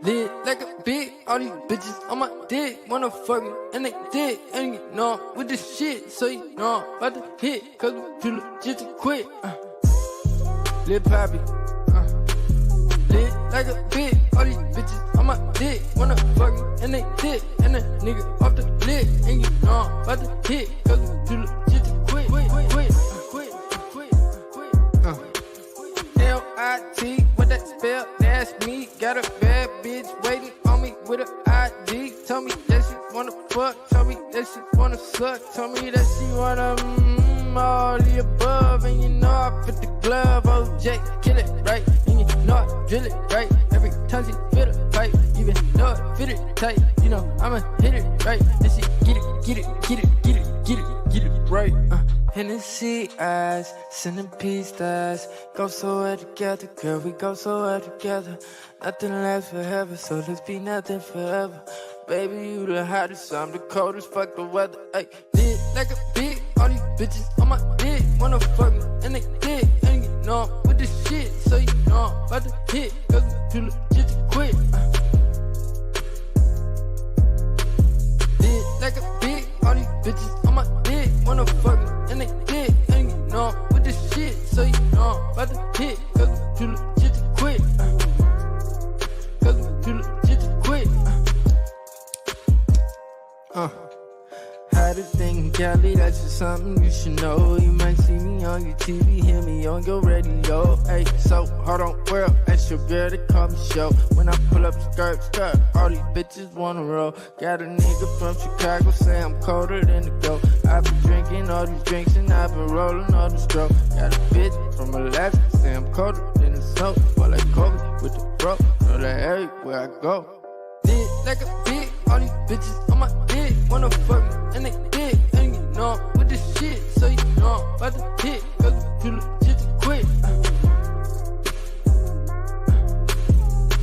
Lit like a big, all these bitches on my dick wanna fuck me, and they did, and you know I'm with this shit, so you know I'm about to hit, cause we too legit to quit. Lit Poppy, lit like a big, all these bitches on my dick wanna fuck me, and they did, and the nigga off the lit, and you know I'm about to hit, cause we too legit to quit. L-I-T, what that spell? That's me. Got a bad bitch waiting on me with a ID. Told me that she wanna fuck. Told me that she wanna suck. Told me that she wanna all the above. And you know I fit the glove. OJ, kill it right. And you know I drill it right. Every time she feel the pipe, even though I fit it tight. You know I'ma hit it right. And she get it right. Hennessy eyes, centipede stars. Go so well together, girl, we go so well together. Nothing lasts forever, so let's be nothing forever. Baby, you the hottest, so I'm the coldest, fuck the weather. Ay, lit like a big, all these bitches on my dick wanna fuck me, and they did, and you know I'm with this shit, so you know I'm about to hit, cause we too legit to quit. Lit like a big, all these bitches on my dick wanna fuck me, and they did, and you know I'm with this shit, so you know I'm about to hit, cause we too legit to quit. Cause we too legit to quit. How to think in Cali, that's just something you should know. You might see me on your TV, hear me on your radio. Hey, so hold on, world, that's your girl that call me show. When I pull up skirt, all these bitches wanna roll. Got a nigga from Chicago, say I'm colder than the goat. I've been drinking all these drinks and I've been rolling all the stroke. Got a bitch from Alaska, say I'm colder than the snow. But like Kobe with the bro, know that everywhere I go. Lit like a big, all these bitches on my dick wanna fuck me, and they did, and you know I'm with this shit, so you know I'm about to hit, cause we too legit to quit.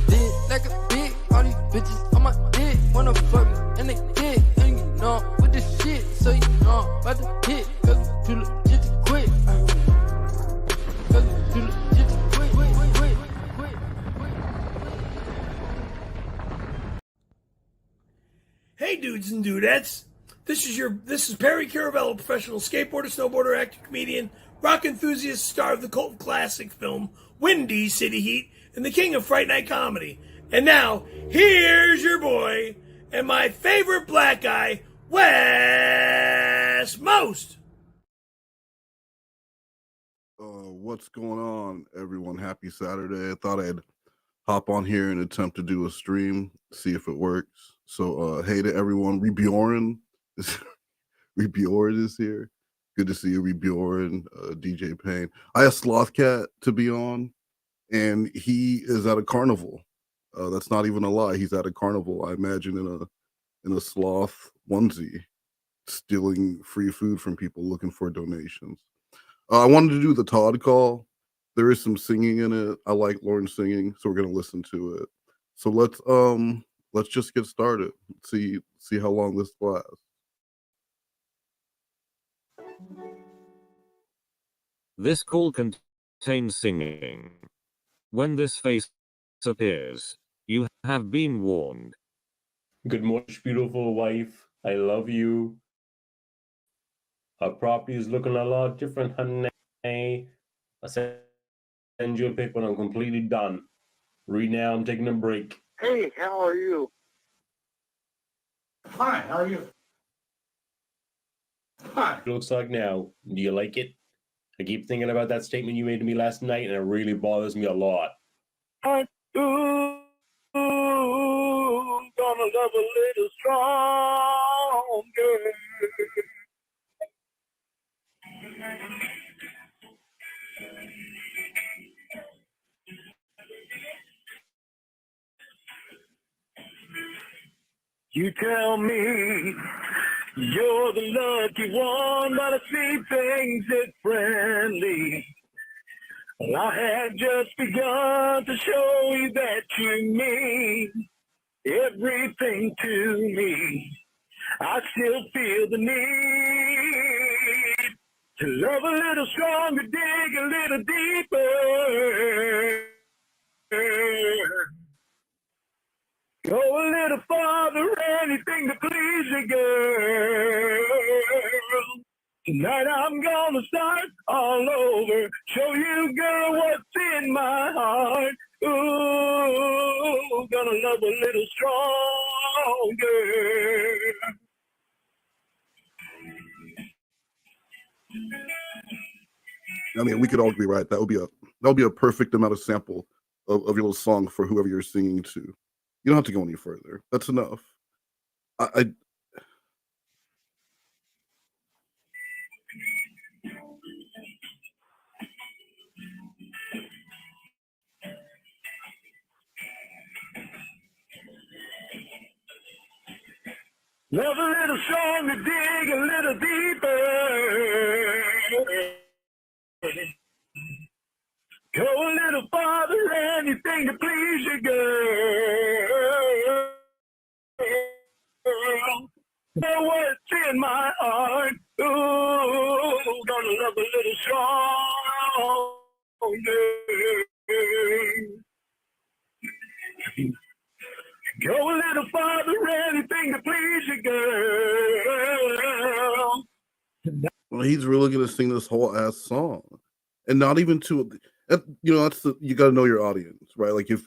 Lit like a big, all these bitches on my dick wanna fuck me, and they did, and you know I'm with this shit, so you know I'm about to hit, cause we too legit to quit. Cause we too legit to quit. Hey dudes and dudettes, this is Perry Caravello, professional skateboarder, snowboarder, actor, comedian, rock enthusiast, star of the cult classic film Windy City Heat, and the king of Fright Night comedy. And now, here's your boy, and my favorite black guy, Wes Most. What's going on, everyone? Happy Saturday. I thought I'd hop on here and attempt to do a stream, see if it works. So, hey to everyone. Rebjorn is here. Good to see you, Rebjorn, DJ Payne. I asked Slothcat to be on, and he is at a carnival. That's not even a lie. He's at a carnival, I imagine, in a sloth onesie, stealing free food from people looking for donations. I wanted to do the Tawd call. There is some singing in it. I like Lorne singing, so we're gonna listen to it. So let's just get started. See how long this lasts. This call contains singing. When this face appears, you have been warned. Good morning, beautiful wife. I love you. Our property is looking a lot different, honey. I send you a pic when I'm completely done. Right now, I'm taking a break. Hey, how are you? Hi, how are you? Hi. It looks like now. Do you like it? I keep thinking about that statement you made to me last night, and it really bothers me a lot. I do gonna love a little stronger. You tell me you're the lucky one, but I see things differently. Well, I had just begun to show you that you mean everything to me. I still feel the need to love a little stronger, dig a little deeper. anything to please you, girl. Tonight I'm gonna start all over. Show you, girl, what's in my heart. Ooh, gonna love a little stronger. I mean, we could all agree, right? That would be a perfect amount of sample of your little song for whoever you're singing to. You don't have to go any further. That's enough. I Love a little stronger, dig a little deeper. Go a little farther, anything to please you, girl. Know what's in my heart. Ooh, gonna love a little stronger. Go a little farther, anything to please you, girl. well, he's really gonna sing this whole ass song, and not even to, you know, you got to know your audience, right? Like if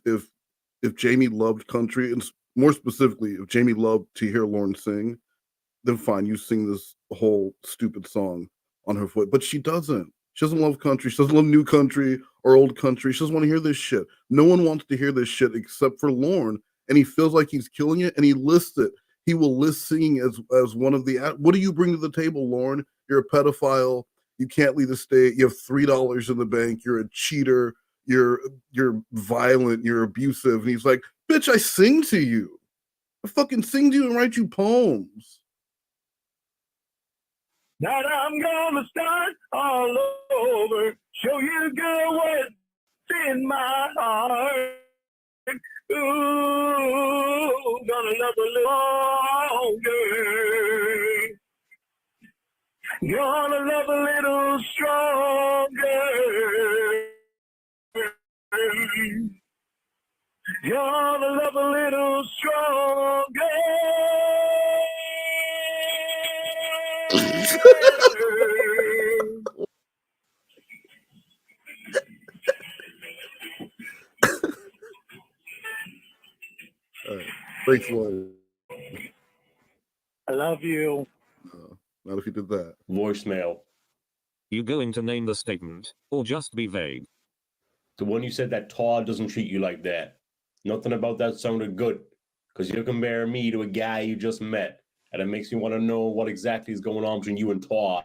Jamie loved country, and more specifically, if Jamie loved to hear Lorne sing, then fine, you sing this whole stupid song on her foot. But she doesn't. She doesn't love country. She doesn't love new country or old country. She doesn't want to hear this shit. No one wants to hear this shit except for Lorne, and he feels like he's killing it, and he lists it. He will list singing as one of the. What do you bring to the table, Lorne? You're a pedophile. You can't leave the state. You have $3 in the bank. You're a cheater. You're violent. You're abusive. And he's like, bitch, I sing to you. I fucking sing to you and write you poems. Now I'm gonna start all over. Show you, girl, what's in my heart. Ooh, gonna love a little longer. Gonna love a little stronger. Gonna love a little stronger. All right. Thanks, Lorne. I love you. Not if you did that. Voicemail. You going to name the statement, or just be vague? The one you said that Tawd doesn't treat you like that. Nothing about that sounded good, because you compare me to a guy you just met, and it makes me want to know what exactly is going on between you and Tawd.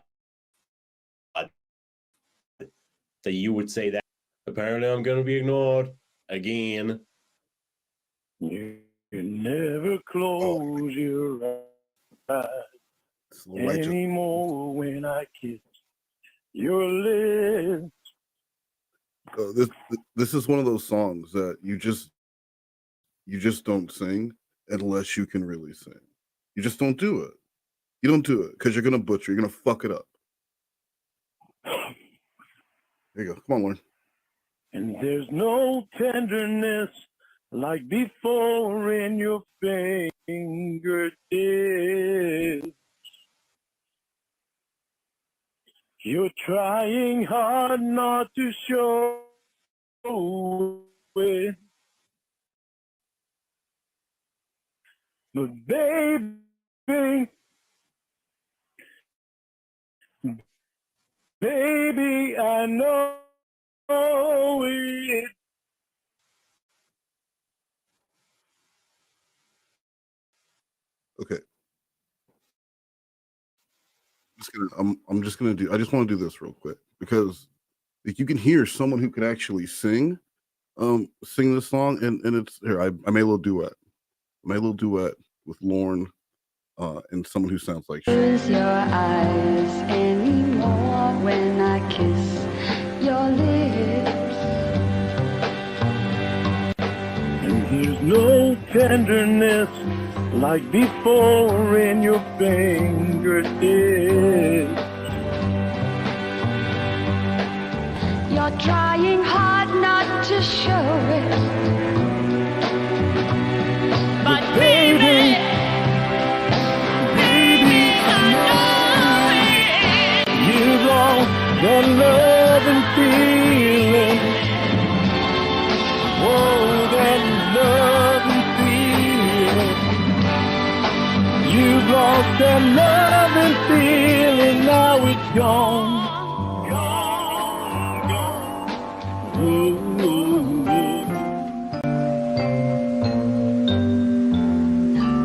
That you would say that. Apparently I'm going to be ignored again. You never close your eyes anymore when I kiss your lips. This is one of those songs that you just don't sing unless you can really sing. You just don't do it. You don't do it because you're gonna butcher. You're gonna fuck it up. There you go. Come on, Lorne. And there's no tenderness like before in your fingertips. You're trying hard not to show it. But baby, I know it. Okay. I'm just gonna do. I just want to do this real quick because like, you can hear someone who can actually sing this song, and it's here. I made a little duet. I made a little duet with Lorne and someone who sounds like shit. Close your eyes anymore when I kiss your lips. And there's no tenderness like before in your fingertips. You're trying hard not to show it. But baby, lost that love and feeling, now it's gone. Ooh.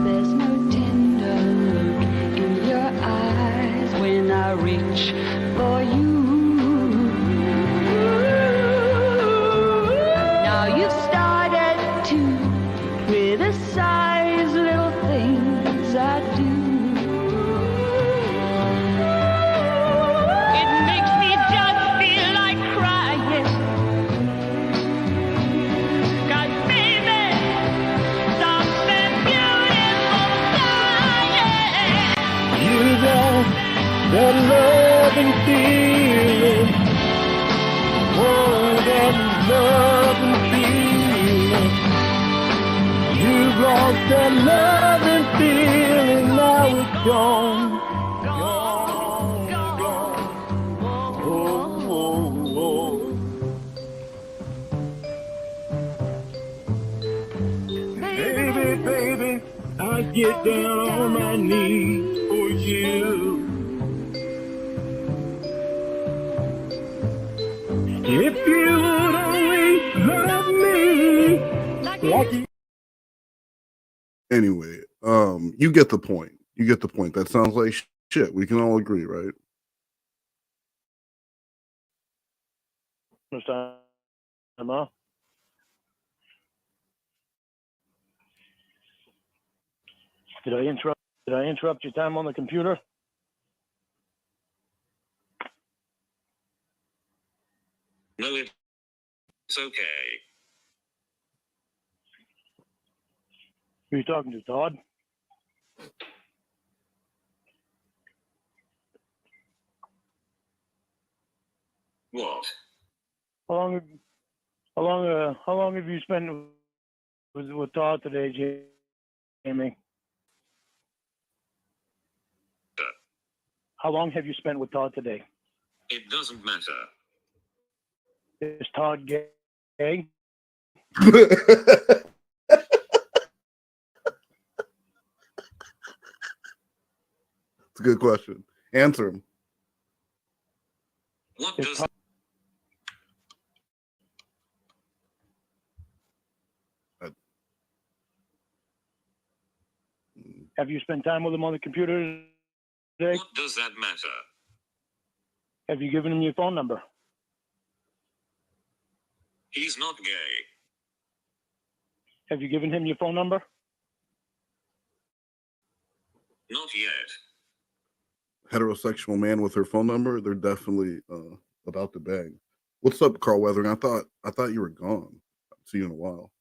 There's no tender look in your eyes when I reach for you. Now you've started to criticize little things I do. It makes me just feel like crying. 'Cause baby, something beautiful dying. You got that love and feeling. Oh, that love and feeling. You lost that love and feeling, now it's gone. Gone, gone. Oh, oh, oh. Baby, baby, I get down on my knees for you. If you would only love me like you. Anyway, you get the point. You get the point. That sounds like shit. We can all agree, right? Huh? Did I interrupt your time on the computer? No, it's okay. Who are you talking to, Tawd? What? How long have you spent with Tawd today, Jamie? How long have you spent with Tawd today? It doesn't matter. Is Tawd gay? It's a good question. Answer him. What Is does Tawd- Have you spent time with him on the computer today? what does that matter? Have you given him your phone number? He's not gay. Have you given him your phone number? Not yet. Heterosexual man with her phone number, they're definitely about to bang. What's up, Carl Weathering? I thought you were gone. I'll see you in a while.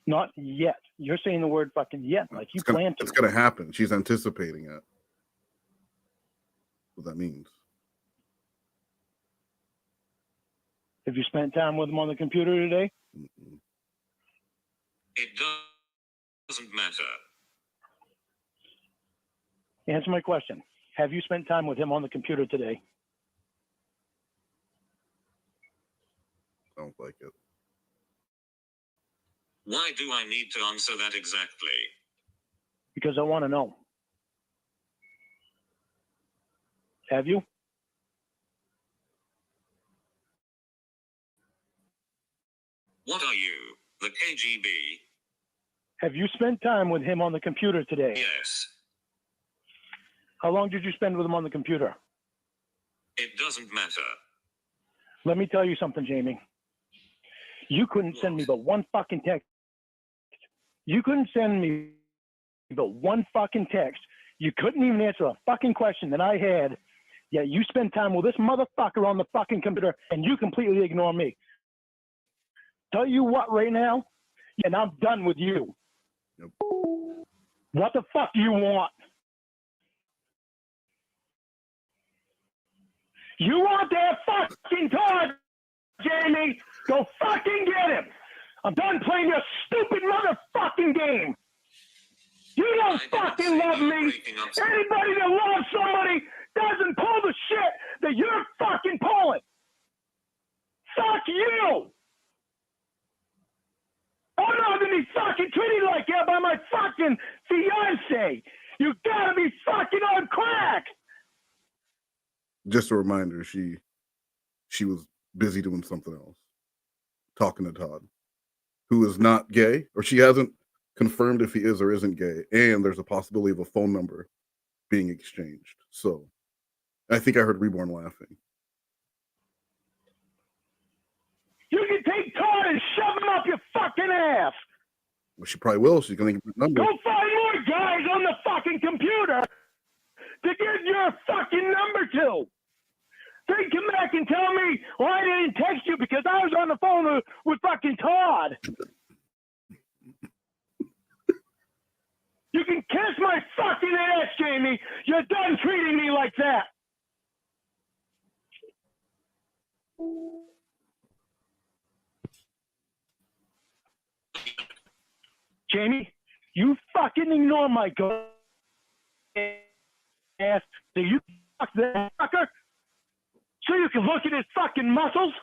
Not yet. You're saying the word fucking yet, like you plan to. It's gonna happen. She's anticipating it. What that means. Have you spent time with him on the computer today? Mm-mm. It doesn't matter. Answer my question. Have you spent time with him on the computer today? I don't like it. Why do I need to answer that exactly? Because I want to know. Have you? What are you, the KGB? Have you spent time with him on the computer today? Yes. How long did you spend with him on the computer? It doesn't matter. Let me tell you something, Jamie. You couldn't send me but one fucking text. You couldn't send me but one fucking text. You couldn't even answer a fucking question that I had. Yet you spend time with this motherfucker on the fucking computer and you completely ignore me. Tell you what right now, and I'm done with you. Yep. What the fuck do you want? You want that fucking Tawd, Jamie? Go fucking get him. I'm done playing your stupid motherfucking game. You don't fucking love me. Anybody that loves somebody doesn't pull the shit that you're fucking pulling. Fuck you. I'm not gonna be fucking treated like that by my fucking fiance. You gotta be fucking on crack. Just a reminder, she was busy doing something else, talking to Tawd, who is not gay, or she hasn't confirmed if he is or isn't gay, and there's a possibility of a phone number being exchanged. So I think I heard Reborn laughing. You can take Tawd and shove him up your fucking ass. Well, she probably will. She's gonna get the number. Go find more guys on the fucking computer to get your fucking number to. They come back and tell me, well, I didn't text you because I was on the phone with fucking Tawd. You can kiss my fucking ass, Jamie. You're done treating me like that. Jamie, you fucking ignore my ass. So you fuck that fucker? So you can look at his fucking muscles?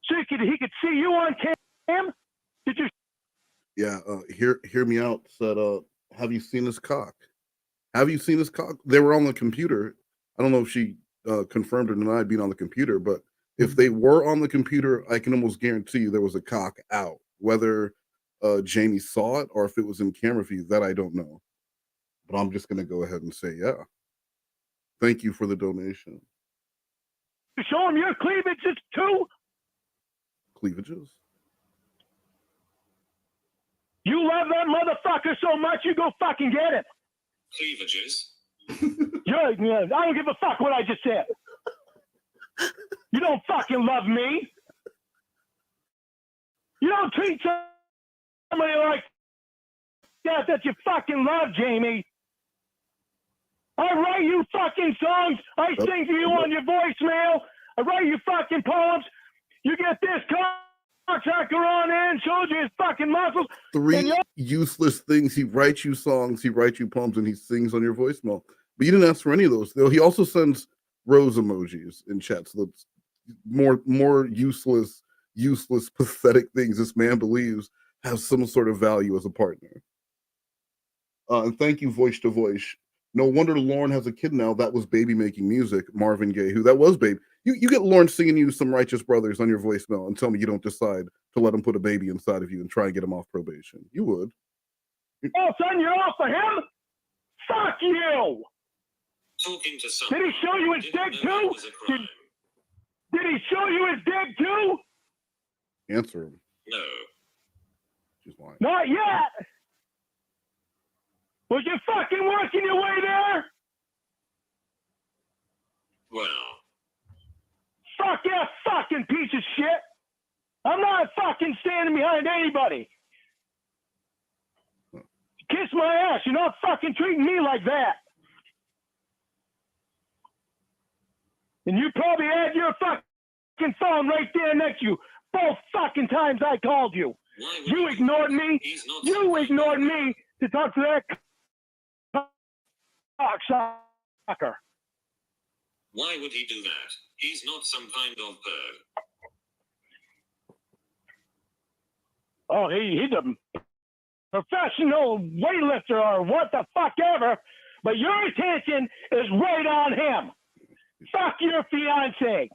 So he could see you on cam? Did you? Yeah, hear me out. Said, have you seen his cock? Have you seen his cock? They were on the computer. I don't know if she confirmed or denied being on the computer, but if they were on the computer, I can almost guarantee you there was a cock out. Whether Jamie saw it or if it was in camera view, that I don't know. But I'm just going to go ahead and say, yeah. Thank you for the donation. Show him your cleavages too? Cleavages? You love that motherfucker so much, you go fucking get it. Cleavages? Yeah, I don't give a fuck what I just said. You don't fucking love me. You don't treat somebody like that you fucking love, Jamie. I write you fucking songs. I sing to you on your voicemail. I write you fucking poems. You get this cocksucker on in, shows you his fucking muscles. 3 useless things. He writes you songs, he writes you poems, and he sings on your voicemail. But you didn't ask for any of those. Though he also sends rose emojis in chat. So that's more useless, pathetic things this man believes have some sort of value as a partner. And thank you, Voice to Voice. No wonder Lorne has a kid now. That was Baby making music. Marvin Gaye, who that was Baby. You get Lorne singing you some Righteous Brothers on your voicemail and tell me you don't decide to let him put a baby inside of you and try and get him off probation. You would. All of a sudden you're off of him? Fuck you! Talking to someone. Did he show you his dick too? Did he show you his dick too? Answer him. No. She's lying. Not yet. Was you fucking working your way there? Well. Fuck that fucking piece of shit. I'm not fucking standing behind anybody. Kiss my ass. You're not fucking treating me like that. And you probably had your fucking phone right there next to you. Both fucking times I called you. You ignored me. You ignored me to talk to that cocksucker. Why would he do that? He's not some kind of bird. Oh, he's a professional weightlifter or what the fuck ever, but your attention is right on him. Fuck your fiance.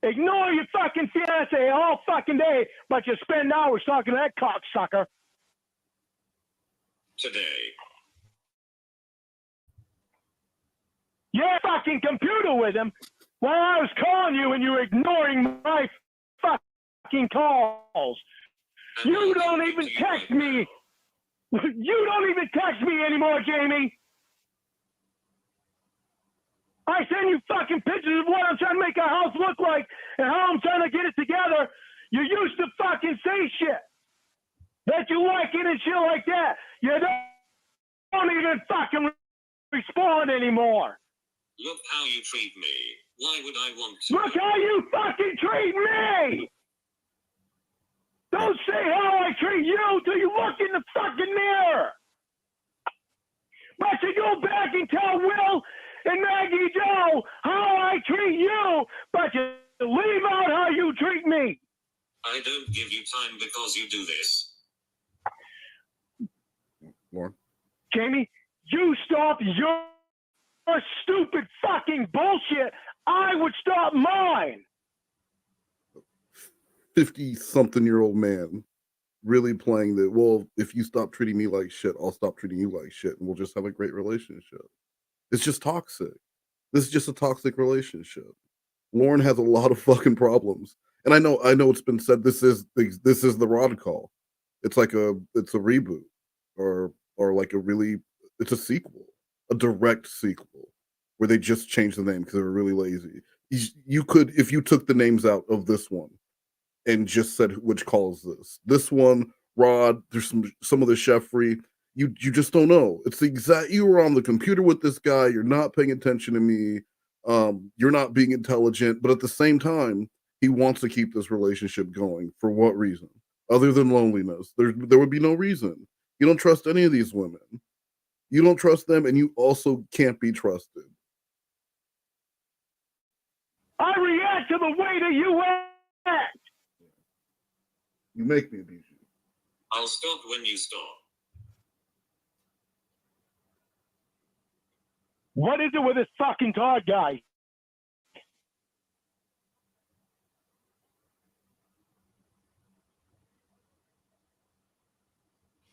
Ignore your fucking fiance all fucking day, but you spend hours talking to that cocksucker. Today. Your fucking computer with him while I was calling you and you were ignoring my fucking calls. You don't even text me. You don't even text me anymore, Jamie. I send you fucking pictures of what I'm trying to make our house look like and how I'm trying to get it together. You used to fucking say shit that you like it and shit like that. You don't even fucking respond anymore. Look how you treat me. Why would I want to? Look how you fucking treat me! Don't say how I treat you till you look in the fucking mirror! But you go back and tell Will and Maggie Joe how I treat you, but you leave out how you treat me. I don't give you time because you do this. Jamie, you stop your stupid fucking bullshit. I would stop mine. 50-something-year-old man really playing that, well, if you stop treating me like shit, I'll stop treating you like shit, and we'll just have a great relationship. It's just toxic. This is just a toxic relationship. Lorne has a lot of fucking problems. And I know it's been said this is the Rod call. It's a reboot or like it's a sequel, a direct sequel where they just changed the name because they were really lazy. You could, if you took the names out of this one and just said which call is this one, Rod, there's some of the chefry, you just don't know. It's the exact, you were on the computer with this guy, you're not paying attention to me, you're not being intelligent, but at the same time, he wants to keep this relationship going. For what reason? Other than loneliness. There would be no reason. You don't trust any of these women. You don't trust them, and you also can't be trusted. I react to the way that you act. You make me abuse you. I'll stop when you stop. What is it with this fucking Tawd guy?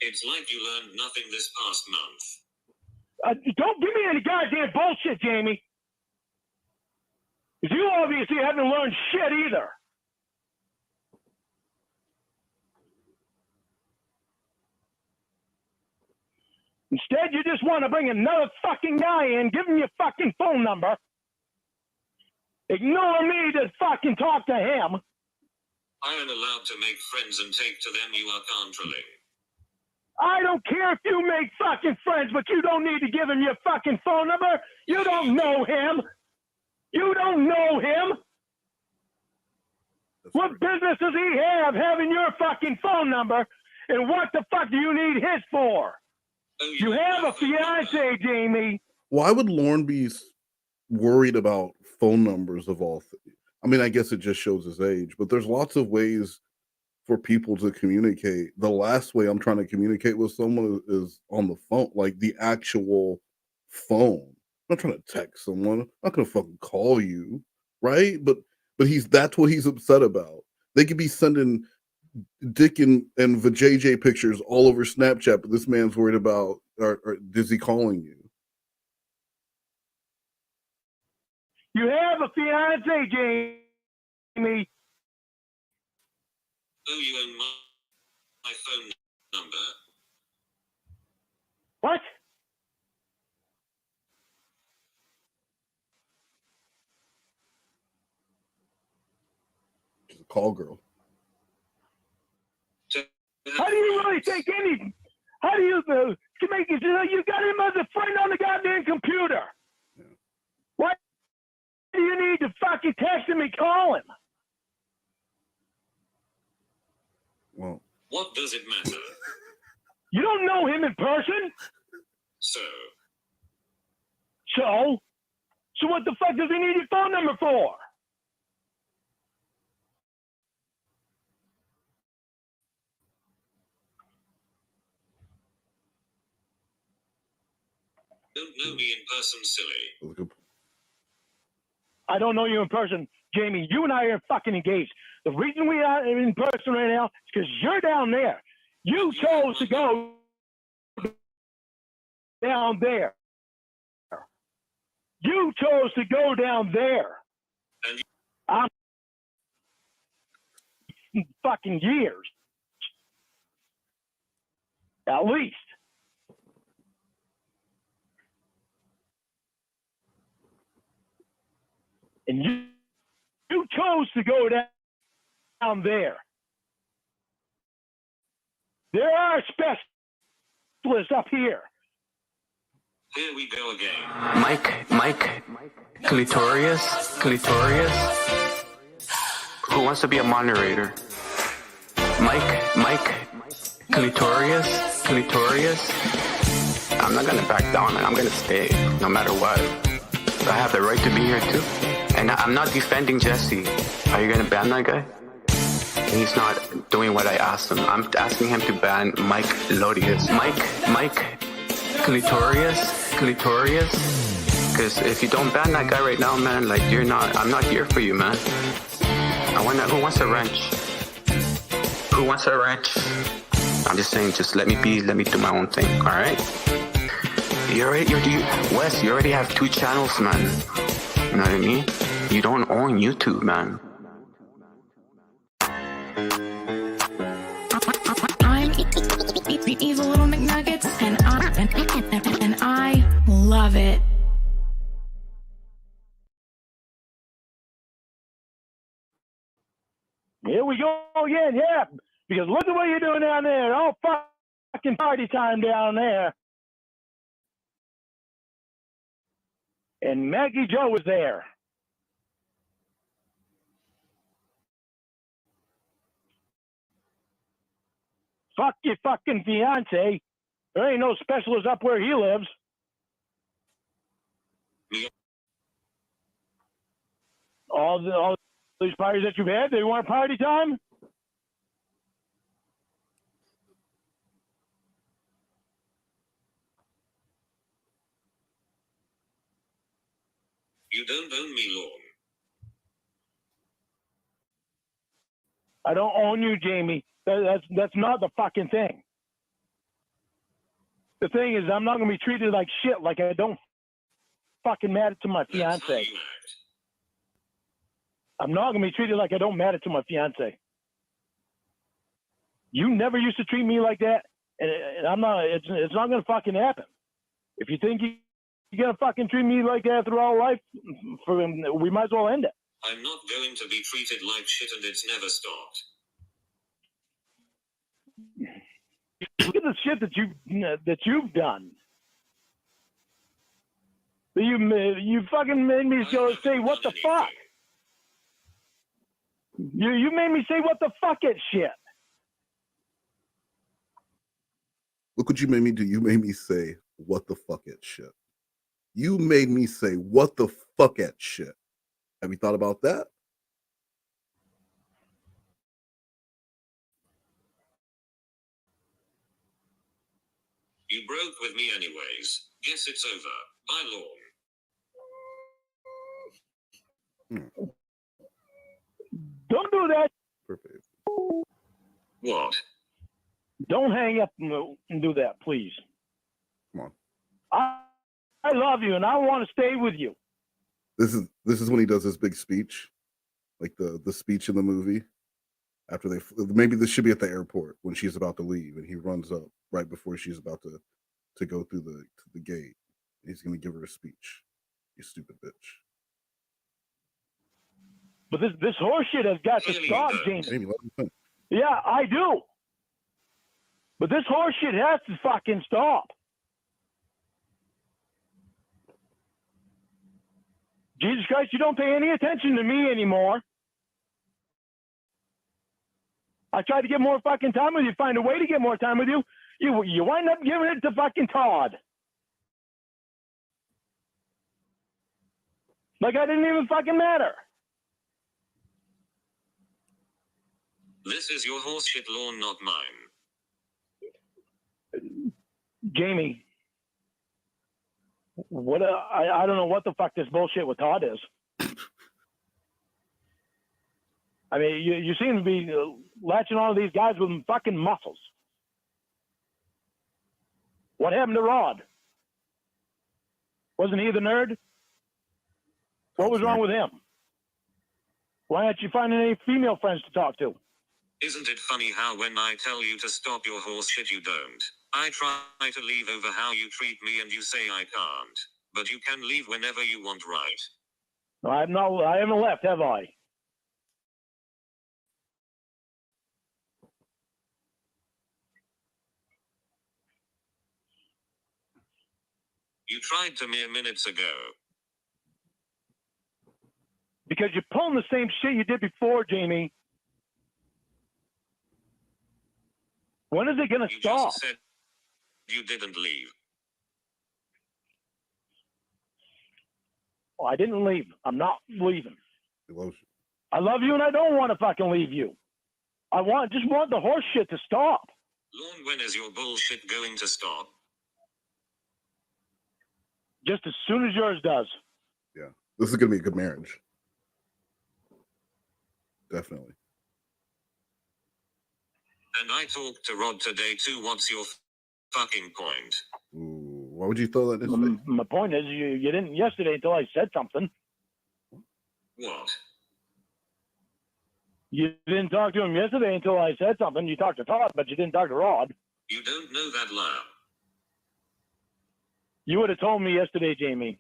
It's like you learned nothing this past month. Don't give me any goddamn bullshit, Jamie. Because you obviously haven't learned shit either. Instead, you just want to bring another fucking guy in, give him your fucking phone number, ignore me to fucking talk to him. I am allowed to make friends and take to them. You are controlling. I don't care if you make fucking friends, but you don't need to give him your fucking phone number. You don't know him. You don't know him. What business does he have having your fucking phone number? And what the fuck do you need his for? Oh, You have a fiance, Jamie. Why would Lorne be worried about phone numbers of all things? I mean, I guess it just shows his age, but there's lots of ways for people to communicate. The last way I'm trying to communicate with someone is on the phone, like the actual phone. I'm not trying to text someone. I'm not gonna fucking call you, right? But that's what he's upset about. They could be sending dick and vajayjay pictures all over Snapchat, but this man's worried about, or is he calling you? You have a fiance, Jamie. Oh, you own my phone number? What? She's a call girl. How do you really think how do you make it? You got him as a friend on the goddamn computer. Yeah. Why do you need to fucking text him and call him? Well, What does it matter? You don't know him in person? So, So what the fuck does he need your phone number for? don't know me in person, silly. I don't know you in person. Jamie, you and I are fucking engaged. The reason we are in person right now is because you're down there. You chose to go down there. You chose to go down there. And I'm fucking years. At least. And you chose to go down there. There are specialists up here. here we go again. Mike, clitorius. Who wants to be a moderator? Mike, clitorius. I'm not gonna back down, man. I'm gonna stay, no matter what. I have the right to be here too. And I'm not defending Jesse. Are you gonna ban that guy? He's not doing what I asked him. I'm asking him to ban Mike Lodius. Mike clitorius. Because if you don't ban that guy right now, man, like I'm not here for you, man. Who wants a wrench? Who wants a wrench? I'm just saying, just let me do my own thing, all right? Wes, you already have 2 channels, man. You know what I mean? You don't own YouTube, man. I'm evil little McNuggets, and I love it. Here we go again, yeah. Because look at what you're doing down there. All fucking party time down there. And Maggie Joe was there. Fuck your fucking fiance. There ain't no specialist up where he lives. All these parties that you've had, they want party time? You don't own me, Lorne. I don't own you, Jamie. That's not the fucking thing. The thing is, I'm not going to be treated like shit like I don't fucking matter to my fiance. I'm not going to be treated like I don't matter to my fiance. You never used to treat me like that, and I'm not. It's not going to fucking happen. If you think you're going to fucking treat me like that throughout life, we might as well end it. I'm not going to be treated like shit, and it's never stopped. Look at the shit that you've done. You fucking made me go say what the fuck. You made me say what the fuck it shit. Look what you made me do. You made me say what the fuck it shit. You made me say what the fuck at shit. Have you thought about that? You broke with me anyways. Guess it's over. Bye, Lorne. Don't do that. Perfect. What? Don't hang up and do that, please. Come on. I love you and I want to stay with you. This is when he does his big speech, like the speech in the movie. After maybe this should be at the airport when she's about to leave, and he runs up right before she's about to go through the gate. He's gonna give her a speech. You stupid bitch. But this horse shit has got to stop, James. Yeah, I do. But this horse shit has to fucking stop. Jesus Christ, you don't pay any attention to me anymore. I tried to get more fucking time with you, find a way to get more time with you. You wind up giving it to fucking Tawd. Like I didn't even fucking matter. This is your horseshit, Lorne, not mine. Jamie, what? I don't know what the fuck this bullshit with Tawd is. I mean, you seem to be latching on to these guys with fucking muscles. What happened to Rod? Wasn't he the nerd? What was wrong with him? Why aren't you finding any female friends to talk to? Isn't it funny how when I tell you to stop your horse shit you don't? I try to leave over how you treat me and you say I can't. But you can leave whenever you want, right? I haven't left, have I? You tried to mere minutes ago. Because you're pulling the same shit you did before, Jamie. When is it going to stop? Just said you didn't leave. Oh, I didn't leave. I'm not leaving. He loves you. I love you and I don't want to fucking leave you. I just want the horse shit to stop. Lorne, when is your bullshit going to stop? Just as soon as yours does. Yeah, this is gonna be a good marriage. Definitely. And I talked to Rod today too. What's your fucking point? Ooh, why would you throw that in his face? My point is, you didn't yesterday until I said something. What? You didn't talk to him yesterday until I said something. You talked to Todd, but you didn't talk to Rod. You don't know that lab. You would have told me yesterday, Jamie.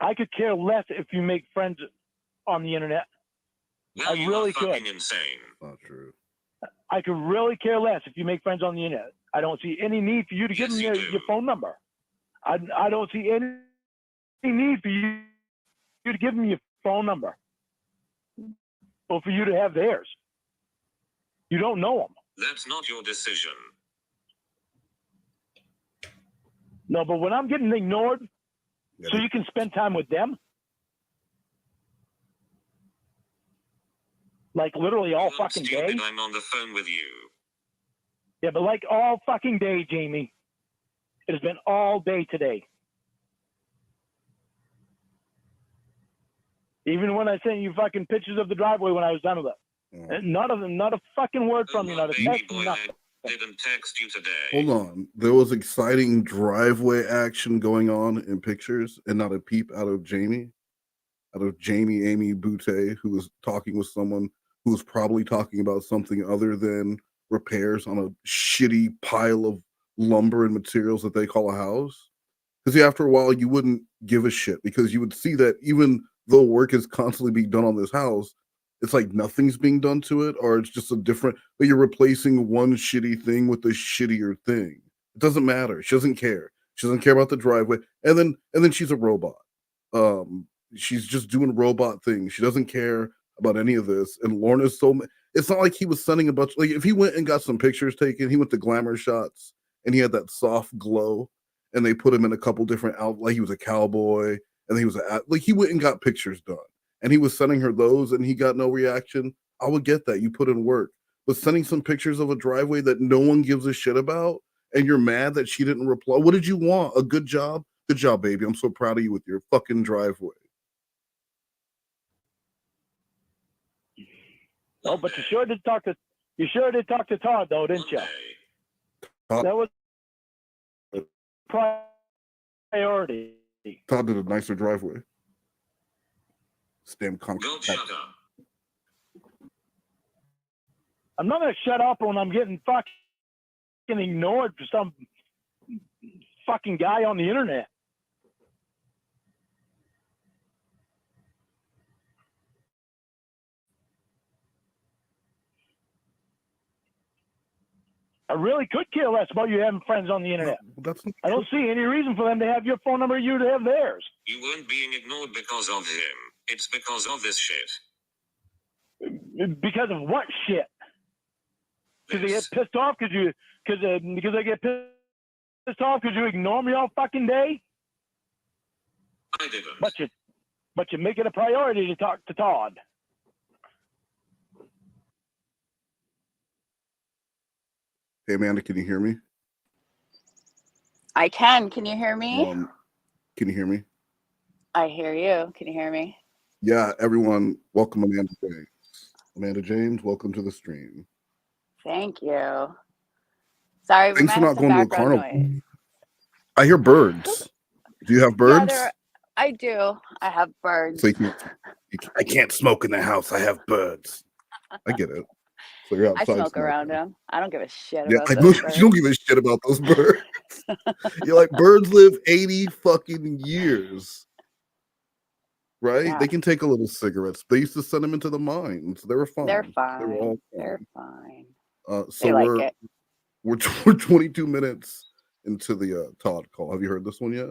I could care less if you make friends on the internet. Well, I you really are fucking could. insane. Not true. I could really care less if you make friends on the internet. I don't see any need for you to give them your phone number. I don't see any need for you to give them your phone number or for you to have theirs. You don't know them. That's not your decision. No, but when I'm getting ignored, so you can spend time with them, like literally all fucking day. I'm on the phone with you. Yeah, but like all fucking day, Jamie. It has been all day today. Even when I sent you fucking pictures of the driveway when I was done with it. Not a fucking word from you, not a text, nothing. I didn't text you today. Hold on. There was exciting driveway action going on in pictures and not a peep out of Jamie. Amy Boutte, who was talking with someone who was probably talking about something other than repairs on a shitty pile of lumber and materials that they call a house. Because after a while, you wouldn't give a shit because you would see that even though work is constantly being done on this house, it's like nothing's being done to it, or it's just a different, but you're replacing one shitty thing with a shittier thing. It doesn't matter. She doesn't care. She doesn't care about the driveway. And then she's a robot. She's just doing robot things. She doesn't care about any of this. And Lorne is it's not like he was sending a bunch, like if he went and got some pictures taken, he went to glamour shots and he had that soft glow and they put him in a couple different like he was a cowboy and he was like he went and got pictures done. And he was sending her those and he got no reaction. I would get that. You put in work. But sending some pictures of a driveway that no one gives a shit about and you're mad that she didn't reply. What did you want? A good job? Good job, baby. I'm so proud of you with your fucking driveway. Oh, but you sure did talk to Tawd though, didn't you? That was priority. Tawd did a nicer driveway. Stem Don't shut up. I'm not gonna shut up when I'm getting fucking ignored for some fucking guy on the internet. I really could care less about you having friends on the internet. I don't see any reason for them to have your phone number, you to have theirs. You weren't being ignored because of him. It's because of this shit. Because of what shit? Because they get pissed off because they get pissed off because you ignore me all fucking day? I didn't. But you make it a priority to talk to Tawd. Hey, Amanda, can you hear me? I can. Can you hear me? Can you hear me? I hear you. Can you hear me? Yeah, everyone, welcome Amanda James. Amanda James, welcome to the stream. Thank you. Sorry, we Thanks might for have not some going to a background carnival. noise. I hear birds. Do you have birds? Yeah, I do. I have birds. So I can't smoke in the house. I have birds. I get it. So you're I outside smoke smoking. around them. I don't give a shit Yeah, about I those know birds. you don't give a shit about those birds. You're like, birds live 80 fucking years. Right? Yeah. They can take a little cigarettes. They used to send them into the mines. They were fine. They're They were all fine. They're fine. So They like it. we're 22 minutes into the Tawd call. Have you heard this one yet?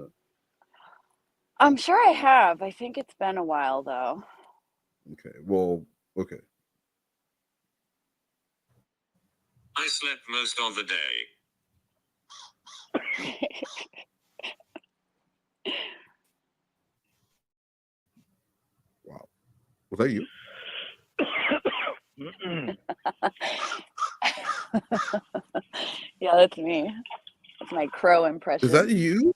I'm sure I have. I think it's been a while though. Okay. Well, okay. I slept most of the day. Wow. Was that you? Yeah, that's me. That's my crow impression. Is that you?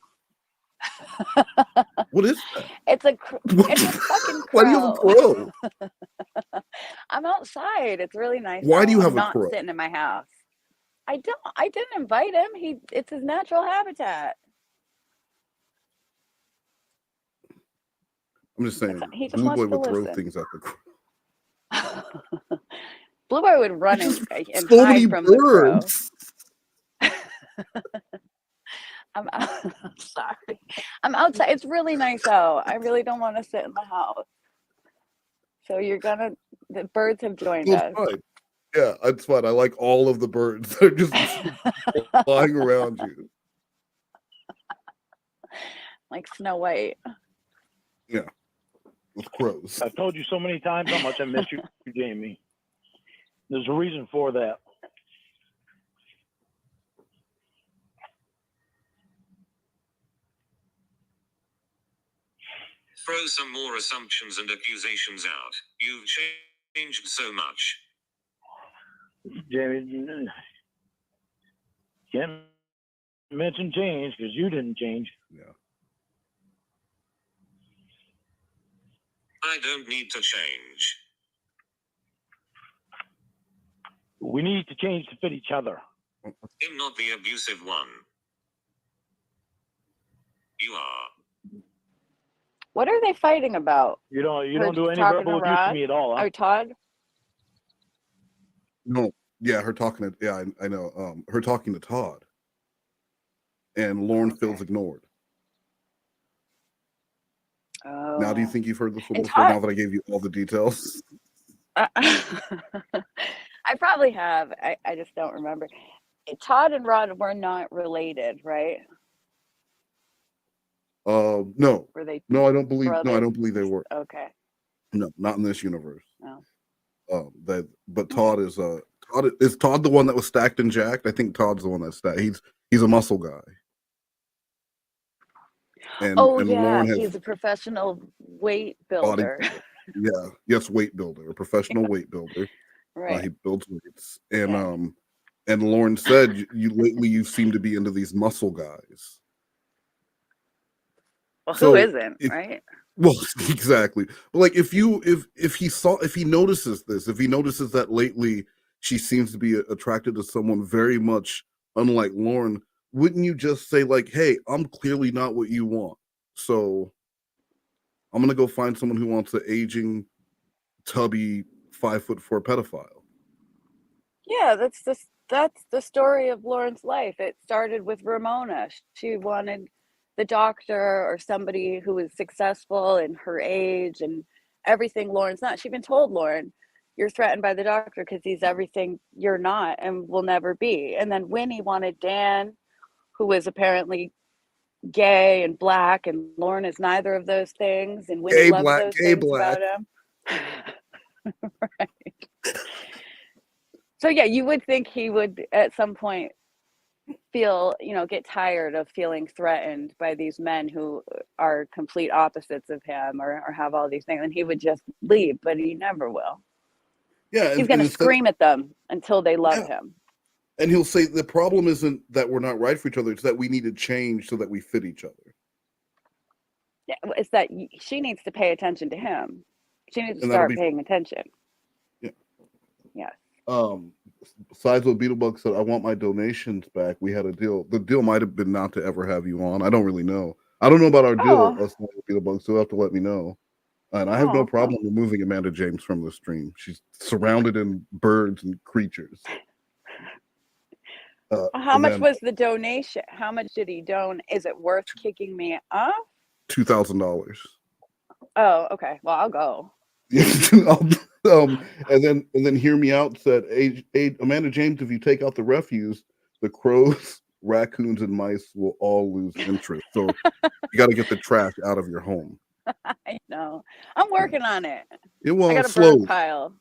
What is that? It's a fucking crow. Why do you have a crow? I'm outside. It's really nice. Why do you have I'm a not crow? sitting in my house. I didn't invite him. It's his natural habitat. I'm just saying, He just Blue wants Boy to would throw listen. things at the crow. Blue Boy would run Just and so hide many from the crow. birds. I'm sorry. I'm outside. It's really nice out. I really don't want to sit in the house. So the birds have joined Well, us. fine. Yeah, it's fine. I like all of the birds that are just flying around you. Like Snow White. Yeah, with crows. I've told you so many times how much I miss you, Jamie. There's a reason for that. Throw some more assumptions and accusations out. You've changed so much. Jamie, can't mention change because you didn't change. Yeah. I don't need to change. We need to change to fit each other. I'm not the abusive one. You are. What are they fighting about? You don't Her do any talking verbal to abuse to Rod? me at all. Huh? Or Tawd? No, yeah, her talking to I know. Her talking to Tawd, and Lorne feels ignored. Oh. Now, do you think you've heard this one And before? Tawd- Now that I gave you all the details. I probably have. I just don't remember. Tawd and Rod were not related, right? No, Were they no, I don't believe. brothers? No, I don't believe they were. Okay. No, not in this universe. No. But Tawd is Tawd the one that was stacked and jacked? I think Todd's the one that's stacked. He's a muscle guy. And Lorne has he's a professional weight body. builder. Yeah, yes, weight builder, a professional weight builder. Right. He builds weights, and Lorne said, "You lately you seem to be into these muscle guys." Well, So who isn't, right? Well, exactly. But like, if he notices this, if he notices that lately she seems to be attracted to someone very much unlike Lorne, wouldn't you just say like, "Hey, I'm clearly not what you want, so I'm gonna go find someone who wants an aging, tubby, 5'4" pedophile"? Yeah, that's the story of Lauren's life. It started with Ramona. She wanted the doctor or somebody who was successful in her age and everything Lauren's not. She even told Lorne, "You're threatened by the doctor because he's everything you're not and will never be." And then Winnie wanted Dan, who was apparently gay and black, and Lorne is neither of those things, and Winnie Gay loves black, those gay things black. about him. Right. So yeah, you would think he would at some point feel, get tired of feeling threatened by these men who are complete opposites of him or have all these things, and he would just leave, but he never will. Yeah, He's going to scream at them until they love him. And he'll say the problem isn't that we're not right for each other; it's that we need to change so that we fit each other. Yeah, it's that she needs to pay attention to him. She needs to And that'll start be paying attention. Yeah. Yes. Besides what Beetlebug said, I want my donations back. We had a deal. The deal might have been not to ever have you on. I don't really know. I don't know about our deal, us Beetlebug, so you'll have to let me know. And I have no problem removing Amanda James from the stream. She's surrounded in birds and creatures. How much was the donation? How much did he donate? Is it worth kicking me off? $2,000. Oh, okay. Well, I'll go. And then hear me out said, Amanda James, if you take out the refuse, the crows, raccoons, and mice will all lose interest. So you got to get the trash out of your home. I know. I'm working on it. It won't I got a slow. burn pile.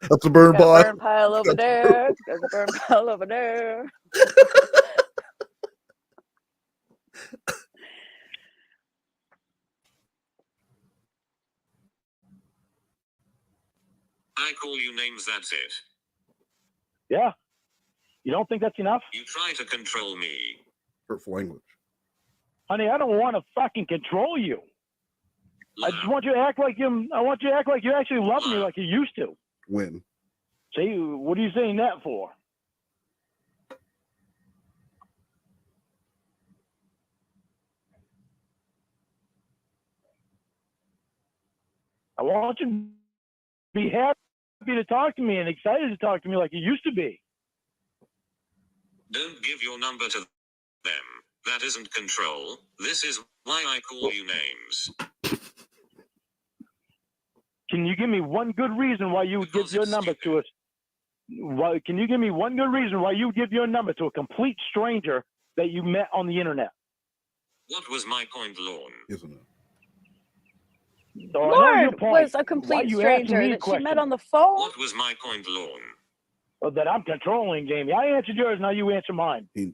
That's a burn pile. Burn pile over there. There's a burn pile over there. I call you names, that's it. Yeah. You don't think that's enough? You try to control me. Hurtful language. Honey, I don't want to fucking control you. I just want you to act like I want you to act like you actually love me like you used to. When? See, what are you saying that for? I want you to be happy to talk to me and excited to talk to me like you used to be. Don't give your number to them. That isn't control. This is why I call you names. Can you give me one good reason why you would give your number to us? Can you give me one good reason why you would give your number to a complete stranger that you met on the internet? What was my point, Lorne? Isn't it? Lorne was a complete stranger that she met on the phone. What was my point, Lorne? Well, that I'm controlling, Jamie. I answered yours, now you answer mine. He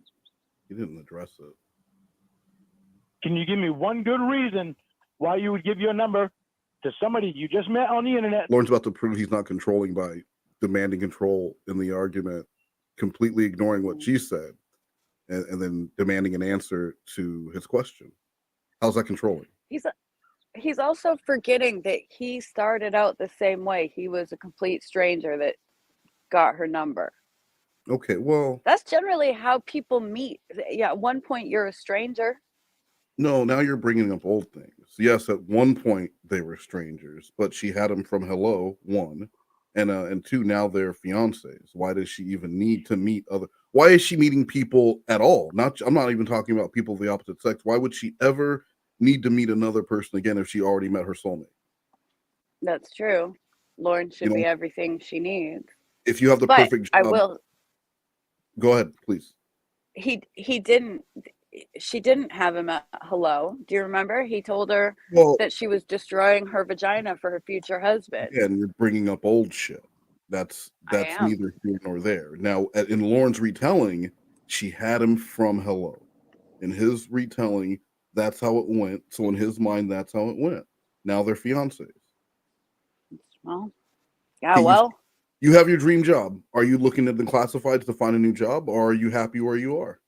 didn't address it. Can you give me one good reason why you would give your number to somebody you just met on the internet? Lorne's about to prove he's not controlling by demanding control in the argument, completely ignoring what she said, and then demanding an answer to his question. How's that controlling? He's also forgetting that he started out the same way. He was a complete stranger that got her number. Okay, well, that's generally how people meet. Yeah, at one point you're a stranger. No, now you're bringing up old things. Yes, at one point they were strangers, but she had him from hello, one, and two, now they're fiancés. Why does she even need to meet other? Why is she meeting people at all? I'm not even talking about people of the opposite sex. Why would she ever need to meet another person again if she already met her soulmate? That's true. Lorne should be everything she needs. If you have the perfect job, I will. Go ahead, please. He didn't. She didn't have him at hello. Do you remember? He told her that she was destroying her vagina for her future husband. Yeah, and you're bringing up old shit. That's neither here nor there. Now, in Lorne's retelling, she had him from hello. In his retelling, that's how it went. So in his mind, that's how it went. Now they're fiancés. Well, yeah, you have your dream job. Are you looking at the classifieds to find a new job, or are you happy where you are?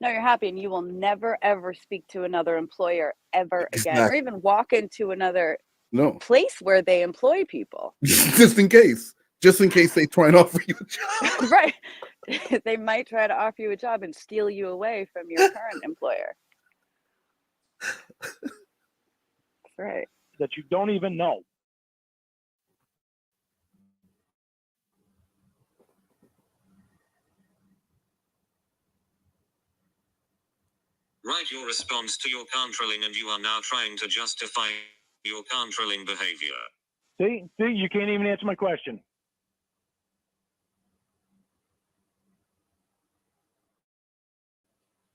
No, you're happy, and you will never ever speak to another employer ever again, or even walk into another place where they employ people. just in case they try and offer you a job. Right. They might try to offer you a job and steal you away from your current employer. Right. That you don't even know. Write your response to your controlling, and you are now trying to justify your controlling behavior. See, you can't even answer my question.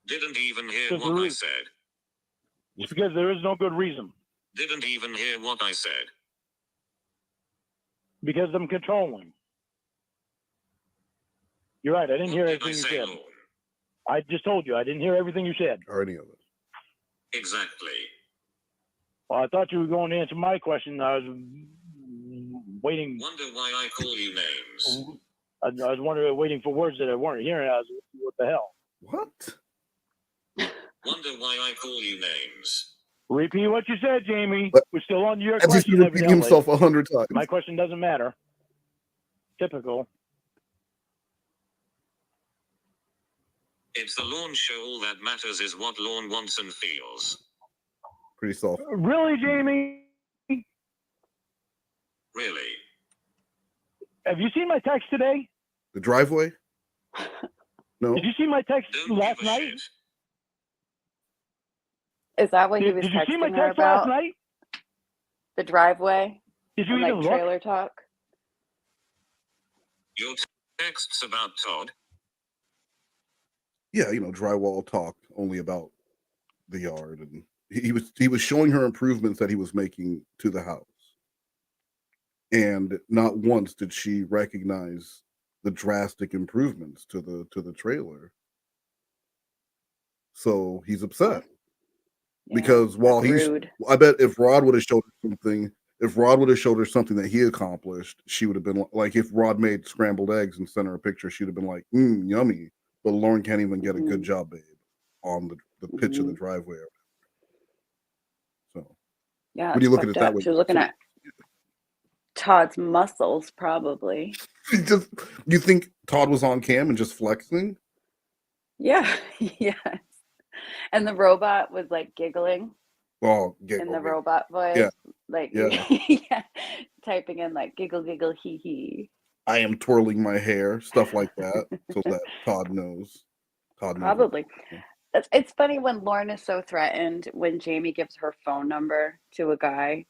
Didn't even hear what I said. It's because there is no good reason. Didn't even hear what I said. Because I'm controlling. You're right, I didn't hear everything you said. Lord? I just told you, I didn't hear everything you said. Or any of it. Exactly. Well, I thought you were going to answer my question. I was waiting. Wonder why I call you names. I was waiting for words that I weren't hearing. I was, what the hell? What? Wonder why I call you names. Repeat what you said, Jamie. We're still on your question. As he's repeating himself 100 times. My question doesn't matter. Typical. It's the Lorne show. All that matters is what Lorne wants and feels. Pretty soft. Really, Jamie? Really? Have you seen my text today? The driveway? No. Did you see my text last night? Shit. Is that what he was Did you see my texting her text about? last night? The driveway? Did you and, even like, look? trailer talk? Your texts about Tawd? Yeah, drywall talk only about the yard, and he was showing her improvements that he was making to the house. And not once did she recognize the drastic improvements to the trailer. So he's upset. Yeah, because while rude. I bet if Rod would have showed her something If Rod would have showed her something that he accomplished, she would have been like, if Rod made scrambled eggs and sent her a picture, she'd have been like, yummy. But Lorne can't even get a good job, babe, on the pitch of the driveway. So, Yeah, when you look at it that up. way, She was looking at Todd's muscles, probably. You think Tawd was on cam and just flexing? Yeah, yes. And the robot was like giggling. Oh, in the robot voice, yeah, like yeah. yeah, typing in like giggle giggle hee hee. I am twirling my hair, stuff like that, so that Tawd knows. Probably. It's funny when Lorne is so threatened when Jamie gives her phone number to a guy.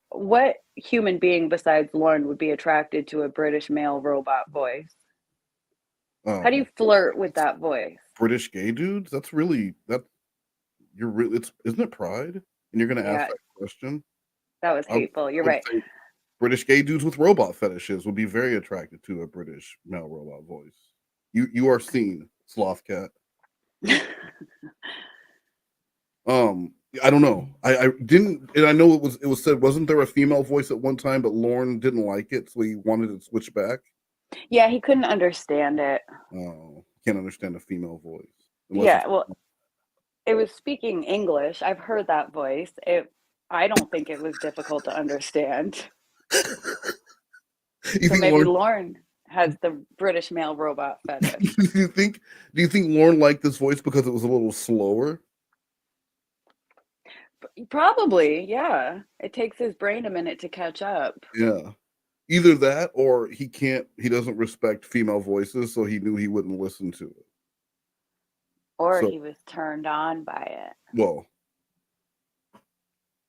What human being besides Lorne would be attracted to a British male robot voice? How do you flirt with that voice? British gay dudes? That's really that. You're really. Isn't it pride? And you're going to ask that question. That was hateful. You're right. British gay dudes with robot fetishes would be very attracted to a British male robot voice. You are seen, sloth cat. I don't know. I didn't, and I know it was said. Wasn't there a female voice at one time? But Lorne didn't like it, so he wanted to switch back. Yeah, he couldn't understand it. Oh, can't understand a female voice. Yeah, well, it was speaking English. I've heard that voice. I don't think it was difficult to understand. So maybe Lorne has the British male robot fetish. Do you think Lorne liked this voice because it was a little slower? Probably, yeah. It takes his brain a minute to catch up. Yeah. Either that or he doesn't respect female voices, so he knew he wouldn't listen to it. Or he was turned on by it. Well,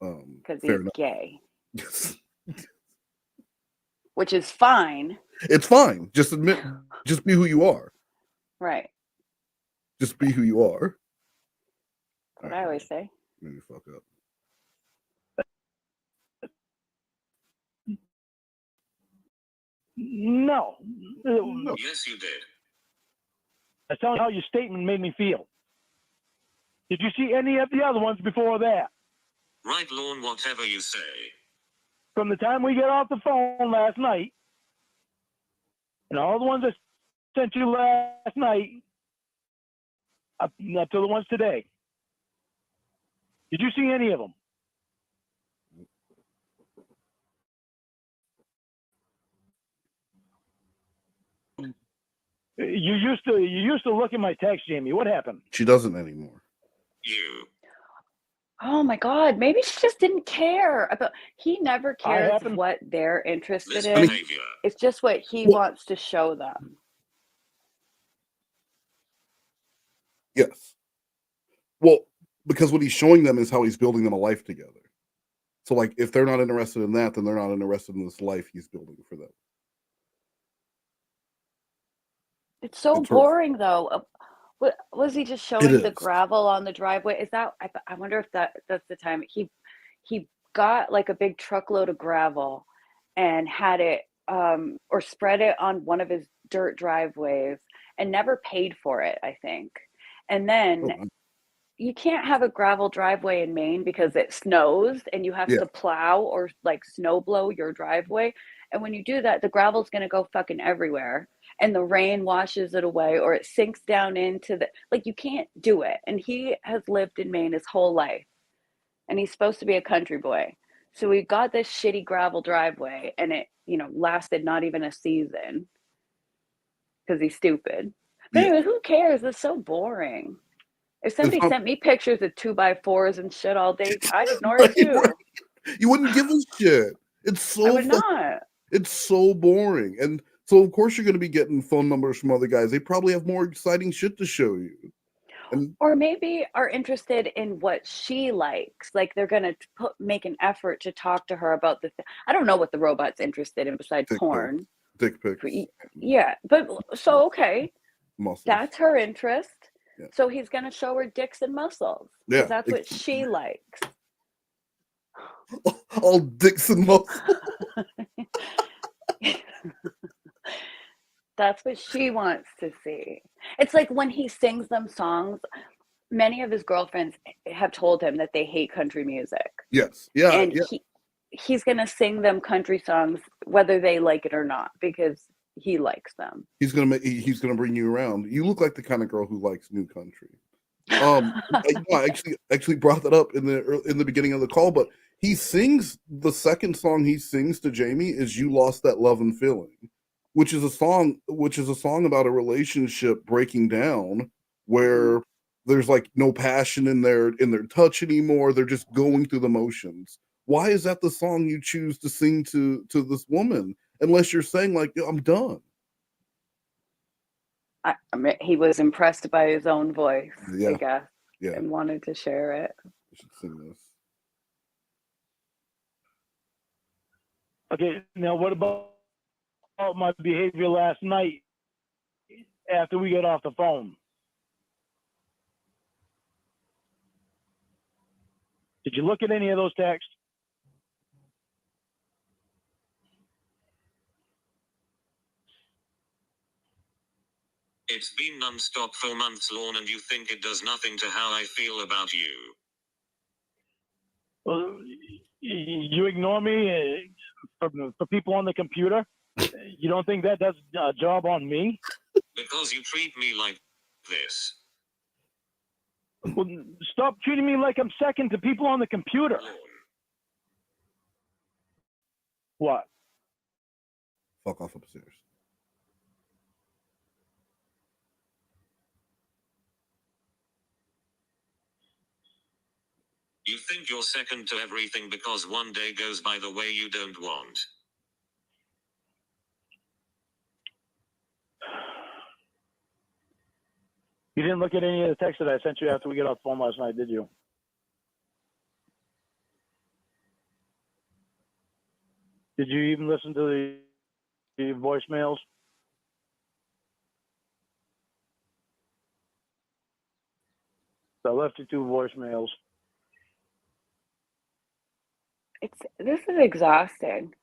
because he's gay. Which is fine. It's fine. Just be who you are. Right. Just be who you are. What I always say. Maybe fuck up. No. Yes, you did. That's how your statement made me feel. Did you see any of the other ones before that? Right, Lorne, whatever you say. From the time we got off the phone last night, and all the ones I sent you last night, up to the ones today. Did you see any of them? You used to look at my text, Jamie. What happened? She doesn't anymore. You. Oh my God! Maybe she just didn't care about. He never cares what they're interested in. It's just what he wants to show them. Yes. Well, because what he's showing them is how he's building them a life together. So, like, if they're not interested in that, then they're not interested in this life he's building for them. It's so boring, though. What was he just showing the gravel on the driveway? Is that? I wonder if that's the time he got like a big truckload of gravel and had it or spread it on one of his dirt driveways and never paid for it, I think. And then you can't have a gravel driveway in Maine because it snows and you have to plow or like snow blow your driveway. And when you do that, the gravel's going to go fucking everywhere. And the rain washes it away or it sinks down into you can't do it. And he has lived in Maine his whole life. And he's supposed to be a country boy. So we got this shitty gravel driveway and it, lasted not even a season because he's stupid. But anyway, who cares? It's so boring. If somebody sent me pictures of 2x4s and shit all day, I'd ignore it too. You wouldn't give a shit. It's so I would not. It's so boring. And so of course you're going to be getting phone numbers from other guys. They probably have more exciting shit to show you. Or maybe are interested in what she likes. Like they're going to make an effort to talk to her about I don't know what the robot's interested in besides porn. Dick pics. Yeah. But so, okay. Muscles. That's her interest. Yeah. So he's going to show her dicks and muscles. Yeah. That's what she likes. All dicks and muscles. That's what she wants to see. It's like when he sings them songs, many of his girlfriends have told him that they hate country music. Yes. Yeah. And he's gonna sing them country songs whether they like it or not because he likes them. He's gonna bring you around. You look like the kind of girl who likes new country. I actually brought that up in the beginning of the call, but he sings the second song he sings to Jamie is "You Lost That Love and Feeling," which is a song about a relationship breaking down where there's like no passion in their touch anymore. They're just going through the motions. Why is that the song you choose to sing to this woman? Unless you're saying like, I'm done. I mean, he was impressed by his own voice, Yeah. I guess, Yeah. and wanted to share it. You should sing this. Okay, now what about my behavior last night after we got off the phone? Did you look at any of those texts? It's been non-stop for months, Lorne, and you think it does nothing to how I feel about you. Well, you ignore me for people on the computer? You don't think that does a job on me? Because you treat me like this. Well, stop treating me like I'm second to people on the computer. Lorne. What? Fuck off upstairs. You think you're second to everything because one day goes by the way you don't want. You didn't look at any of the texts that I sent you after we got off the phone last night, did you? Did you even listen to the voicemails? I left you 2 voicemails. This is exhausting.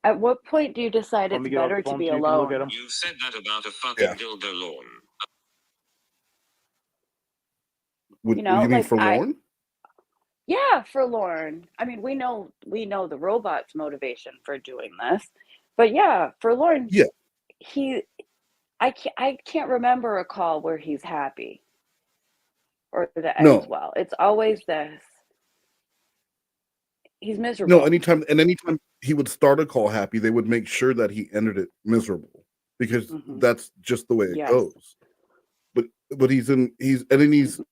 At what point do you decide Let it's me get off better the to phone be so you can look alone? at 'em. You've said that about a fucking Yeah. dildo, Lorne. Would You know, you mean like for Lorne? Yeah, for Lorne. I mean, we know the robot's motivation for doing this, but yeah, for Lorne, Yeah. I can't remember a call where he's happy or that ends No. well. It's always this. He's No, miserable. anytime he would start a call happy, they would make sure that he ended it miserable because that's just the way it Yes. goes. But he's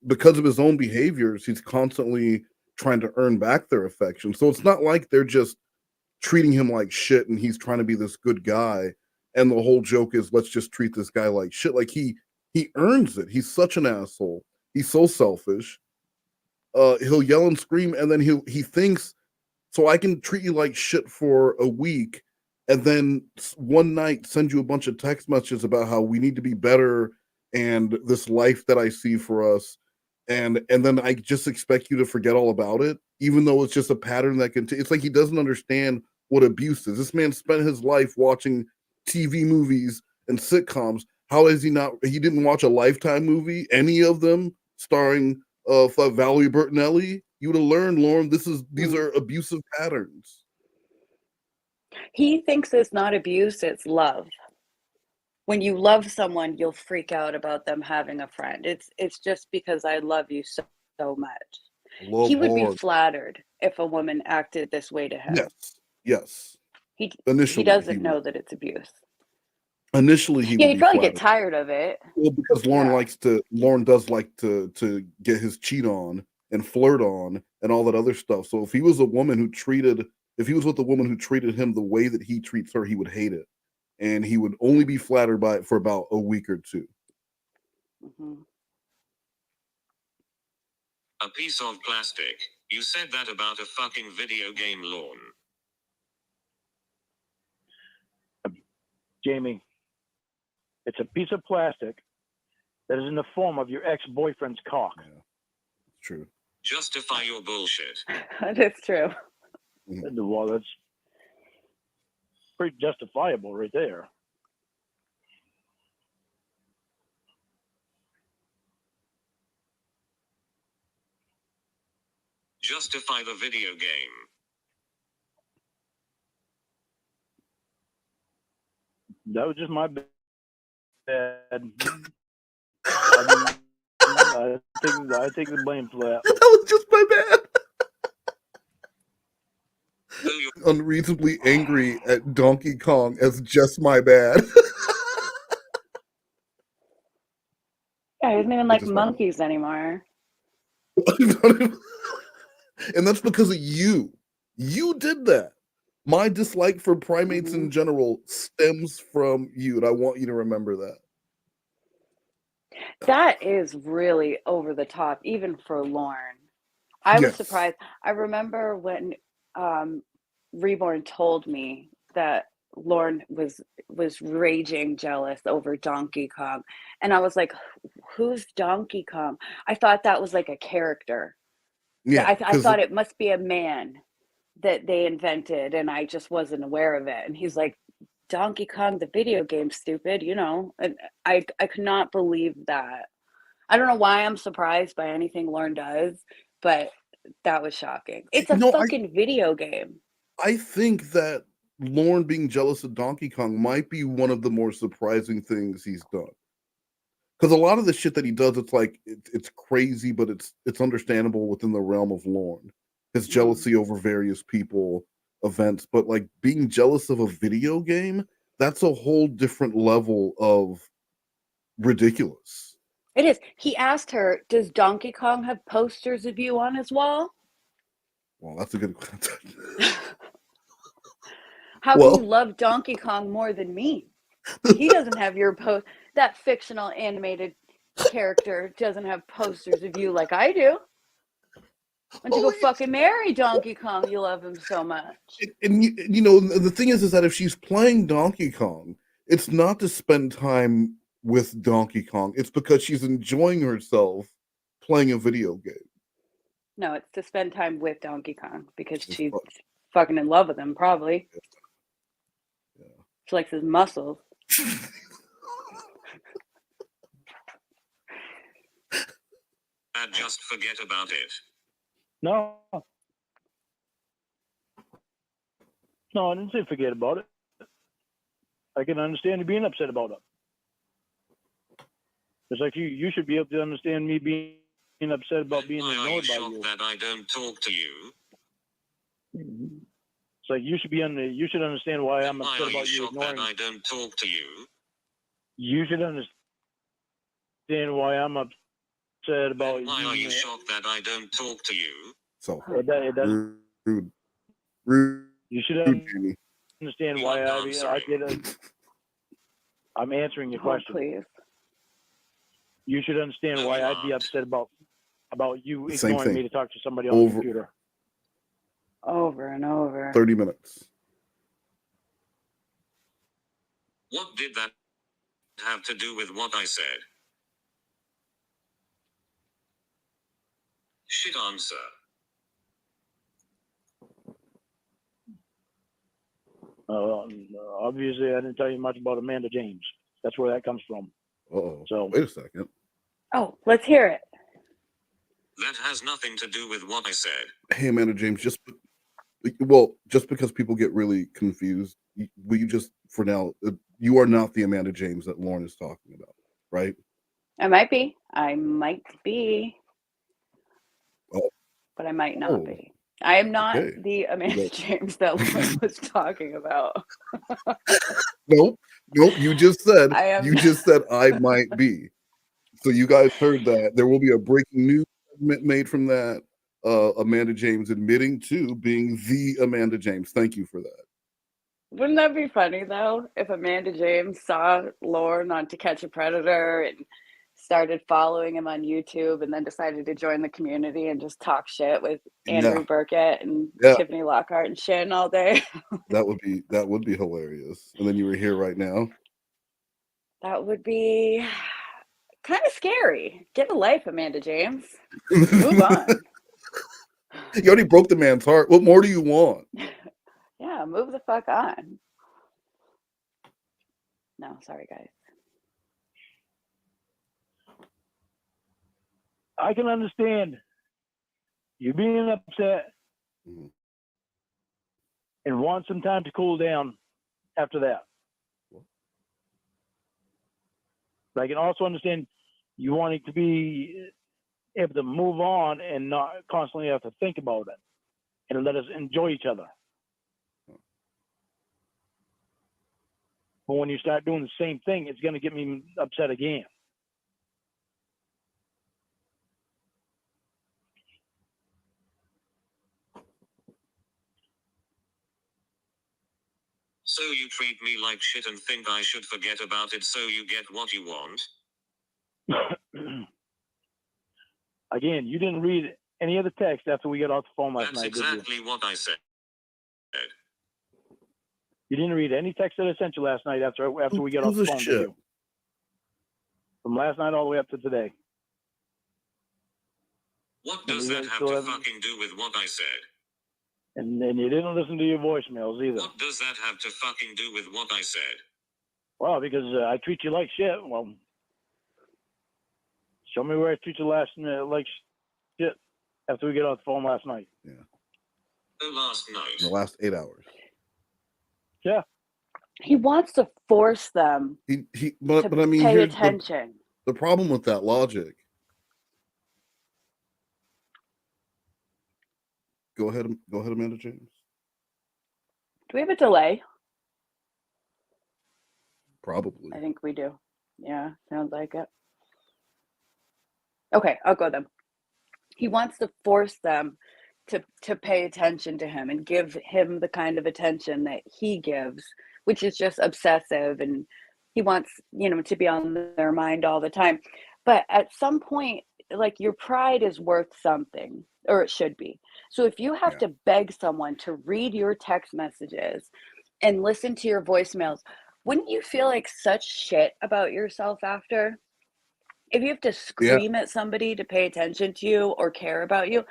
because of his own behaviors, he's constantly trying to earn back their affection. So it's not like they're just treating him like shit and he's trying to be this good guy. And the whole joke is let's just treat this guy like shit. Like he earns it. He's such an asshole. He's so selfish. He'll yell and scream, and then he thinks, so I can treat you like shit for a week, and then one night send you a bunch of text messages about how we need to be better and this life that I see for us, and then I just expect you to forget all about it, even though it's just a pattern that continues. It's like he doesn't understand what abuse is. This man spent his life watching TV movies and sitcoms. How is he not? He didn't watch a Lifetime movie, any of them starring Valerie Bertinelli. You would have learned, Lorne, these are abusive patterns. He thinks it's not abuse, it's love. When you love someone, you'll freak out about them having a friend. It's just because I love you so much. Love He would hard. be flattered if a woman acted this way to him. Yes. He Initially, doesn't know that it's abuse. Initially, Yeah, would he'd be probably flattered. get tired of it. Well, because Lorne does like to get his cheat on and flirt on and all that other stuff. So if he was with a woman who treated him the way that he treats her, he would hate it. And he would only be flattered by it for about a week or two. A piece of plastic. You said that about a fucking video game, Lorne. Jamie, it's a piece of plastic that is in the form of your ex-boyfriend's cock. Yeah, it's true. Justify your bullshit. That is true. Well, that's pretty justifiable right there. Justify the video game. That was just my bad. I take the blame for that. That was just my bad. Unreasonably angry at Donkey Kong as just my bad. Yeah, he doesn't even like monkeys anymore. And that's because of you. You did that. My dislike for primates in general stems from you, and I want you to remember that. That is really over the top, even for Lorne. I was surprised. I remember when Reborn told me that Lorne was raging jealous over Donkey Kong, and I was like, "Who's Donkey Kong?" I thought that was like a character. Yeah, I thought it must be a man that they invented, and I just wasn't aware of it. And he's like, Donkey Kong, the video game, stupid, you know. And I could not believe that. I don't know why I'm surprised by anything Lorne does, but that was shocking. It's a fucking video game. I think that Lorne being jealous of Donkey Kong might be one of the more surprising things he's done. Because a lot of the shit that he does, it's like it's crazy, but it's understandable within the realm of Lorne. His jealousy over various people, events, but like being jealous of a video game, that's a whole different level of ridiculous. It is. He asked her, does Donkey Kong have posters of you on his wall? Well, that's a good question. How can you love Donkey Kong more than me? He doesn't have your post. That fictional animated character doesn't have posters of you like I do. Why don't you go fucking marry Donkey Kong? You love him so much. And you know, the thing is that if she's playing Donkey Kong, it's not to spend time with Donkey Kong. It's because she's enjoying herself playing a video game. No, it's to spend time with Donkey Kong because she's fucking in love with him, probably. Yeah. She likes his muscles. And just forget about it. No, I didn't say forget about it. I can understand you being upset about it. It's like you should be able to understand me being upset about being ignored by you. Why are you shocked that I don't talk to you? It's like you should understand why I'm upset about you ignoring me. Why are you shocked that I don't talk to you? You should understand why I'm upset about you. Why are you shocked that I don't talk to you? So rude. You should understand why I did it. I'm answering your question. Please. You should understand why I'd be upset about you ignoring me to talk to somebody on the computer. Over and over. 30 minutes. What did that have to do with what I said? Shit answer. Obviously, I didn't tell you much about Amanda James. That's where that comes from. So wait a second. Oh, let's hear it. That has nothing to do with what I said. Hey, Amanda James, just because people get really confused, will you just, for now, you are not the Amanda James that Lorne is talking about, right? I might be. But I might not be. I am not the Amanda James that Lorne was talking about. Nope. You just said I might be. So you guys heard that. There will be a breaking news segment made from that. Amanda James admitting to being the Amanda James. Thank you for that. Wouldn't that be funny though, if Amanda James saw Lorne on To Catch a Predator and started following him on YouTube and then decided to join the community and just talk shit with Andrew Burkett and Tiffany Lockhart and Shin all day? That would be hilarious. And then you were here right now. That would be kind of scary. Get a life, Amanda James. Move on. You already broke the man's heart. What more do you want? Yeah, move the fuck on. No, sorry, guys. I can understand you being upset and want some time to cool down after that. Like, and also understand you wanting to be able to move on and not constantly have to think about it, and let us enjoy each other. But when you start doing the same thing, it's going to get me upset again. So you treat me like shit and think I should forget about it so you get what you want? Again, you didn't read any of the text after we got off the phone last That's night, did you? exactly what I said. You didn't read any text that I sent you last night after we got off the phone, did you? From last night all the way up to today. What does that have to fucking do with what I said? And then you didn't listen to your voicemails either. What does that have to fucking do with what I said? Well, because I treat you like shit. Well, show me where I treat you like shit after we get off the phone last night. Yeah. Oh, last night. The last 8 hours. Yeah. He wants to force them But I mean, pay here's attention. the problem with that logic. Go ahead, Amanda James. Do we have a delay? Probably. I think we do. Yeah, sounds like it. Okay, I'll go then. He wants to force them to pay attention to him and give him the kind of attention that he gives, which is just obsessive, and he wants, to be on their mind all the time. But at some point, like, your pride is worth something, or it should be. So if you have to beg someone to read your text messages and listen to your voicemails, wouldn't you feel like such shit about yourself after? If you have to scream at somebody to pay attention to you or care about you,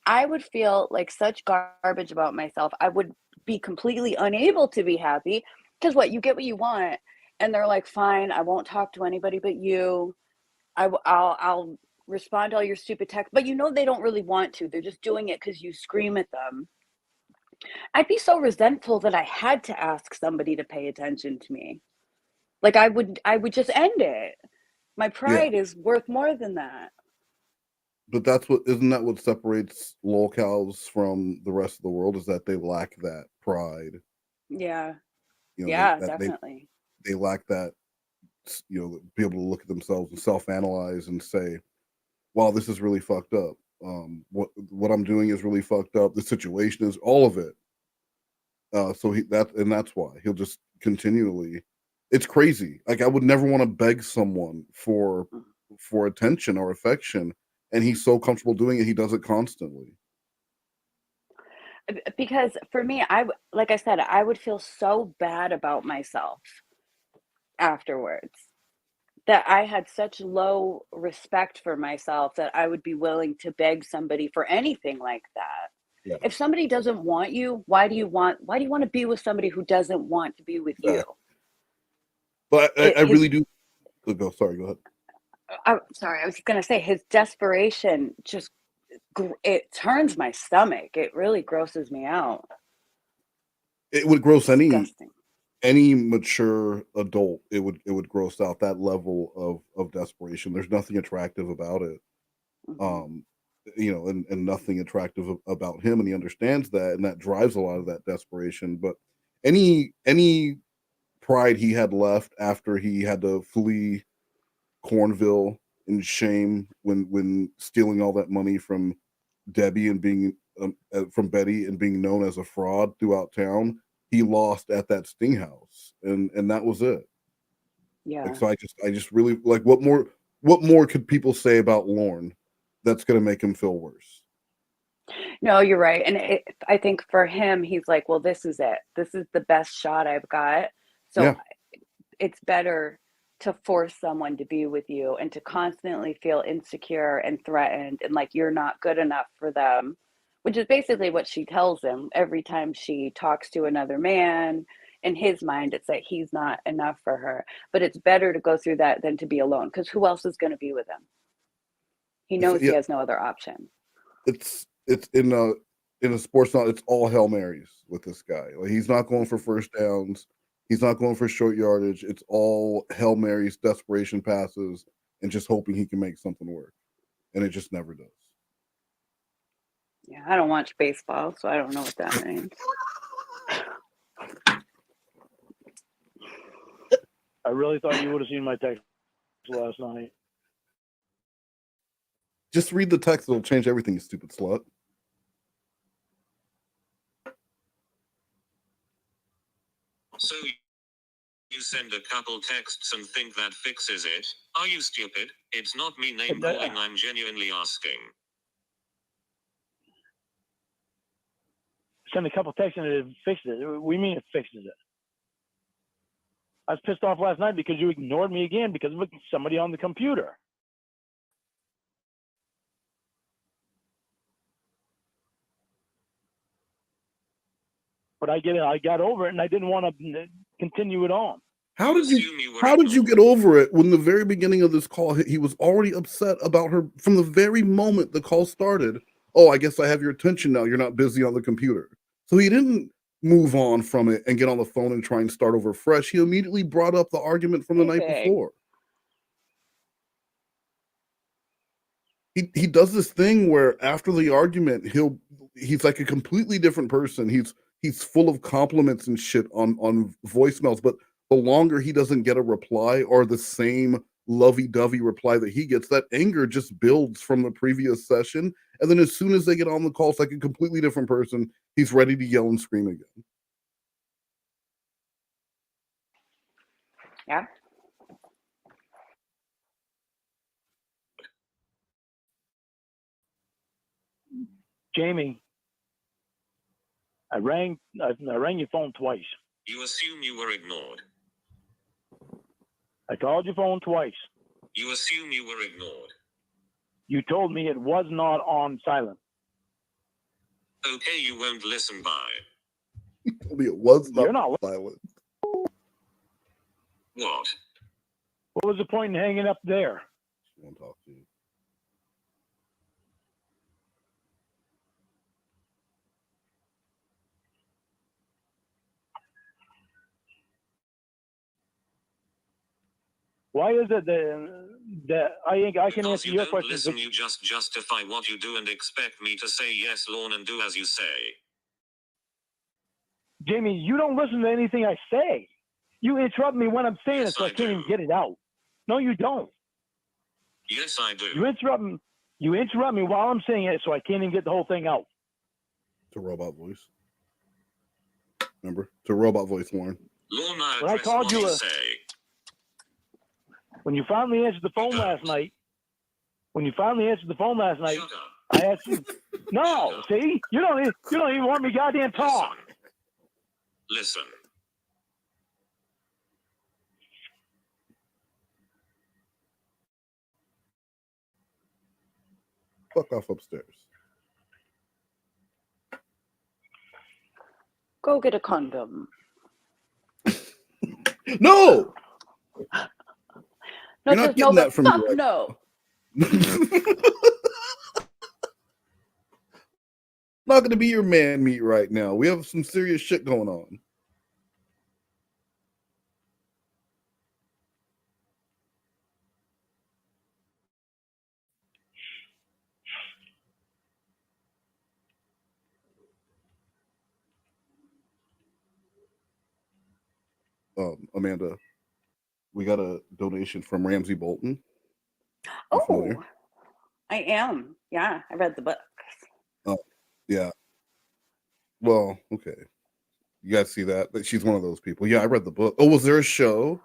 I would feel like such garbage about myself. I would be completely unable to be happy because you get what you want, and they're like, fine, I won't talk to anybody but you. I'll respond to all your stupid texts, but they don't really want to. They're just doing it because you scream at them. I'd be so resentful that I had to ask somebody to pay attention to me. Like, I would just end it. My pride is worth more than that. But isn't that what separates lolcows from the rest of the world, is that they lack that pride. Yeah. That Definitely. They lack that, be able to look at themselves and self-analyze and say, wow, this is really fucked up. What I'm doing is really fucked up. The situation is all of it. So that's why he'll just continually, it's crazy. Like, I would never want to beg someone for attention or affection, and he's so comfortable doing it. He does it constantly. Because for me, like I said, I would feel so bad about myself afterwards, that I had such low respect for myself that I would be willing to beg somebody for anything like that. Yeah. If somebody doesn't want you, why do you want to be with somebody who doesn't want to be with you? But I really do. Sorry, go ahead. Sorry, I was going to say, his desperation it turns my stomach. It really grosses me out. It would gross any mature adult. It would gross out that level of desperation. There's nothing attractive about it. Mm-hmm. And nothing attractive about him, and he understands that, and that drives a lot of that desperation. But any pride he had left after he had to flee Cornville in shame when stealing all that money from Debbie and being from Betty and being known as a fraud throughout town, he lost at that Sting house, and that was it. Yeah. Like, so I just really, like, what more could people say about Lorne that's going to make him feel worse? No, you're right. And I think for him, he's like, well, this is it. This is the best shot I've got. So it's better to force someone to be with you and to constantly feel insecure and threatened and like you're not good enough for them, which is basically what she tells him every time she talks to another man. In his mind, it's that he's not enough for her. But it's better to go through that than to be alone, because who else is going to be with him? He knows he has no other option. It's in a sports knowledge, it's all Hail Marys with this guy. Like, he's not going for first downs. He's not going for short yardage. It's all Hail Marys, desperation passes, and just hoping he can make something work. And it just never does. Yeah, I don't watch baseball, so I don't know what that means. I really thought you would have seen my text last night. Just read the text. It'll change everything, you stupid slut. So you send a couple texts and think that fixes it? Are you stupid? It's not me name calling, I'm genuinely asking. Send a couple texts and it fixed it. We mean it fixes it. I was pissed off last night because you ignored me again because of somebody on the computer. But I got over it, and I didn't want to continue it on. How did you get over it when the very beginning of this call, he was already upset about her from the very moment the call started? Oh, I guess I have your attention now. You're not busy on the computer. So he didn't move on from it and get on the phone and try and start over fresh. He immediately brought up the argument from the night before. He does this thing where after the argument, he's like a completely different person. He's full of compliments and shit on voicemails, but the longer he doesn't get a reply or the same lovey-dovey reply that he gets, that anger just builds from the previous session. And then as soon as they get on the call, it's like a completely different person. He's ready to yell and scream again. Yeah. Jamie, I rang your phone twice. You assume you were ignored. I called your phone twice. You assume you were ignored. You told me it was not on silent. Okay, you won't listen by. You told me it was not on silent. What? What was the point in hanging up there? I want to talk to you. Why is it that I can answer your question? Listen, you just justify what you do and expect me to say yes, Lorne, and do as you say. Jamie, you don't listen to anything I say. You interrupt me when I'm saying it, so I can't even get it out. No, you don't. Yes, I do. You interrupt me while I'm saying it, so I can't even get the whole thing out. It's a robot voice. Remember? It's a robot voice, Lorne. Lorne, When I called you say. When you finally answered the phone last night, I asked you. No, see, you don't even want me goddamn talk. Listen. Fuck off upstairs. Go get a condom. No! No, you're not getting that from me right no. Not going to be your man meat right now. We have some serious shit going on. Amanda, we got a donation from Ramsey Bolton. Oh, I am. Yeah, I read the book. Oh, yeah. Well, okay. You guys see that? But she's one of those people. Yeah, I read the book. Oh, was there a show?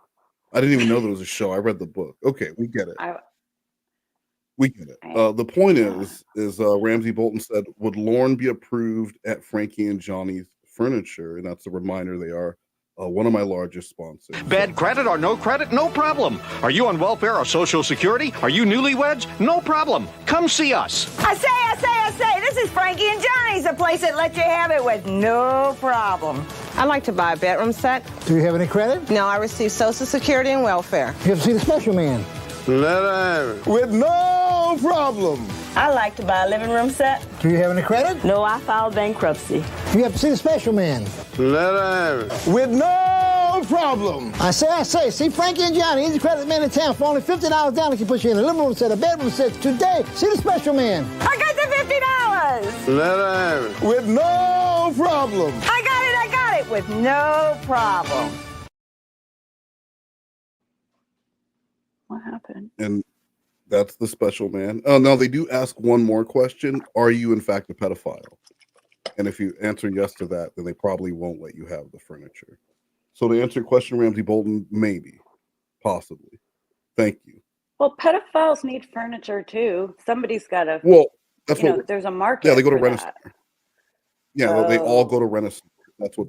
I didn't even know there was a show. I read the book. Okay, we get it. We get it. The point is Ramsey Bolton said, would Lorne be approved at Frankie and Johnny's Furniture? And that's a reminder they are one of my largest sponsors. Bad credit or no credit? No problem. Are you on welfare or Social Security? Are you newlyweds? No problem. Come see us. I say, this is Frankie and Johnny's, the place that lets you have it with no problem. I'd like to buy a bedroom set. Do you have any credit? No, I receive Social Security and welfare. You have to see the special man. Let her have it. With no problem. I'd like to buy a living room set. Do you have any credit? No, I filed bankruptcy. You have to see the special man. Let her have it. With no problem. I say, see Frankie and Johnny, easy credit man in town for only $50 down. He can put you in a living room set, a bedroom set. Today, see the special man. I got the $50. Let her have it. With no problem. I got it with no problem. What happened? And that's the special man. Oh, now they do ask one more question. Are you in fact a pedophile? And if you answer yes to that, then they probably won't let you have the furniture. So to answer your question, Ramsey Bolton, maybe, possibly. Thank you. Well, pedophiles need furniture too. Somebody's got to. Well, that's what there's a market. Yeah, they go to for rent a that. center. Yeah, they all go Oh. to rent a center.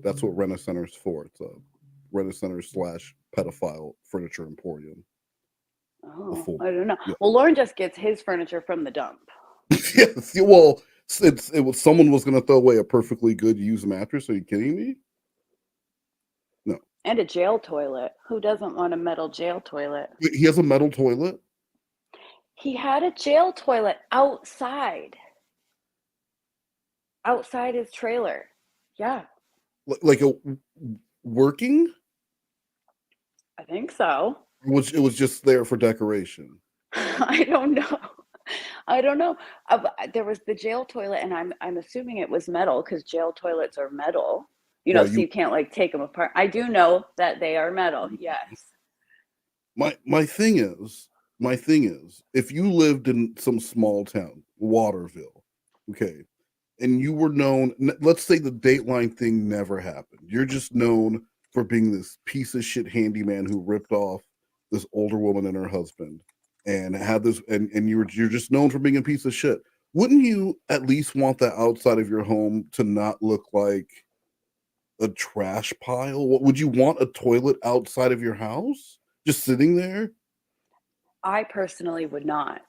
That's what rent a center's for. It's a rent a center / pedophile furniture emporium. Oh, I don't know. Yeah. Well, Lorne just gets his furniture from the dump. Yes, well, someone was going to throw away a perfectly good used mattress. Are you kidding me? No. And a jail toilet. Who doesn't want a metal jail toilet? He has a metal toilet. He had a jail toilet outside his trailer. Yeah, Like a working? I think so. It was just there for decoration. I don't know. There was the jail toilet, and I'm assuming it was metal because jail toilets are metal. So you can't like take them apart. I do know that they are metal. Yes. My thing is, if you lived in some small town, Waterville, okay, and you were known, let's say the Dateline thing never happened. You're just known for being this piece of shit handyman who ripped off this older woman and her husband, and had this, and you're just known for being a piece of shit. Wouldn't you at least want the outside of your home to not look like a trash pile? What would you want, a toilet outside of your house just sitting there? I personally would not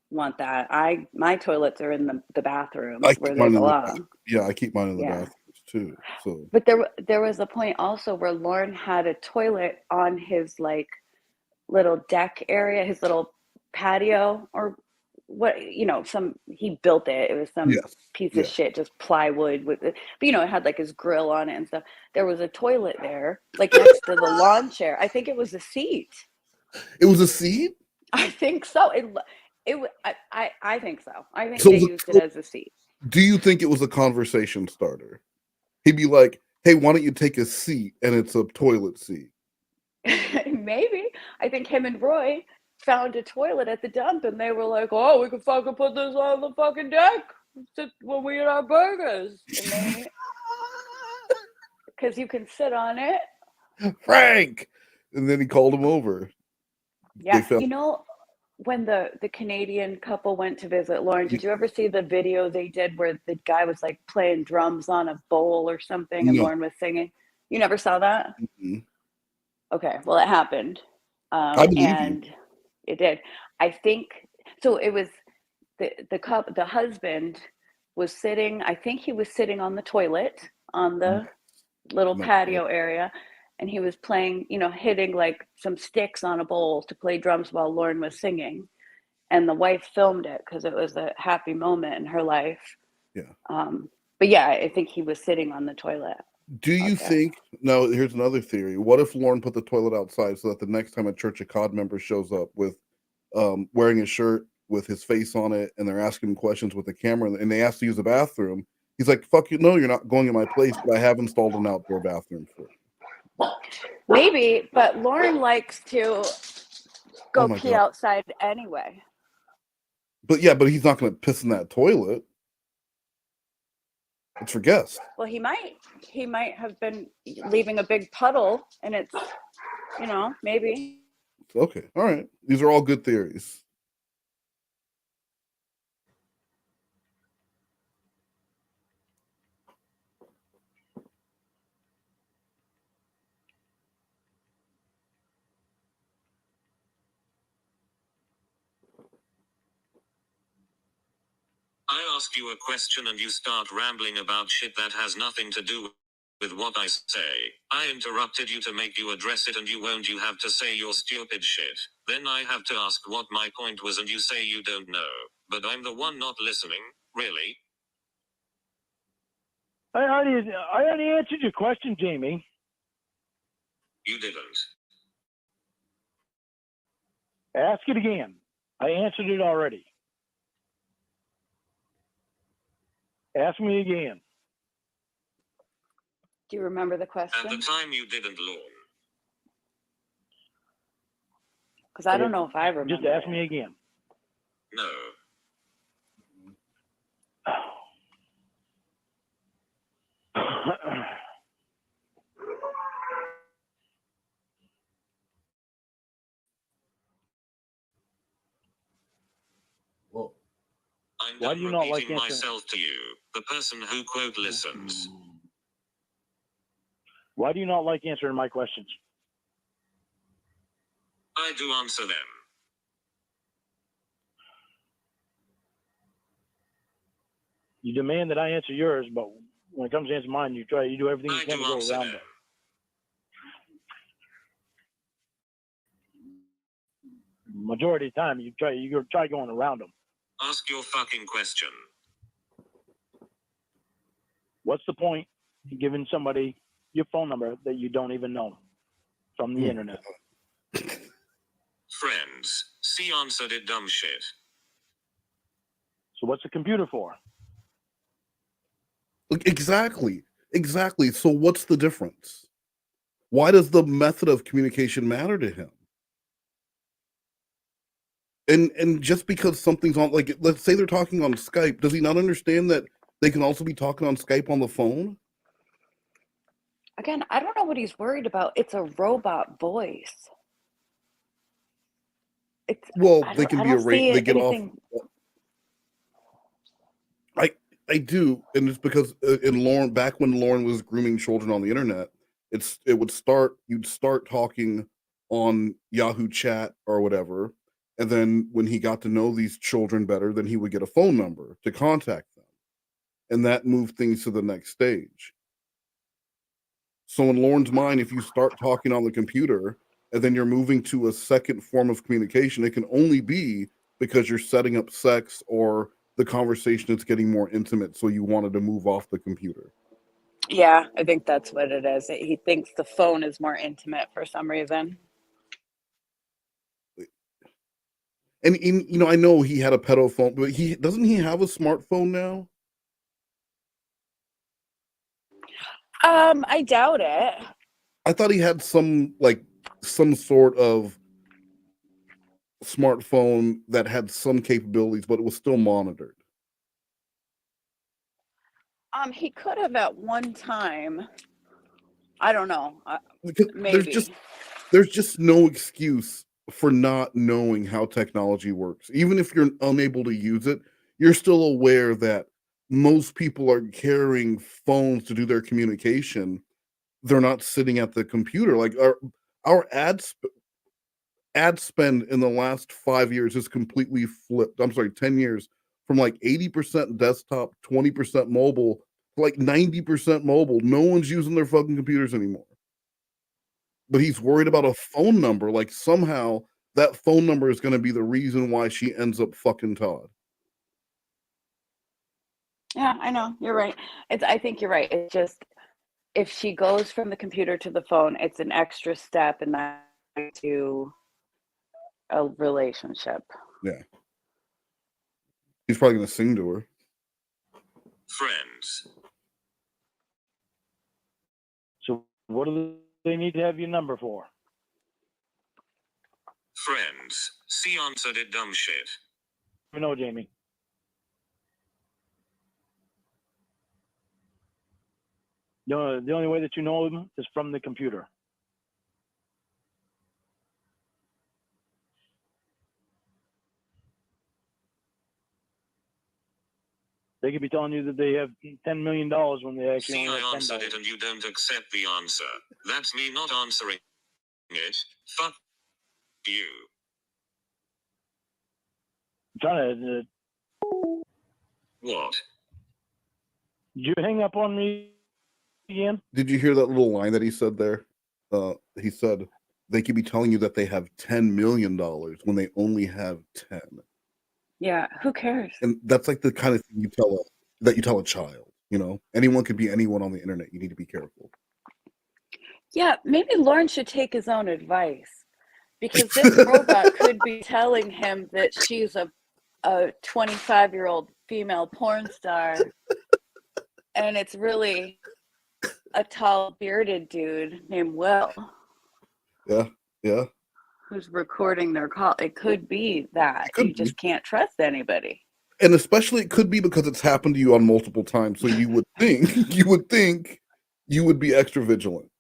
want that. My toilets are in the bathroom I where keep they mine in the belong. Yeah, I keep mine in the Yeah. bathrooms too. So But there was a point also where Lorne had a toilet on his like little deck area, his little patio, or what, he built it. It was some piece of shit, just plywood with it. But it had like his grill on it and stuff. There was a toilet there, like next to the lawn chair. I think it was a seat. It was a seat? I think so. I think so. I think So they used it as a seat. Do you think it was a conversation starter? He'd be like, "Hey, why don't you take a seat?" And it's a toilet seat. Maybe. I think him and Roy found a toilet at the dump, and they were like, "Oh, we could fucking put this on the fucking deck when we eat our burgers." Because you can sit on it. Frank! And then he called him over. Yeah. When the Canadian couple went to visit Lorne, did you ever see the video they did where the guy was like playing drums on a bowl or something and Lorne was singing? You never saw that? Mm-hmm. Okay, well, it happened. I believe and you. It did. I think so. It was the husband was sitting. I think he was sitting on the toilet on the little patio area, and he was playing, hitting like some sticks on a bowl to play drums while Lorne was singing. And the wife filmed it because it was a happy moment in her life. Yeah. But yeah, I think he was sitting on the toilet. Do you think? No. Here's another theory. What if Lorne put the toilet outside so that the next time a Church of Cawd member shows up with wearing a shirt with his face on it, and they're asking him questions with the camera, and they ask to use the bathroom, he's like, "Fuck you! No, you're not going in my place. But I have installed an outdoor bathroom for you." Maybe, but Lorne likes to go pee God. outside anyway. But he's not going to piss in that toilet. It's for guests. Well, he might have been leaving a big puddle, and it's, maybe. Okay, all right. These are all good theories. I ask you a question and you start rambling about shit that has nothing to do with what I say. I interrupted you to make you address it and you won't. You have to say your stupid shit. Then I have to ask what my point was and you say you don't know. But I'm the one not listening, really? I already answered your question, Jamie. You didn't. Ask it again. I answered it already. Ask me again. Do you remember the At question? the time you didn't, Lorne. Because I don't know if I remember. Just ask me again. No. Well, I'm Why done do you not like repeating answering? myself to you, the person who quote listens. Why do you not like answering my questions? I do answer them. You demand that I answer yours, but when it comes to answer mine, you do everything you I can do to go answer around them. it. Majority of the time, you try going around them. Ask your fucking question. What's the point in giving somebody your phone number that you don't even know from the internet? Friends, see answered it, dumb shit. So what's the computer for? Exactly. So what's the difference? Why does the method of communication matter to him? And just because something's on, like, let's say they're talking on Skype, does he not understand that they can also be talking on Skype on the phone? Again, I don't know what he's worried about. It's a robot voice. Well, they can be see they get anything. I do, and it's because in Lorne, back when Lorne was grooming children on the internet, you'd start talking on Yahoo Chat or whatever, and then when he got to know these children better, then he would get a phone number to contact them, and that moved things to the next stage. So in Lorne's mind, if you start talking on the computer and then you're moving to a second form of communication, it can only be because you're setting up sex or the conversation is getting more intimate, so you wanted to move off the computer. Yeah, I think that's what it is. He thinks the phone is more intimate for some reason. And I know he had a pedo phone, but doesn't he have a smartphone now? I doubt it. I thought he had some sort of smartphone that had some capabilities, but it was still monitored. He could have at one time. I don't know. Maybe. There's just no excuse for not knowing how technology works. Even if you're unable to use it, you're still aware that most people are carrying phones to do their communication. They're not sitting at the computer. Like our ad spend in the last 5 years has completely flipped. I'm sorry, 10 years, from like 80% desktop, 20% mobile, to like 90% mobile. No one's using their fucking computers anymore. But he's worried about a phone number. Like somehow that phone number is going to be the reason why she ends up fucking Tawd. Yeah, I know. You're right. I think you're right. It's just, if she goes from the computer to the phone, it's an extra step in that to a relationship. Yeah. He's probably going to sing to her. Friends. So what do they need to have your number for? Friends, see answered it, dumb shit. You know, Jamie. The only way that you know them is from the computer. They could be telling you that they have $10 million when they actually See, only I have answered $10. it and you don't accept the answer. That's me not answering it. Fuck you. I'm trying to. What? Did you hang up on me again? Did you hear that little line that he said there? He said they could be telling you that they have $10 million when they only have 10. Yeah, who cares? And that's like the kind of thing you tell a child. Anyone could be anyone on the internet. You need to be careful. Yeah, maybe Lorne should take his own advice, because this robot could be telling him that she's a 25-year-old female porn star, and it's really a tall bearded dude named Will Yeah. who's recording their call. It could be that. It could You be. just can't trust anybody. And especially it could be because it's happened to you on multiple times. So you would think you would be extra vigilant.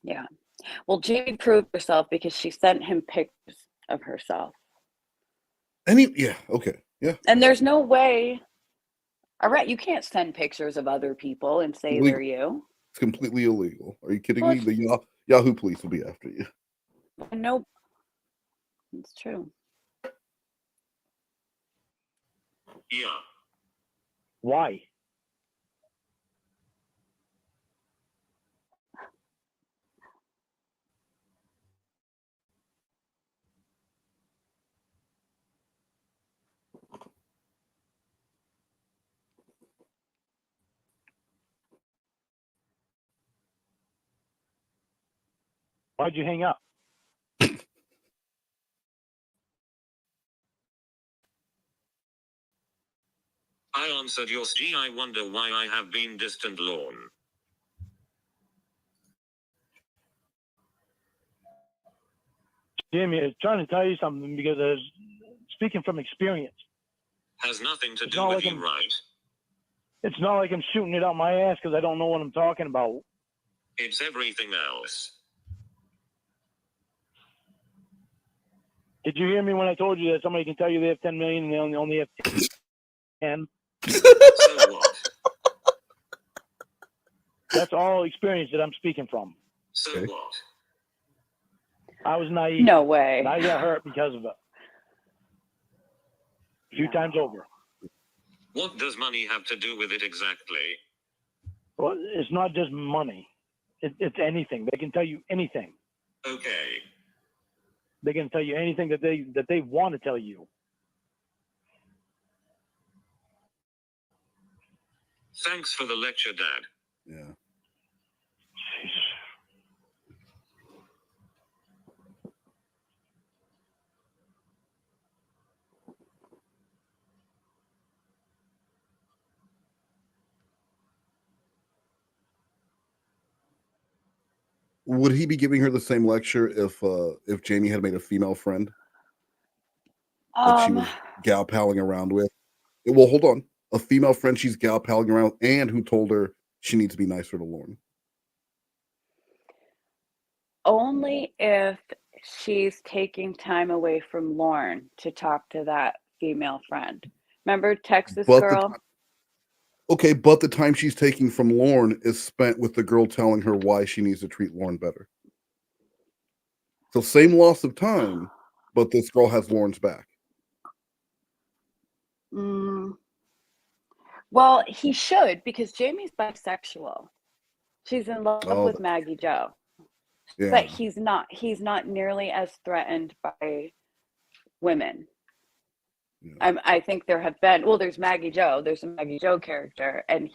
Yeah. Well, Jamie proved herself because she sent him pictures of herself. Okay. Yeah. And there's no way. All right, you can't send pictures of other people and say they're you. It's completely illegal. Are you kidding Well, me? The Yahoo police will be after you. No, it's true. Yeah. Why? Why'd you hang up? I answered your G. I wonder why I have been distant, Lorne. Jimmy, I was trying to tell you something because I was speaking from experience. Has nothing to It's do not with like you, I'm- right? It's not like I'm shooting it out my ass because I don't know what I'm talking about. It's everything else. Did you hear me when I told you that somebody can tell you they have 10 million and they only have 10? So what? That's all experience that I'm speaking from. So what? I was naive. No way. And I got hurt because of it. A few times over. What does money have to do with it exactly? Well, it's not just money. It's anything. They can tell you anything. Okay. They can tell you anything that they want to tell you. Thanks for the lecture, Dad. Yeah. Would he be giving her the same lecture if Jamie had made a female friend that she was gal palling around with? Well, hold on. A female friend she's gal palling around and who told her she needs to be nicer to Lorne. Only if she's taking time away from Lorne to talk to that female friend. Remember Texas girl? Okay, but the time she's taking from Lorne is spent with the girl telling her why she needs to treat Lorne better. So same loss of time, but this girl has Lorne's back. Well, he should, because Jamie's bisexual. She's in love Oh, with Maggie Joe. Yeah. But he's not nearly as threatened by women. Yeah. I think there have been, there's Maggie Joe. There's a Maggie Joe character, and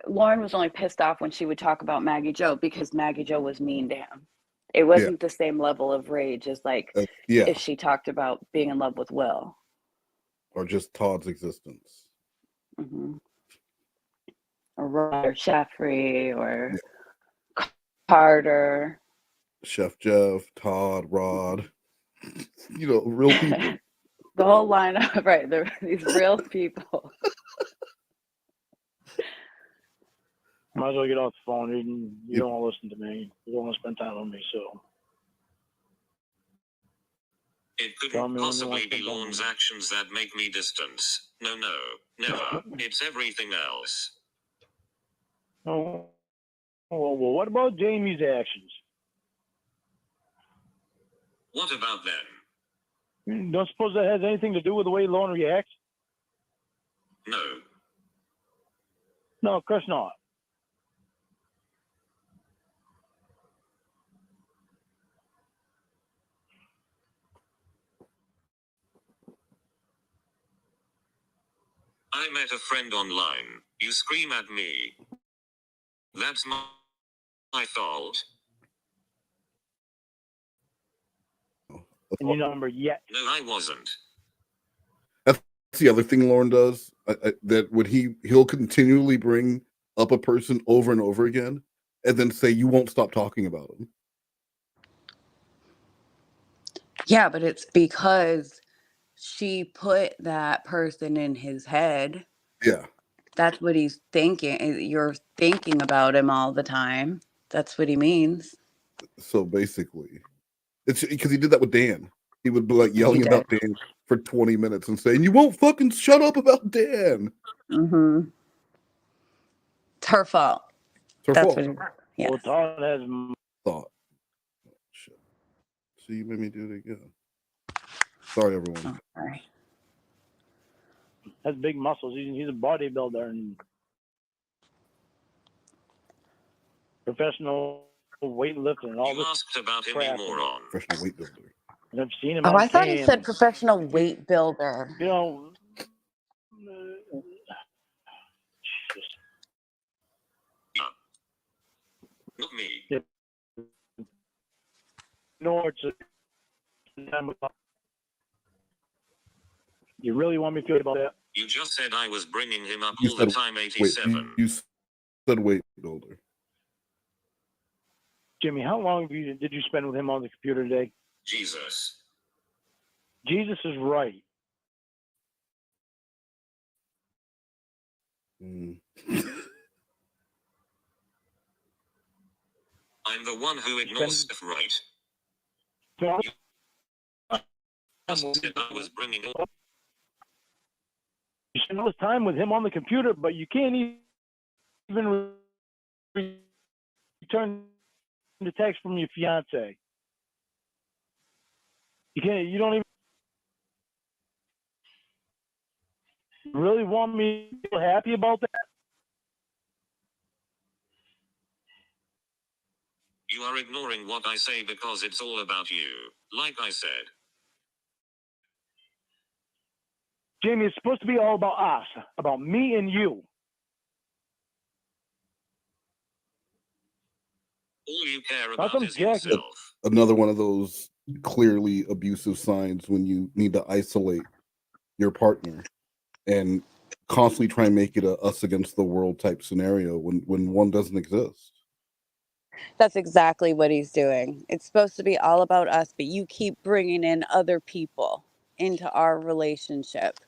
Lorne was only pissed off when she would talk about Maggie Joe because Maggie Joe was mean to him. It wasn't the same level of rage as if she talked about being in love with Will. Or just Todd's existence. Mm-hmm. Or Sheffrey or Carter. Chef Jeff, Todd, Rod. Real people. The whole lineup, right? These real people. Might as well get off the phone. You don't want to listen to me. You don't want to spend time with me, so. It couldn't possibly be Lorne's actions that make me distance. No, never. It's everything else. Oh, well, what about Jamie's actions? What about them? Don't suppose that has anything to do with the way Lorne reacts? No. No, of course not. I met a friend online. You scream at me. That's my I thought. And you number yet. No, I wasn't. That's the other thing Lorne does. That when he'll continually bring up a person over and over again, and then say you won't stop talking about him. Yeah, but it's because she put that person in his head. Yeah. That's what he's thinking. You're thinking about him all the time. That's what he means. So basically, it's because he did that with Dan. He would be like yelling about Dan for 20 minutes and saying, "You won't fucking shut up about Dan." Mm-hmm. It's her fault. It's her That's fault. what. Yes. Well, Tawd has Thought. Shit. So you made me do it again. Sorry, everyone. Sorry. has big muscles. He's a bodybuilder and professional weightlifter and all You this asked about him, crap. you moron. Professional weight builder. And I've seen him Oh, on I thought he cam. said professional weight builder. You know, Not me. no, you really want me to feel about that? You just said I was bringing him up You all the said, time, wait, 87. you said weight builder. Jimmy, how long did you spend with him on the computer today? Jesus. Jesus is right. I'm the one who ignores stuff, right? You just said I was bringing up. You spend all this time with him on the computer, but you can't even return the text from your fiance. You can't. You don't even really want me to feel happy about that. You are ignoring what I say because it's all about you. Like I said. Jamie, it's supposed to be all about us, about me and you. All you care How about come is Jack- yourself. Another one of those clearly abusive signs when you need to isolate your partner and constantly try and make it a us against the world type scenario when one doesn't exist. That's exactly what he's doing. It's supposed to be all about us, but you keep bringing in other people into our relationship,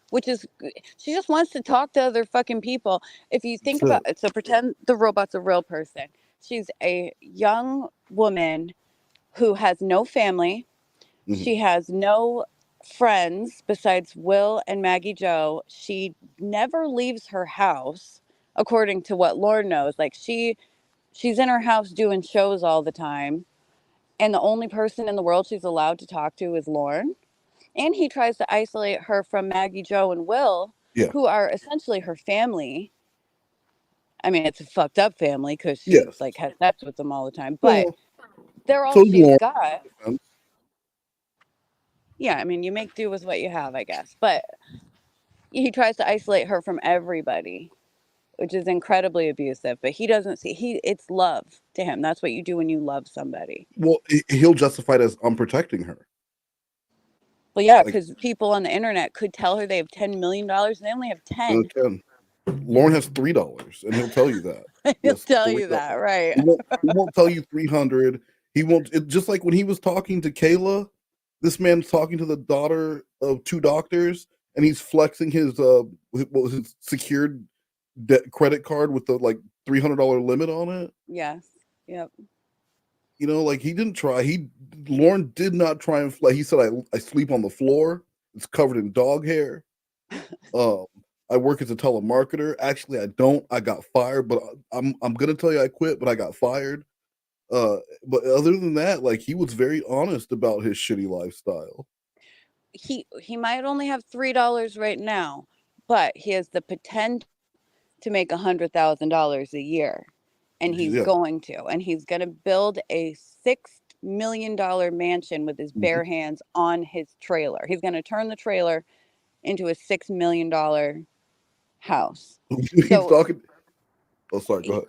which is, she just wants to talk to other fucking people. If you think about it, so pretend the robot's a real person. She's a young woman who has no family. Mm-hmm. She has no friends besides Will and Maggie Joe. She never leaves her house, according to what Lorne knows. Like she's in her house doing shows all the time, and the only person in the world she's allowed to talk to is Lorne. And he tries to isolate her from Maggie Joe and Will, who are essentially her family. I mean, it's a fucked up family because she like has sex with them all the time, but they're all she's got. Yeah, I mean, you make do with what you have, I guess. But he tries to isolate her from everybody, which is incredibly abusive. But he doesn't see it's love to him. That's what you do when you love somebody. Well, he'll justify it as I'm protecting her. Well, yeah, because people on the internet could tell her they have $10 million and they only have 10. Lorne has $3, and he'll tell you that. He'll tell you that, right? He won't tell you 300. He won't. Just like when he was talking to Kayla, this man's talking to the daughter of 2 doctors, and he's flexing his what was his secured credit card with the like $300 limit on it. Yes. Yep. You know, like he didn't try. Lorne did not try and flex. He said, "I sleep on the floor. It's covered in dog hair. I work as a telemarketer. Actually, I don't. I got fired, but I'm gonna tell you I quit, but I got fired. But other than that, like he was very honest about his shitty lifestyle. He might only have $3 right now, but he has the potential to make $100,000 a year, and he's going to, and he's gonna build a $6 million mansion with his bare hands on his trailer. He's gonna turn the trailer into a $6 million house. He's talking. Oh, sorry. Go ahead.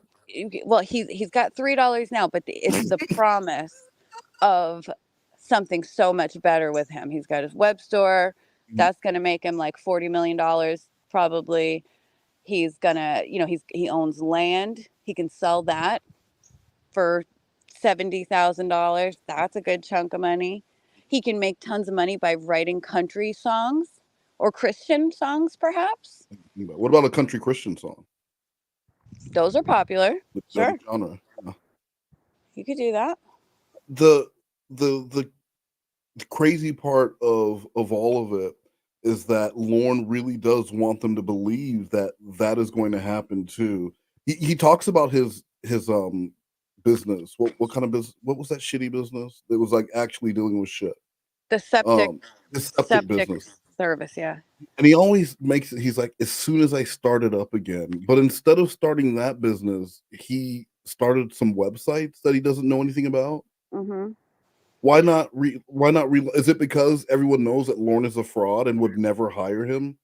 well, he's got $3 now, but it's the promise of something so much better with him. He's got his web store. That's going to make him like $40 million probably. He's gonna, he owns land. He can sell that for $70,000. That's a good chunk of money. He can make tons of money by writing country songs or Christian songs, perhaps. What about a country Christian song? Those are popular. Sure, genre. Yeah. you could do that. The crazy part of all of it is that Lorne really does want them to believe that that is going to happen too. He talks about his business. What kind of business? What was that shitty business? It was like actually dealing with shit. The septic Business. service, yeah. And he always makes it. He's like, as soon as I start it up again. But instead of starting that business, he started some websites that he doesn't know anything about. Mm-hmm. Why not? Is it because everyone knows that Lorne is a fraud and would never hire him?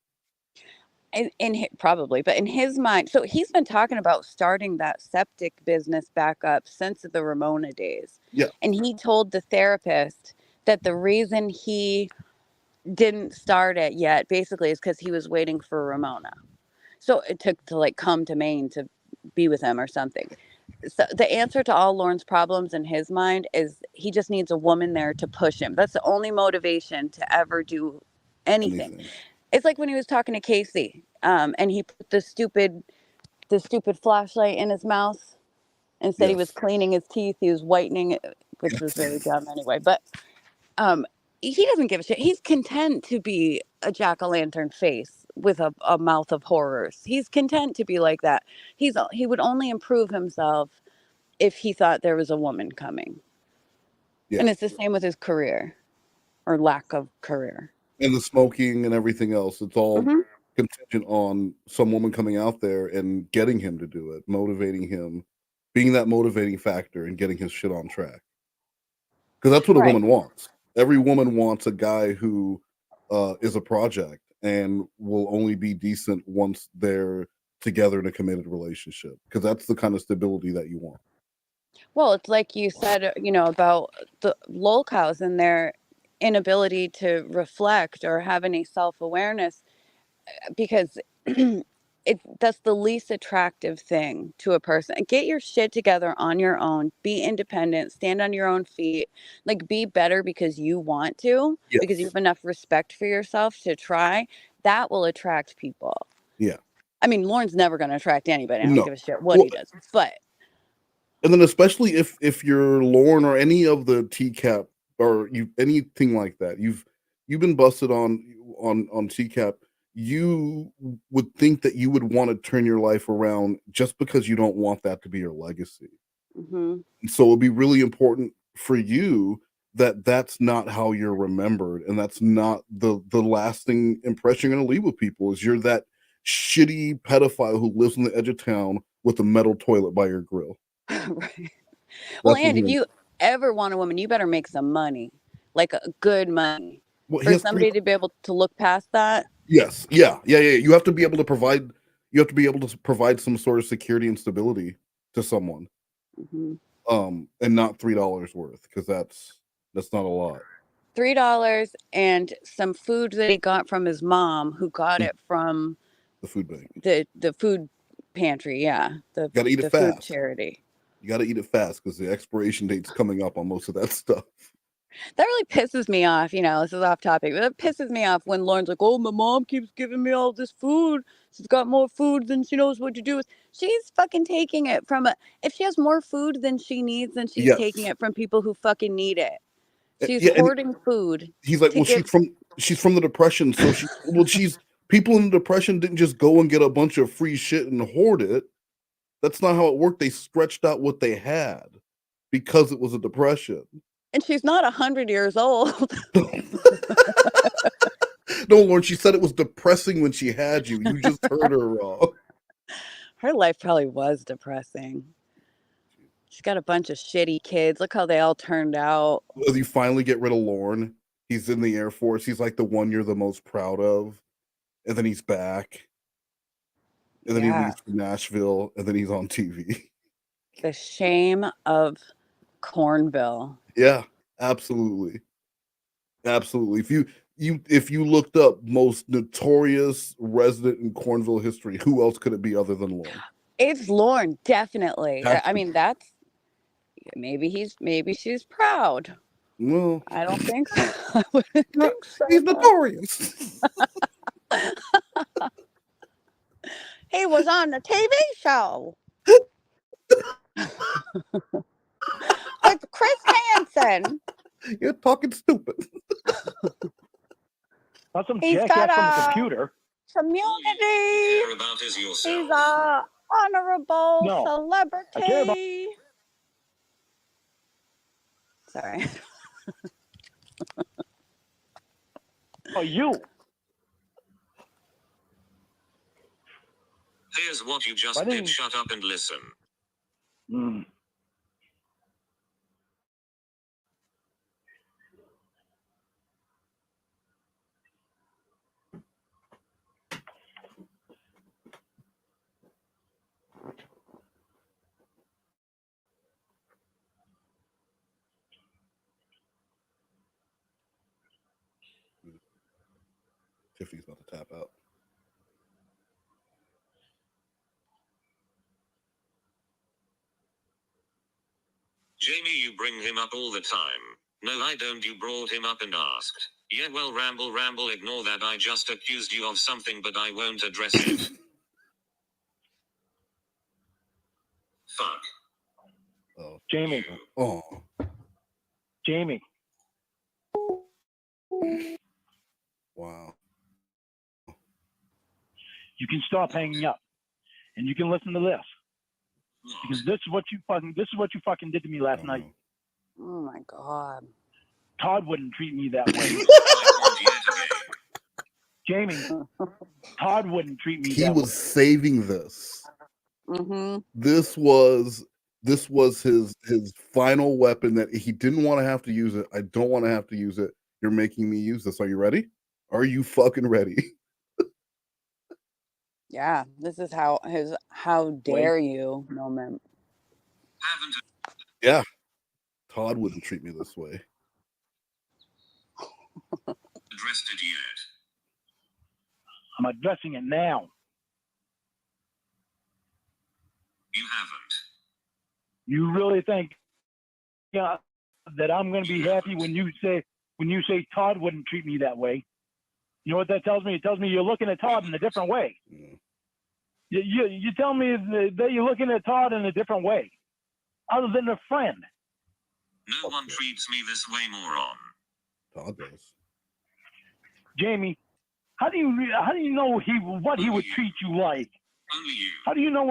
Probably, but in his mind, so he's been talking about starting that septic business back up since the Ramona days. Yeah. And he told the therapist that the reason he didn't start it yet basically is because he was waiting for Ramona. So it took to like come to Maine to be with him or something. So the answer to all Lorne's problems in his mind is he just needs a woman there to push him. That's the only motivation to ever do anything. It's like when he was talking to Casey, and he put the stupid flashlight in his mouth. Instead, he was cleaning his teeth. He was whitening it, which was really dumb anyway. But he doesn't give a shit. He's content to be a jack-o'-lantern face with a mouth of horrors. He's content to be like that. He would only improve himself if he thought there was a woman coming. Yeah. And it's the same with his career or lack of career. And the smoking and everything else. It's all contingent on some woman coming out there and getting him to do it, motivating him, being that motivating factor and getting his shit on track. Because that's what a woman wants. Every woman wants a guy who is a project and will only be decent once they're together in a committed relationship. Because that's the kind of stability that you want. Well, it's like you said, about the lolcows and their inability to reflect or have any self-awareness, because that's the least attractive thing to a person. Get your shit together on your own, be independent, stand on your own feet, like be better because you want to, because you have enough respect for yourself to try. That will attract people. Yeah. I mean, Lorne's never going to attract anybody. I don't give a shit what he does, but. And then especially if you're Lorne or any of the TCAP or anything like that, you've been busted on TCAP, you would think that you would want to turn your life around just because you don't want that to be your legacy. Mm-hmm. So it'll be really important for you that that's not how you're remembered, and that's not the lasting impression you're going to leave with people. Is you're that shitty pedophile who lives on the edge of town with a metal toilet by your grill. Right. Well, and if you ever want a woman, you better make some money, like a good money, for somebody to be able to look past that. Yes. Yeah. You have to be able to provide. You have to be able to provide some sort of security and stability to someone, and not $3 worth, because that's not a lot. $3 and some food that he got from his mom, who got it from the food bank, the food pantry. Yeah, the gotta eat it food fast. Charity. You got to eat it fast because the expiration date's coming up on most of that stuff. That really pisses me off. This is off topic, but it pisses me off when Lorne's like, "Oh, my mom keeps giving me all this food. She's got more food than she knows what to do with." She's fucking taking it from if she has more food than she needs, then she's taking it from people who fucking need it. She's hoarding food. He's like, well, she's from the Depression, so she's people in the Depression didn't just go and get a bunch of free shit and hoard it. That's not how it worked. They stretched out what they had because it was a depression. And she's not 100 years old. No, Lorne, she said it was depressing when she had you. You just heard her wrong. Her life probably was depressing. She's got a bunch of shitty kids. Look how they all turned out. As you finally get rid of Lorne, he's in the Air Force. He's like the one you're the most proud of. And then he's back. And then he leaves for Nashville, and then he's on TV. The shame of Cornville. Yeah, absolutely. Absolutely. If you looked up most notorious resident in Cornville history, who else could it be other than Lorne? It's Lorne, definitely. Has I to mean, be. that's maybe she's proud. Well, I don't think so. I wouldn't no, think so. he's notorious. He was on the TV show with Chris Hansen. You're talking stupid. Not some He's jackass got from the a computer. community. Care about is yourself. He's a honorable No, celebrity. I care about. Sorry. Oh, you. Here's what you just did. Shut up and listen. Mm. Tiffany's about to tap out. Jamie, you bring him up all the time. No, I don't. You brought him up and asked. Yeah, well, ramble, ignore that. I just accused you of something, but I won't address it. Fuck. Oh. Jamie. Oh. Jamie. Wow. You can stop hanging up, and you can listen to this, because this is what you fucking did to me last night. Oh my God. Todd wouldn't treat me that way. Jamie, Todd wouldn't treat me that way. He was saving this. Mm-hmm. This was his final weapon that he didn't want to have to use it. I don't want to have to use it. You're making me use this. Are you ready? Are you fucking ready? Yeah, this is how dare you moment. Yeah. Todd wouldn't treat me this way. Addressed it yet? I'm addressing it now. You haven't. You really think that I'm going to be happy when you say Todd wouldn't treat me that way? You know what that tells me? It tells me you're looking at Todd in a different way. You tell me that you're looking at Todd in a different way, other than a friend. No one treats me this way, moron. Todd does. Jamie, how do you know what he would treat you like? Only you. How do you know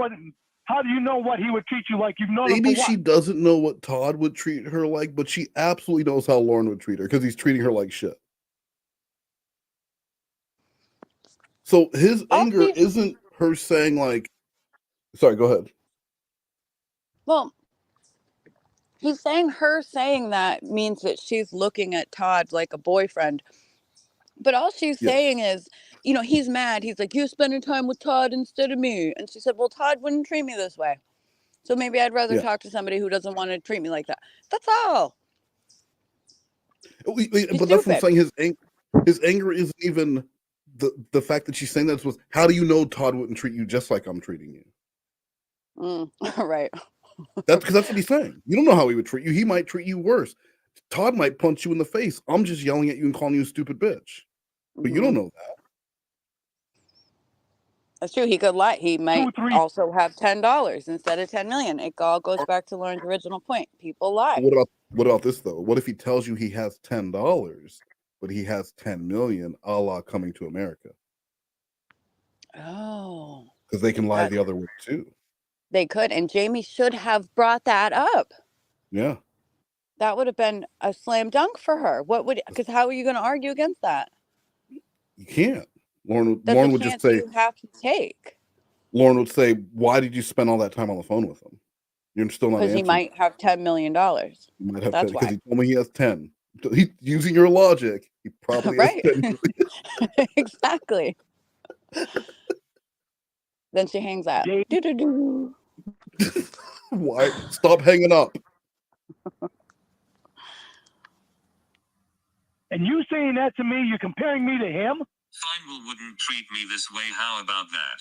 what he would treat you like? You've known him Maybe for what? she doesn't know what Todd would treat her like, but she absolutely knows how Lorne would treat her because he's treating her like shit. So his anger isn't her saying like, sorry, go ahead. Well, he's saying that means that she's looking at Todd like a boyfriend. But all she's saying is, he's mad. He's like, you're spending time with Todd instead of me. And she said, well, Todd wouldn't treat me this way. So maybe I'd rather talk to somebody who doesn't want to treat me like that. That's all. But that's what I'm saying. His anger isn't even the fact that she's saying that. Was how do you know Todd wouldn't treat you just like I'm treating you? Right. That's because that's what he's saying. You don't know how he would treat you. He might treat you worse. Todd might punch you in the face. I'm just yelling at you and calling you a stupid bitch. But you don't know that. That's true. He could lie. He might also have $10 instead of 10 million. It all goes back to Lauren's original point. People lie. What about this though? What if he tells you he has $10, but he has 10 million, a la Coming to America? Oh. Because they can lie the other way too. They could, and Jamie should have brought that up. Yeah. That would have been a slam dunk for her. Because how are you going to argue against that? You can't. Lorne That's would just say, you have to take. Lorne would say, why did you spend all that time on the phone with him? You're still not answering. Because he might have $10 million. He might have That's 10, why. because he told me he has 10. He, using your logic, he probably has 10. Exactly. Then she hangs out. Why? Stop hanging up. And you saying that to me, you're comparing me to him? Feinwell wouldn't treat me this way. How about that?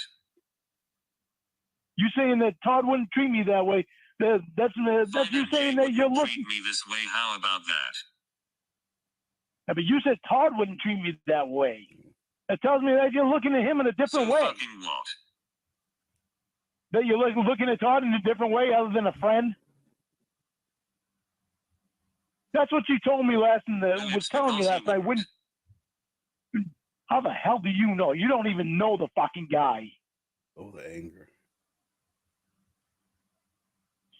You saying that Todd wouldn't treat me that way? That's you saying that you're looking. Treat me this way. How about that? Yeah, but you said Todd wouldn't treat me that way. That tells me that you're looking at him in a different way. Fucking what? That you're looking at Todd in a different way other than a friend? That's what you told me was telling me last night. How the hell do you know? You don't even know the fucking guy. Oh, the anger.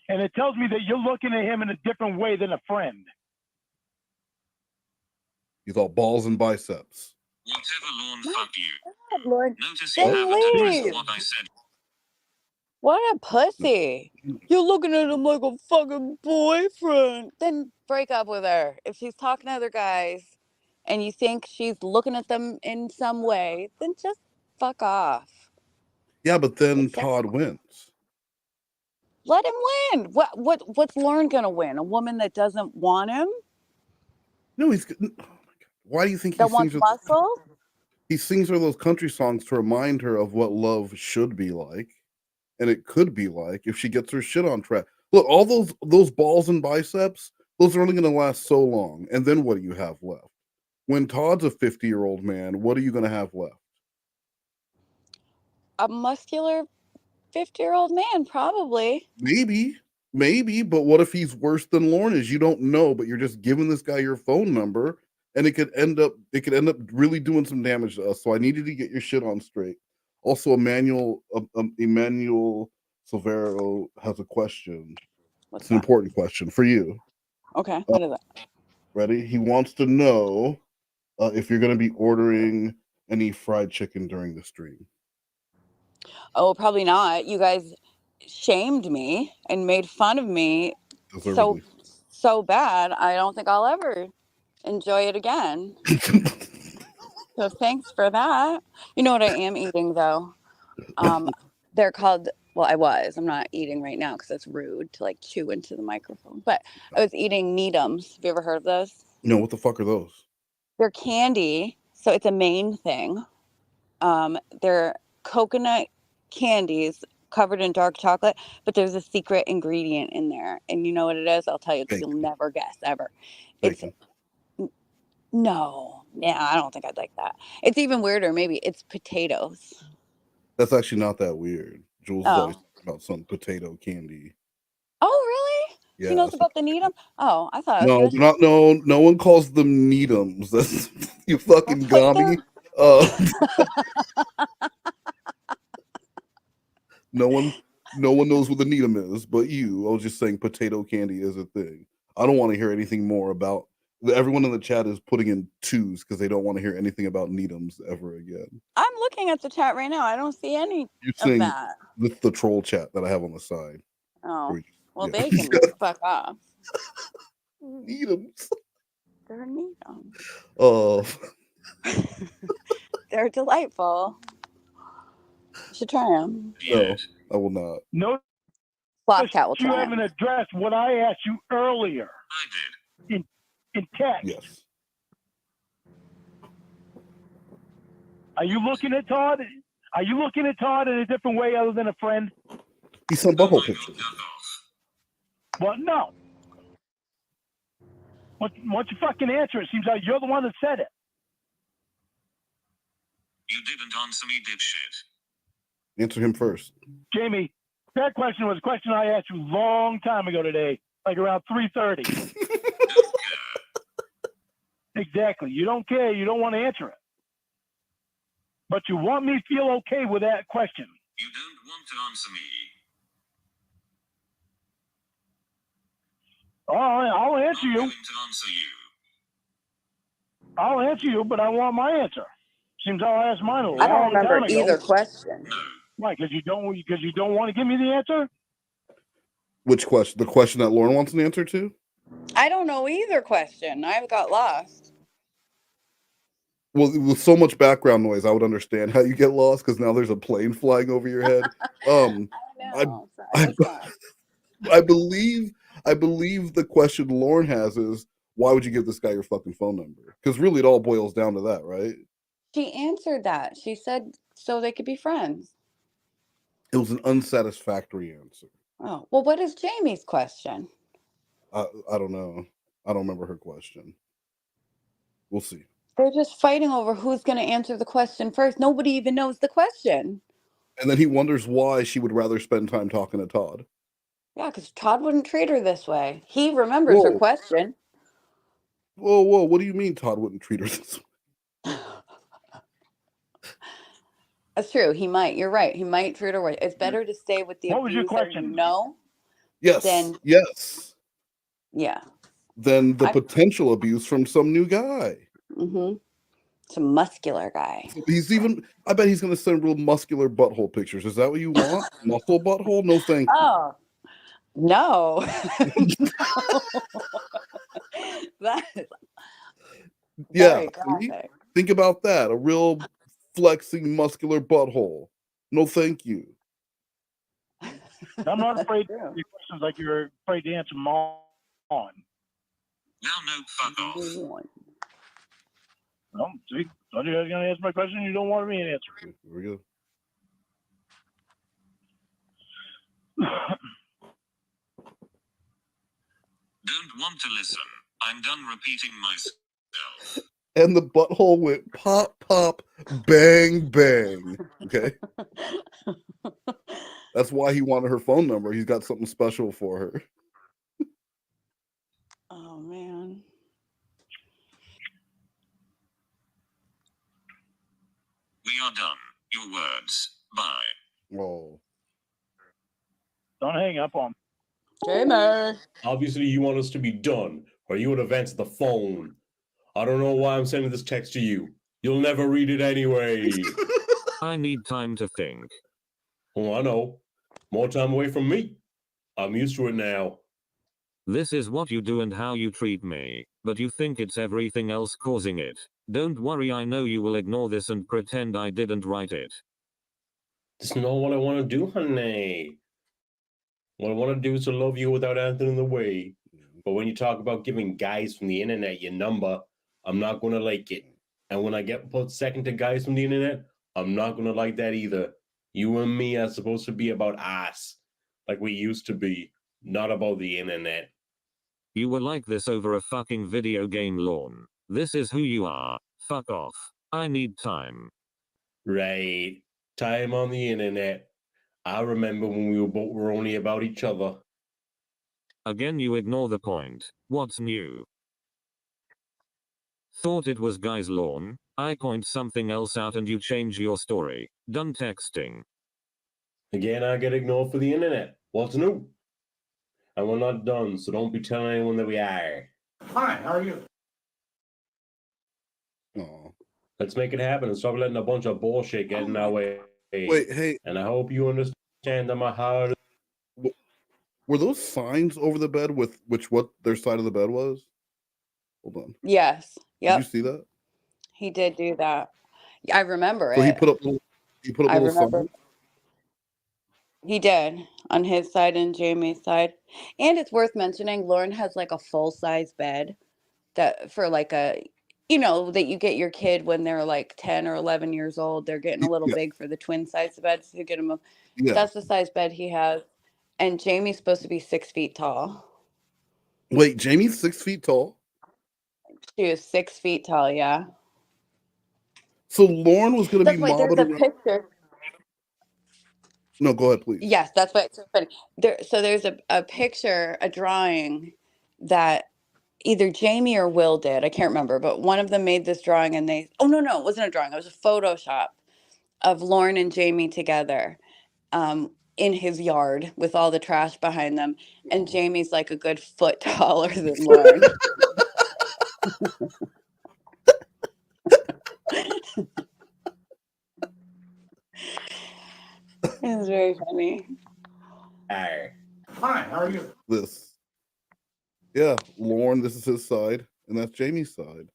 And it tells me that you're looking at him in a different way than a friend. He's all balls and biceps. Whatever, Lorne, fuck you. God, Lord. Notice Then you haven't addressed leave. what I said. What a pussy. You're looking at him like a fucking boyfriend. Then break up with her. If she's talking to other guys and you think she's looking at them in some way, then just fuck off. Yeah, but then Todd wins. Let him win. What's Lorne gonna win? A woman that doesn't want him? No, he's. Oh my God. Why do you think that wants muscle? He sings her those country songs to remind her of what love should be like, and it could be like if she gets her shit on track. Look, all those balls and biceps, those are only going to last so long. And then what do you have left? When Todd's a 50-year-old man, what are you going to have left? A muscular 50-year-old man, probably. Maybe, but what if he's worse than Lorne is? You don't know, but you're just giving this guy your phone number, and it could end up really doing some damage to us. So I needed to get your shit on straight. Also, Emmanuel Silvero has a question. It's an important question for you. Okay, what is it? Ready? He wants to know if you're going to be ordering any fried chicken during the stream. Oh, probably not. You guys shamed me and made fun of me so bad. I don't think I'll ever enjoy it again. So thanks for that. You know what I am eating though? They're called. Well, I'm not eating right now because it's rude to like chew into the microphone. But I was eating Needhams. Have you ever heard of those? No, what the fuck are those? They're candy, so it's a Maine thing. They're coconut candies covered in dark chocolate, but there's a secret ingredient in there. And you know what it is? I'll tell you because you'll never guess ever. Bacon. No. Yeah, I don't think I'd like that. It's even weirder. Maybe it's potatoes. That's actually not that weird. Jules is always talking about some potato candy. Oh, really? Yeah. He knows about the Needham? Oh, I thought no one calls them Needhams. That's you fucking gummy. No one knows what the Needham is, but you. I was just saying potato candy is a thing. I don't want to hear anything more about. Everyone in the chat is putting in 2s because they don't want to hear anything about Needhams ever again. I'm looking at the chat right now. I don't see any You're of that. The troll chat that I have on the side. Oh, well, they can fuck off. Needhams. They're Needhams. Oh. They're delightful. You should try them. No, I will not. No. Sloth Cat will You try haven't them. addressed what I asked you earlier. I did. In text. Yes. Are you looking at Todd? Are you looking at Todd in a different way other than a friend? He's some butthole pictures. Well, no. What's your fucking answer? It seems like you're the one that said it. You didn't answer me, dipshit. Answer him first. Jamie, that question was a question I asked you a long time ago today, like around 3:30. Exactly. You don't care. You don't want to answer it. But you want me to feel okay with that question. You don't want to answer me. All right, I'll answer you. I'm going to answer you. I'll answer you, but I want my answer. Seems I'll ask mine a long I don't remember time ago. either question. Why? Because you don't want to give me the answer? Which question? The question that Lorne wants an answer to? I don't know either question. I got lost. Well, with so much background noise, I would understand how you get lost because now there's a plane flying over your head. No, I, that's not. I believe the question Lorne has is, why would you give this guy your fucking phone number? Because really, it all boils down to that, right? She answered that. She said so they could be friends. It was an unsatisfactory answer. Oh, well, what is Jamie's question? I don't know. I don't remember her question. We'll see. They're just fighting over who's going to answer the question first. Nobody even knows the question. And then he wonders why she would rather spend time talking to Tawd. Yeah, because Tawd wouldn't treat her this way. He remembers her question. Whoa, what do you mean Tawd wouldn't treat her this way? That's true. He might. You're right. He might treat her right. It's better to stay with the What was your abuser question? you know. Yes. Then Yes. yeah. Than the potential abuse from some new guy. Mm-hmm. Some muscular guy. He's even. I bet he's going to send real muscular butthole pictures. Is that what you want? Muscle butthole? No, thank you. Oh no. That is Yeah. very graphic. Think about that. A real flexing muscular butthole. No, thank you. I'm not afraid to ask you questions like you're afraid to answer them on. Now, no, fuck off. Well, see, thought you guys going to answer my question. You don't want me to answer. Here we go. Don't want to listen. I'm done repeating myself. And the butthole went pop, pop, bang, bang. Okay. That's why he wanted her phone number. He's got something special for her. Oh man. We are done. Your words. Bye. Whoa. Don't hang up on me. Jamie. Obviously, you want us to be done, or you would have answered the phone. I don't know why I'm sending this text to you. You'll never read it anyway. I need time to think. Oh, I know. More time away from me. I'm used to it now. This is what you do and how you treat me, but you think it's everything else causing it. Don't worry, I know you will ignore this and pretend I didn't write it. That's not what I want to do, honey. What I want to do is to love you without anything in the way. But when you talk about giving guys from the internet your number, I'm not going to like it. And when I get put second to guys from the internet, I'm not going to like that either. You and me are supposed to be about us, like we used to be, not about the internet. You were like this over a fucking video game, Lorne. This is who you are. Fuck off. I need time. Right. Time on the internet. I remember when we were only about each other. Again, you ignore the point. What's new? Thought it was guys, Lorne. I point something else out and you change your story. Done texting. Again, I get ignored for the internet. What's new? And we're not done, so don't be telling anyone that we are. Hi, how are you? Oh. Let's make it happen and stop letting a bunch of bullshit get in our way. Wait, hey. And I hope you understand that my heart. Were those signs over the bed with what their side of the bed was? Hold on. Yes. Yep. Did you see that? He did do that. I remember So it. he put up little signs. He did on his side and Jamie's side. And it's worth mentioning, Lorne has like a full-size bed that for like a, that you get your kid when they're like 10 or 11 years old. They're getting a little big for the twin size beds. So you get them. That's the size bed he has. And Jamie's supposed to be 6 feet tall. Wait, Jamie's 6 feet tall? She is 6 feet tall, yeah. So Lorne was going to be mobbing there's a around. picture. No, go ahead, please. Yes, that's why it's so funny. There's a picture, a drawing that either Jamie or Will did. I can't remember, but one of them made this drawing and it wasn't a drawing. It was a Photoshop of Lorne and Jamie together in his yard with all the trash behind them. And Jamie's like a good foot taller than Lorne. It's very funny. Hi, how are you? This. Yeah, Lorne, this is his side, and that's Jamie's side.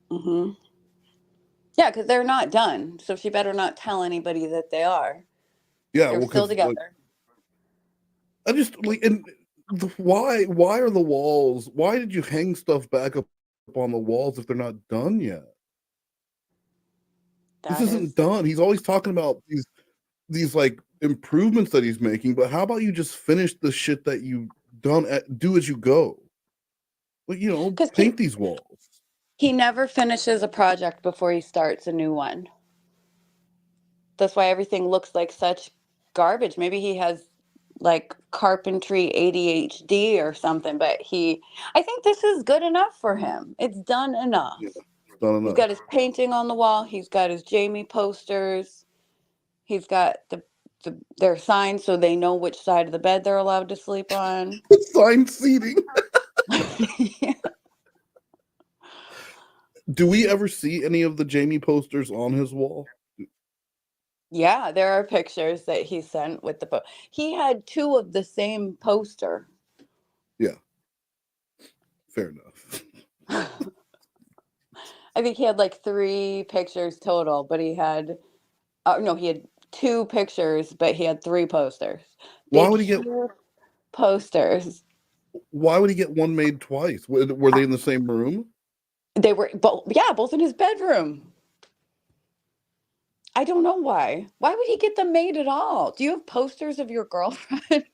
Mm-hmm. Yeah, because they're not done. So she better not tell anybody that they are. Yeah, They're well, still because like, together. I just like, and why are the walls? Why did you hang stuff back up on the walls if they're not done yet? This That isn't is, done. He's always talking about these like improvements that he's making, but how about you just finish the shit that you done do as you go? But because paint these walls. he never finishes a project before he starts a new one. That's why everything looks like such garbage. Maybe he has like carpentry ADHD or something, but I think this is good enough for him. It's done enough. Yeah, done He's enough. got his painting on the wall. He's got his Jamie posters. He's got their signs so they know which side of the bed they're allowed to sleep on. Assigned seating. Do we ever see any of the Jamie posters on his wall? Yeah, there are pictures that he sent with he had 2 of the same poster. Yeah. Fair enough. I think he had like 3 pictures total, but he had no, he had 2 pictures, but he had 3 posters. Why Big, would he get huge posters? Why would he get one made twice? Were they in the same room? They were both in his bedroom. I don't know why. Why would he get them made at all? Do you have posters of your girlfriend?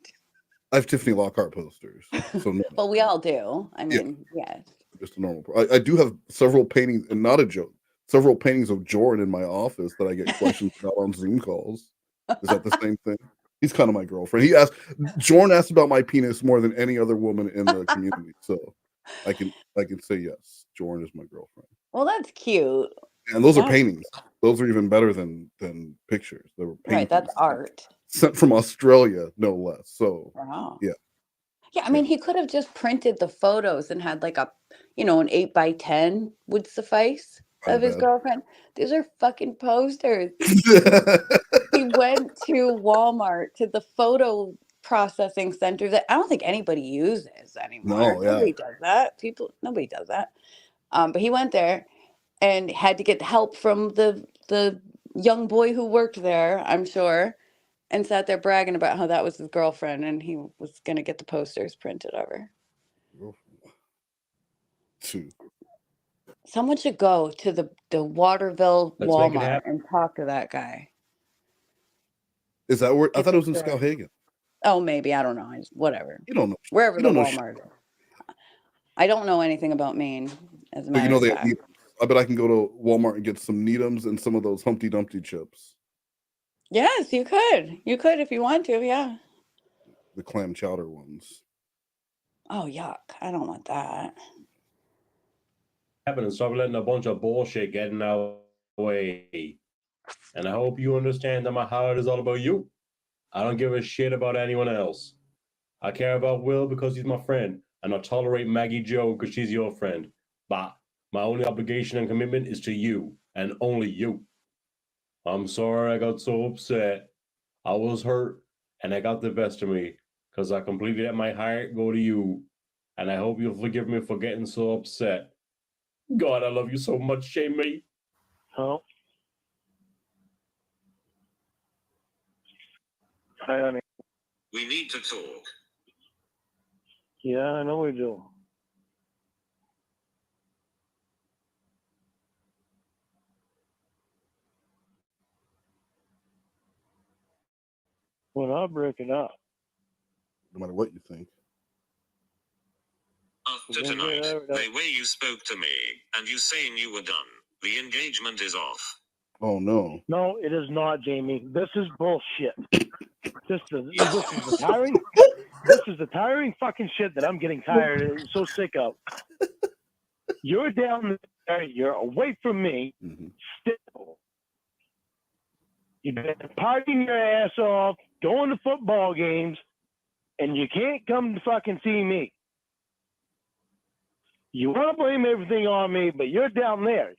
I have Tiffany Lockhart posters, so no. Well, we all do. I Yeah. mean, yes. Just a normal. I do have several paintings, and not a joke. Several paintings of Jordan in my office that I get questions about on Zoom calls. Is that the same thing? He's kind of my girlfriend. Jordan asked about my penis more than any other woman in the community, so I can say yes. Jordan is my girlfriend. Well, that's cute. And those are paintings. Those are even better than pictures. They were paintings. Right, that's art. Sent from Australia, no less. So Wow. yeah. Yeah, I mean, he could have just printed the photos and had like an 8x10 would suffice of his girlfriend. These are fucking posters. He went to Walmart, to the photo processing center that I don't think anybody uses anymore. No, yeah. Nobody does that. Nobody does that. But he went there and had to get help from the young boy who worked there, I'm sure, and sat there bragging about how that was his girlfriend and he was going to get the posters printed of her. Someone should go to the Waterville Let's make it Walmart happen. and talk to that guy. Is that where? I Get thought it was this in guy. Skowhegan. Oh, maybe. I don't know. Whatever. You don't know. Wherever You the don't know Walmart is. I don't know anything about Maine, as a But matter of they fact. have I bet I can go to Walmart and get some Needhams and some of those Humpty Dumpty chips. Yes, you could. You could if you want to, yeah. The clam chowder ones. Oh, yuck. I don't want that. Happen and stop letting a bunch of bullshit get in our way. And I hope you understand that my heart is all about you. I don't give a shit about anyone else. I care about Will because he's my friend, and I tolerate Maggie Jo because she's your friend. But my only obligation and commitment is to you, and only you. I'm sorry I got so upset. I was hurt, and I got the best of me, because I completely let my heart go to you. And I hope you'll forgive me for getting so upset. God, I love you so much, Jamie. Oh. Hi, honey. We need to talk. Yeah, I know we do. We're not breaking up. No matter what you think. After tonight, the way you spoke to me, and you saying you were done, the engagement is off. Oh no. No, it is not, Jamie. This is bullshit. This is the tiring. This is the tiring fucking shit that I'm getting tired and so sick of. You're down there. You're away from me. Still, you've been partying your ass off, going to football games, and you can't come to fucking see me. You want to blame everything on me, but you're down there.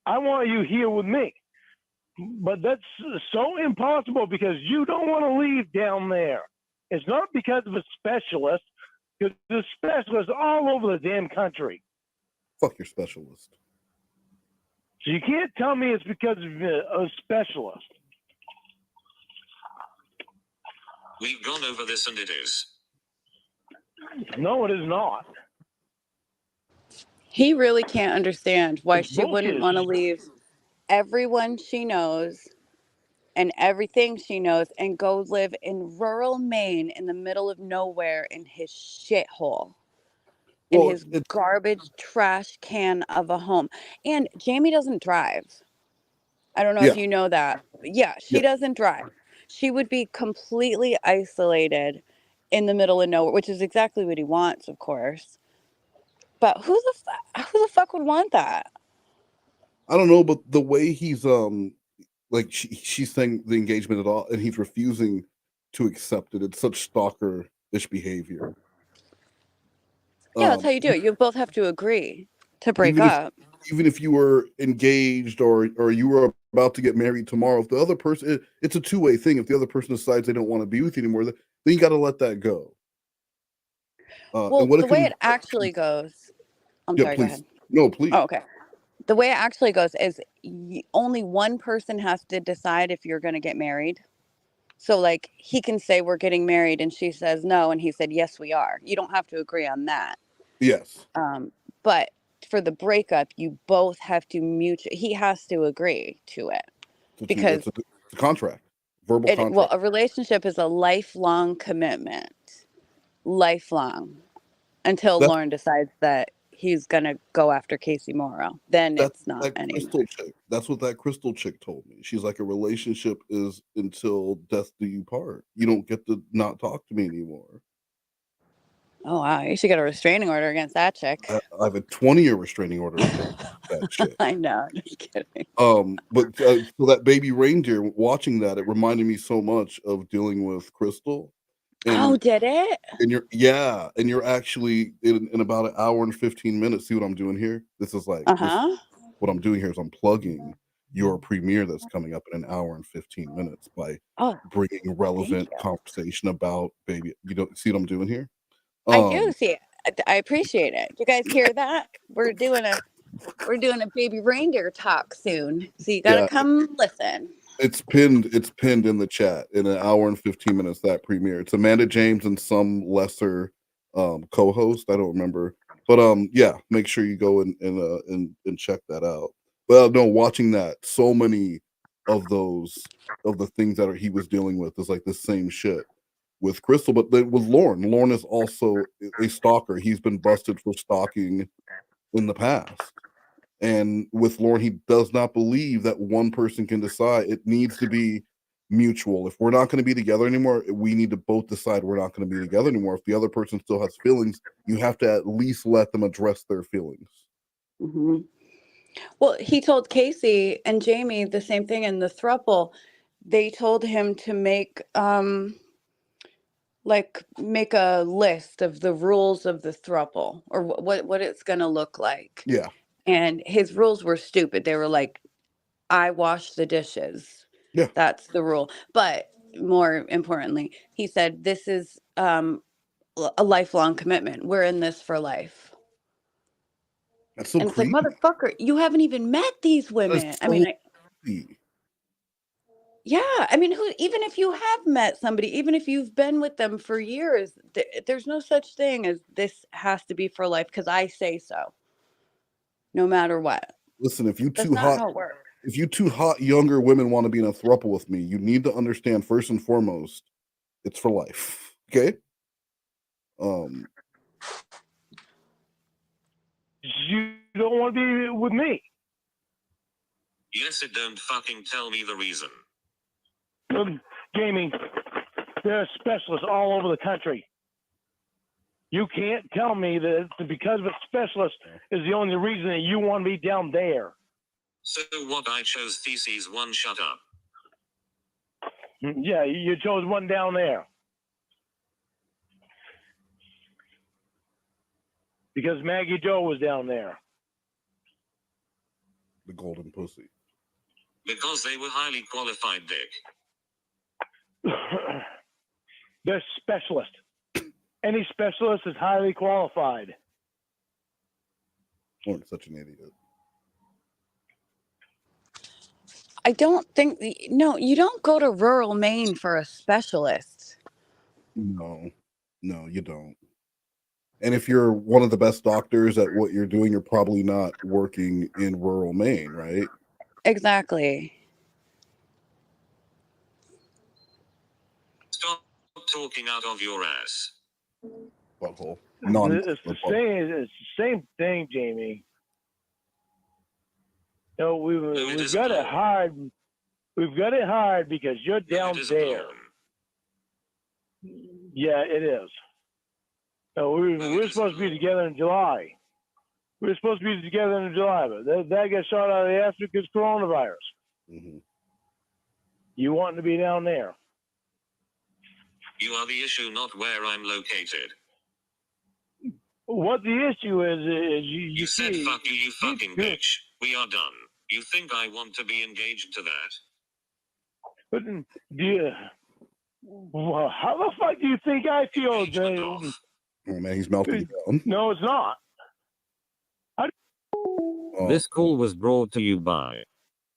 I want you here with me. But that's so impossible because you don't want to leave down there. It's not because of a specialist, because there's specialists all over the damn country. Fuck your specialist. So you can't tell me it's because of a specialist. We've gone over this and it is. No, it is not. He really can't understand why It's she wouldn't bullshit. want to leave everyone she knows and everything she knows and go live in rural Maine in the middle of nowhere in his shithole, in Well, his garbage trash can of a home. And Jamie doesn't drive. I don't know if yeah, you know that. Yeah, she yeah. doesn't drive. She would be completely isolated in the middle of nowhere, which is exactly what he wants, of course. But who the fuck would want that? I don't know, but the way he's like she's saying the engagement at all, and he's refusing to accept it. It's such stalker-ish behavior. Yeah, that's how Um, you do it. You both have to agree to break even if up. even if you were engaged or you were about to get married tomorrow, if the other person, it's a two-way thing. If the other person decides they don't want to be with you anymore, then you got to let that go. And Well, what the it way comes, it actually goes, I'm yeah, sorry, go please, ahead. no, please, Oh, okay. The way it actually goes is only one person has to decide if you're going to get married. So, like, he can say, we're getting married, and she says no, and he said, yes, we are. You don't have to agree on that. yes. But for the breakup, you both have to he has to agree to it. It's Because a contract, verbal well, contract. a relationship is a lifelong commitment. Lifelong. Until That's Lorne decides that he's going to go after Casey Morrow. Then That's it's not that anymore. crystal chick. That's what that crystal chick told me. She's like, a relationship is until death do you part. You don't get to not talk to me anymore. Oh, wow. You should get a restraining order against that chick. I have a 20-year restraining order against that chick. I know. Just kidding. But so that baby reindeer, watching that, it reminded me so much of dealing with Crystal. Oh, And did it? and you're actually in about an hour and 15 minutes. See what I'm doing here? This is like this. Uh-huh. What I'm doing here is I'm plugging your premiere that's coming up in an hour and 15 minutes by Oh, bringing thank relevant you. conversation about baby. You don't see what I'm doing here? I do Um, see it. I appreciate it. You guys hear that? We're doing a baby reindeer talk soon. So you got to yeah, come listen. it's pinned in the chat in an hour and 15 minutes, that premiere. It's Amanda James and some lesser co-host. I don't remember. But yeah, make sure you go and check that out. Well, no, watching that, so many of the things that he was dealing with is like the same shit with Crystal, but then with Lorne. Lorne is also a stalker. He's been busted for stalking in the past. And with Lorne, he does not believe that one person can decide. It needs to be mutual. If we're not going to be together anymore, we need to both decide we're not going to be together anymore. If the other person still has feelings, you have to at least let them address their feelings. Mm-hmm. Well, he told Casey and Jamie the same thing in the throuple. They told him to make make a list of the rules of the throuple or what it's going to look like. Yeah. And his rules were stupid. They were like, I wash the dishes. Yeah. That's the rule. But more importantly, he said, this is a lifelong commitment. We're in this for life. That's so And it's like, creepy. motherfucker, you haven't even met these women. That's I mean, so creepy. yeah, I mean, even if you have met somebody, even if you've been with them for years, there's no such thing as this has to be for life because I say so. No matter what. Listen, if That's not how it works. if you two hot younger women want to be in a throuple with me, you need to understand first and foremost, it's for life. Okay? You don't want to be with me. Yes, it don't fucking tell me the reason. Jamie, there are specialists all over the country. You can't tell me that because of a specialist is the only reason that you want to be down there. So what? I chose theses 1. Shut up. Yeah, you chose one down there. Because Maggie Joe was down there. The golden pussy. Because they were highly qualified, dick. They're specialists. Any specialist is highly qualified. Lorne's such an idiot. I don't think, no, you don't go to rural Maine for a specialist. No, you don't. And if you're one of the best doctors at what you're doing, you're probably not working in rural Maine, right? Exactly. Stop talking out of your ass. Butthole. It's the same thing, Jamie. You know, we've got it hard. We've got it hard because you're down there. Yeah, it is. No, we're supposed to be together in July. We're supposed to be together in July, but that got shot out of the ass because coronavirus. Mm-hmm. You want to be down there? You are the issue, not where I'm located. What the issue is you said see, fuck you, you fucking bitch. We are done. You think I want to be engaged to that? But well, how the fuck do you think I feel, Jay? Oh man, he's melting down. No, it's not. This call was brought to you by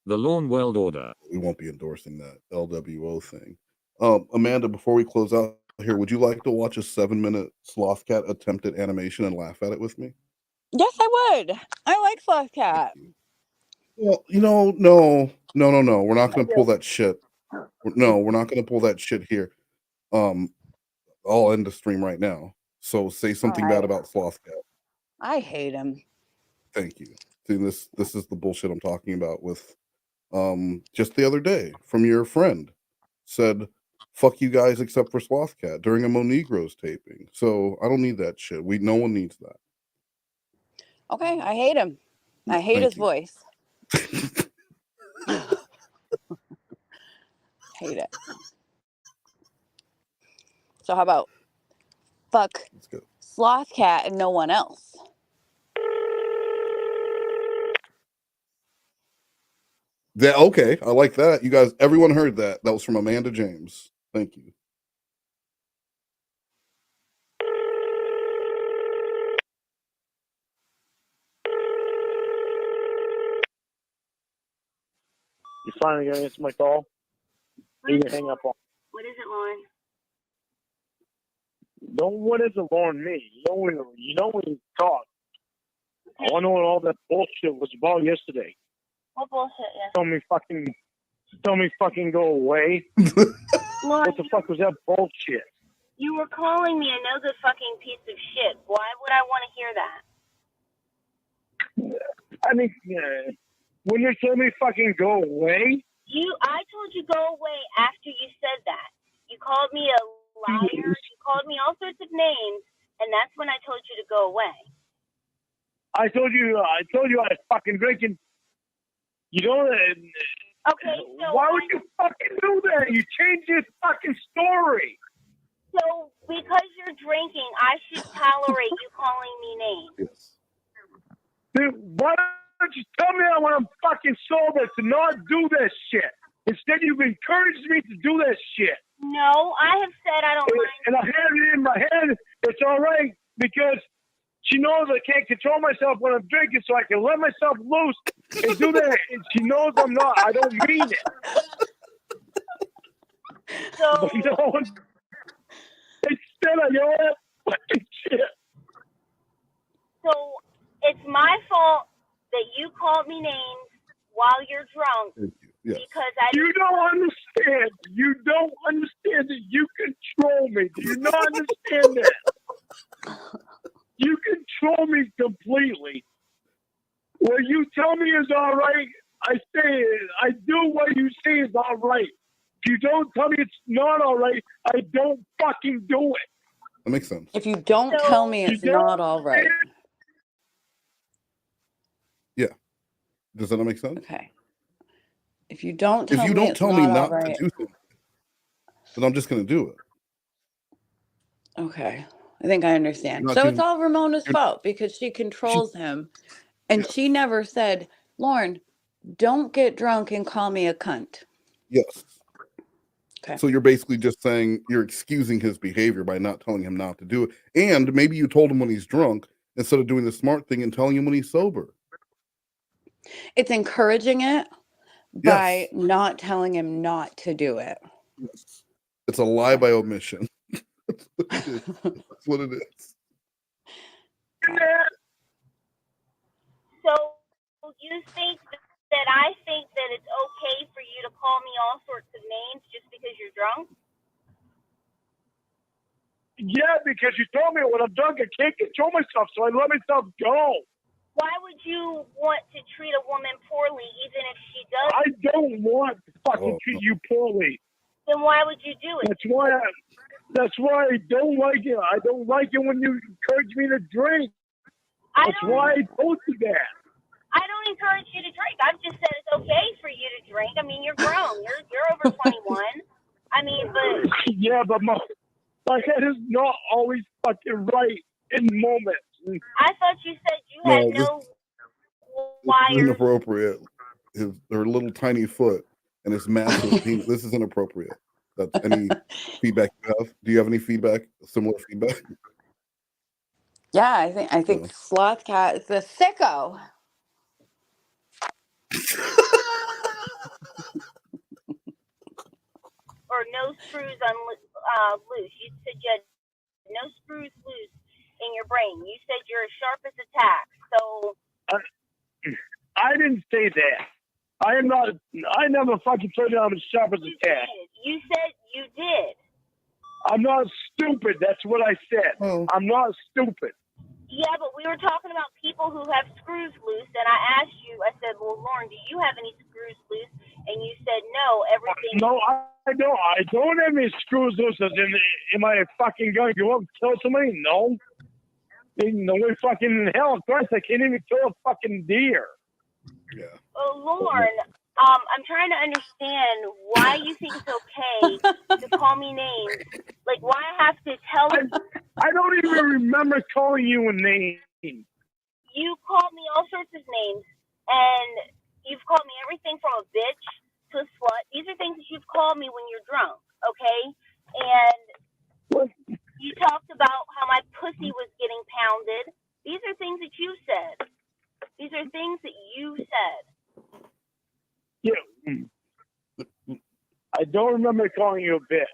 the Lorne World Order. We won't be endorsing that LWO thing. Amanda, before we close out here, would you like to watch a 7-minute Sloth Cat attempted animation and laugh at it with me? Yes, I would. I like Sloth Cat. Well, no. We're not going to pull that shit. No, we're not going to pull that shit here. I'll end the stream right now. So say something bad about Sloth Cat. I hate him. Thank you. See, this is the bullshit I'm talking about with just the other day from your friend said, fuck you guys except for Sloth Cat during a Monegros taping. So I don't need that shit. No one needs that. Okay, I hate him. I hate his voice. Hate it. So how about fuck Sloth Cat and no one else? Okay, I like that. You guys, everyone heard that. That was from Amanda James. Thank you. You finally gonna answer my call? You can hang up on. What is it, Lorne? What is it, Lorne? Me? You know when you talk. I want to know what all that bullshit was about yesterday. What bullshit? Yes. Tell me fucking go away. Lorne, What the fuck was that bullshit? you were calling me another fucking piece of shit. Why would I want to hear that? I mean, when you tell me fucking go away. I told you go away after you said that. You called me a liar. You called me all sorts of names, and that's when I told you to go away. I told you I was fucking drinking. You don't. Okay, so why would you fucking do that? You changed your fucking story. So because you're drinking, I should tolerate you calling me names. Dude, why don't you tell me that when I'm fucking sober to not do this shit? Instead, you've encouraged me to do this shit. No, I have said I don't mind. And I had it in my head. It's all right because she knows I can't control myself when I'm drinking, so I can let myself loose and do that. And she knows I'm not. I don't mean it. So no, instead of that fucking shit. So it's my fault that you called me names while you're drunk. Yes. Because You don't understand. You don't understand that you control me. Do you not understand that? You control me completely. What you tell me is all right. I say it. I do what you say is all right. If you don't tell me it's not all right, I don't fucking do it. That makes sense. If you don't tell me it's not all right. Yeah. Does that make sense? Okay. If you don't tell if you me don't it's tell me not all right. to do something, then I'm just going to do it. Okay. I think I understand. You're not So doing- it's all Ramona's you're- fault because she controls him. And she never said, Lorne, don't get drunk and call me a cunt. Yes. Okay. So you're basically just saying you're excusing his behavior by not telling him not to do it. And maybe you told him when he's drunk instead of doing the smart thing and telling him when he's sober. It's encouraging it by not telling him not to do it. Yes. It's a lie by omission. That's what it is. That's what it is. So you think that I think that it's okay for you to call me all sorts of names just because you're drunk? Yeah, because you told me when I'm drunk I can't control myself, so I let myself go. Why would you want to treat a woman poorly even if she does? I don't want to fucking treat you poorly. Then why would you do it? That's why I don't like it. I don't like it when you encourage me to drink. That's why I told you that. I don't encourage you to drink. I've just said it's okay for you to drink. I mean, you're grown. You're over 21. I mean, but yeah, but my head is not always fucking right in moments. I thought you said you had no This is wires. inappropriate. Her little tiny foot and his massive penis. This is inappropriate. That's any feedback you have? Do you have any feedback? Similar feedback? Yeah, I think Sloth Cat is a sicko. Or no screws loose. You said you had no screws loose in your brain. You said you're as sharp as a tack. So I didn't say that. I am not. I never fucking told you I'm as sharp as a tack. you said you did. I'm not stupid. That's what I said. I'm not stupid. Yeah, but we were talking about people who have screws loose, and I asked you. I said, "Well, Lorne, do you have any screws loose?" And you said, "No, everything." No, I don't. I don't have any screws loose. Am I fucking going to go up and kill somebody? No. Ain't no way fucking in hell. Christ, I can't even kill a fucking deer. Yeah. Oh, Lorne, I'm trying to understand why you think it's okay to call me names. Like, why I have to tell you? I don't even remember calling you a name. You called me all sorts of names, and you've called me everything from a bitch to a slut. These are things that you've called me when you're drunk, okay? And you talked about how my pussy was getting pounded. These are things that you said. These are things that you said. Yeah. I don't remember calling you a bitch.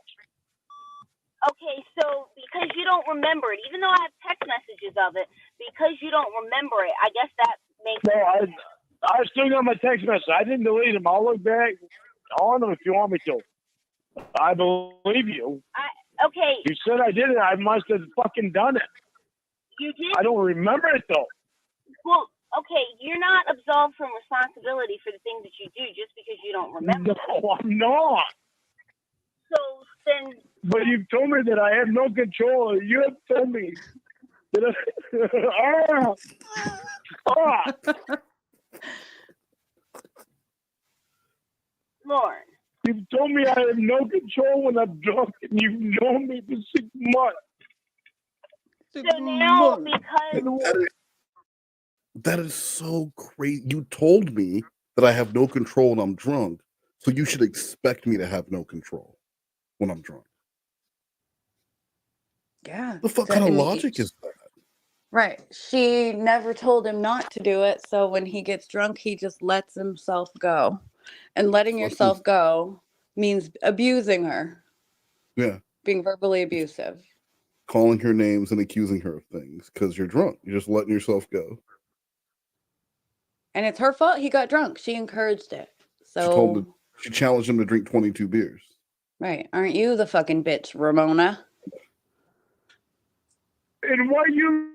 Okay, so because you don't remember it, even though I have text messages of it, because you don't remember it, I guess that makes sense. I still got my text message. I didn't delete them. I'll look back on them if you want me to. I believe you. Okay. You said I did it. I must have fucking done it. You did? I don't remember it, though. Well, okay, you're not absolved from responsibility for the things that you do just because you don't remember. No, I'm not. So then... But you've told me that I have no control. You have told me that Lorne. You've told me I have no control when I'm drunk, and you've known me for 6 months. So now, because... That is so crazy. You told me that I have no control when I'm drunk, so you should expect me to have no control when I'm drunk. Yeah. The fuck kind of logic is that? Right. She never told him not to do it, so when he gets drunk, he just lets himself go. And letting yourself go means abusing her. Yeah. Being verbally abusive. Calling her names and accusing her of things because you're drunk. You're just letting yourself go. And it's her fault he got drunk. She encouraged it. So she challenged him to drink 22 beers. Right. Aren't you the fucking bitch, Ramona? And why you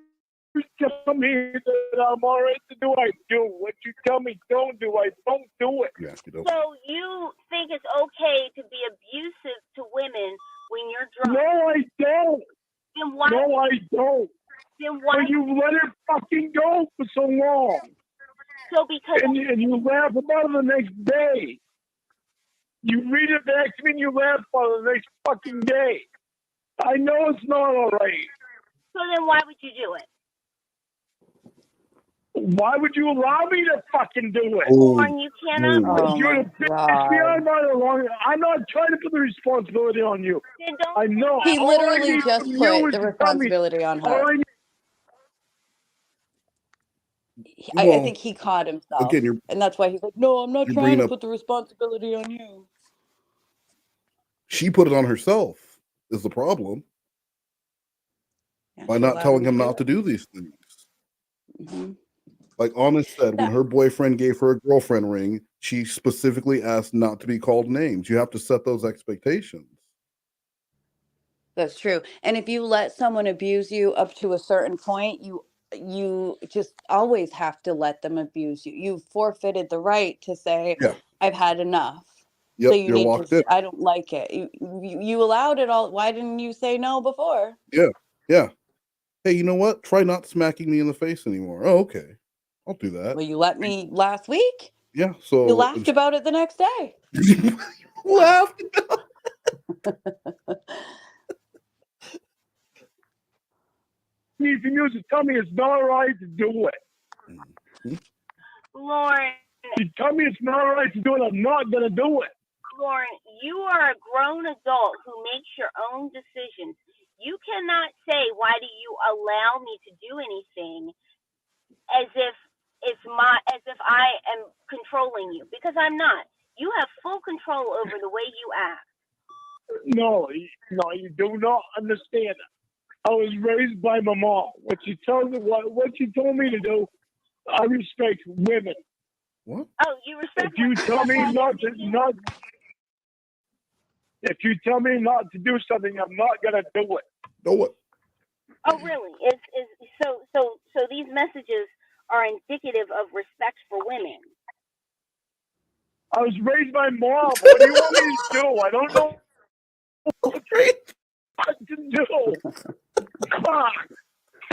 tell me that I'm all right to do, I do. What you tell me don't do, I don't do it. Yeah, you don't. So you think it's okay to be abusive to women when you're drunk? No, I don't. Then why? No, I don't. Then why? But you've let it fucking go for so long. So because... And you laugh about it the next day. You read it back to me and you laugh about it the next fucking day. I know it's not all right. So then why would you do it? Why would you allow me to fucking do it? Lorne, you cannot. It's beyond my long. I'm not trying to put the responsibility on you. Then don't. I know. He All I literally need just from you put is the to tell me- responsibility on all her. I I think he caught himself. Again, and that's why he's like, no, I'm not you're trying bringing to up- put the responsibility on you. She put it on herself is the problem. by not telling him not to do these things. Mm-hmm. Like Honest said, when her boyfriend gave her a girlfriend ring, she specifically asked not to be called names. You have to set those expectations. That's true. And if you let someone abuse you up to a certain point, you just always have to let them abuse you. You've forfeited the right to say, Yeah. I've had enough. Yep, So you you're need locked to, in. I don't like it. You allowed it all. Why didn't you say no before? Yeah, yeah. Hey, you know what? Try not smacking me in the face anymore. Oh, okay. I'll do that. Well, you let me last week. Yeah, You so laughed about it the next day. laughed. If you use it, tell me it's not right to do it. Lorne, You tell me it's not right to do it, I'm not gonna do it. Lorne, you are a grown adult who makes your own decisions. You cannot say, why do you allow me to do anything, as if I am controlling you, because I'm not. You have full control over the way you act. No, you do not understand. I was raised by my mom. What she told me to do, I respect women. What? Oh, you respect. If you tell me if you tell me not to do something, I'm not gonna do it. Do it. Oh, really? So these messages are indicative of respect for women. I was raised by mom. What do you want me to do? I don't know what to do. Come on.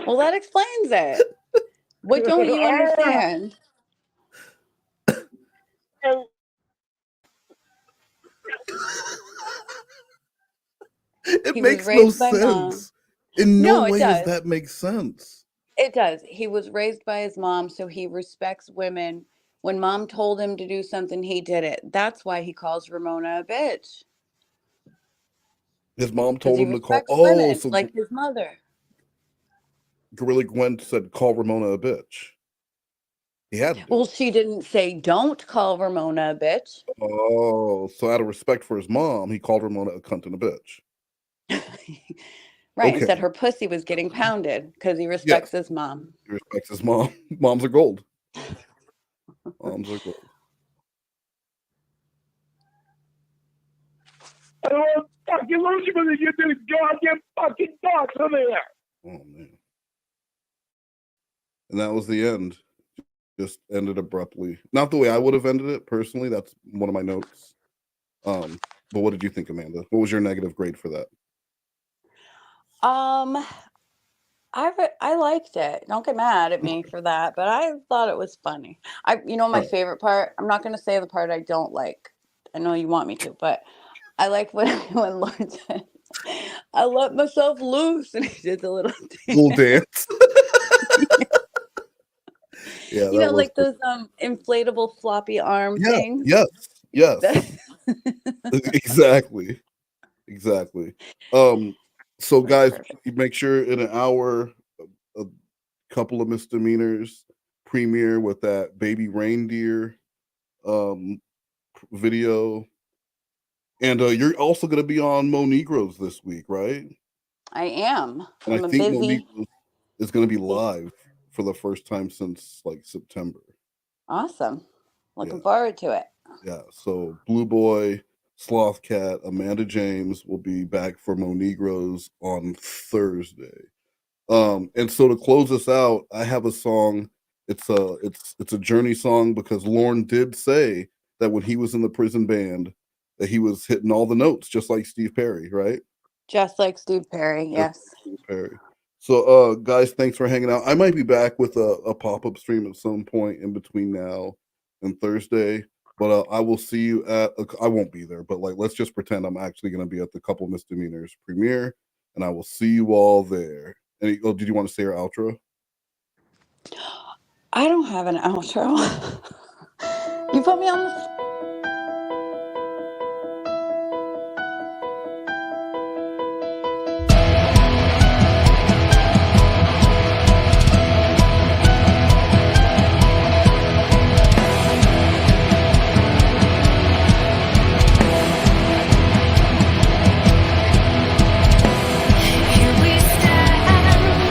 Well, that explains it. What don't you understand? So It makes no sense. In no way does that make sense. It does. He was raised by his mom, so he respects women. When mom told him to do something, he did it. That's why he calls Ramona a bitch. His mom told him to call. Women, So like his mother. Gorilla Gwen said, "Call Ramona a bitch." He had to. Well, she didn't say, "Don't call Ramona a bitch." Oh, so out of respect for his mom, he called Ramona a cunt and a bitch. Right, Okay. and said her pussy was getting pounded because he respects his mom. He respects his mom. Moms are gold. Moms are gold. I don't want to fucking lose you when you do goddamn fucking thoughts over there. Oh man. And that was the end. Just ended abruptly. Not the way I would have ended it personally. That's one of my notes. But what did you think, Amanda? What was your negative grade for that? I liked it. Don't get mad at me for that, but I thought it was funny. My favorite part. I'm not going to say the part I don't like. I know you want me to, but I like when Lorne said, "I let myself loose," and he did the little dance. Yeah, like those inflatable floppy arm things. Yes. Exactly. So guys, you make sure in an hour, a couple of misdemeanors premiere with that baby reindeer video. And you're also going to be on Mo Negroes this week, right? I am. And I think Mo Negroes is going to be live for the first time since like September. Awesome. Looking forward to it. Yeah. So Blue Boy, Sloth Cat, Amanda James will be back for Mo Negroes on Thursday. And so to close us out, I have a song. It's a Journey song because Lorne did say that when he was in the prison band that he was hitting all the notes just like Steve Perry, right? Just like Steve Perry, yes. Steve Perry. So guys, thanks for hanging out. I might be back with a pop-up stream at some point in between now and Thursday. But I will see you I won't be there, but like, let's just pretend I'm actually going to be at the Couple Misdemeanors premiere, and I will see you all there. And did you want to say your outro? I don't have an outro. You put me on the... Here we stand.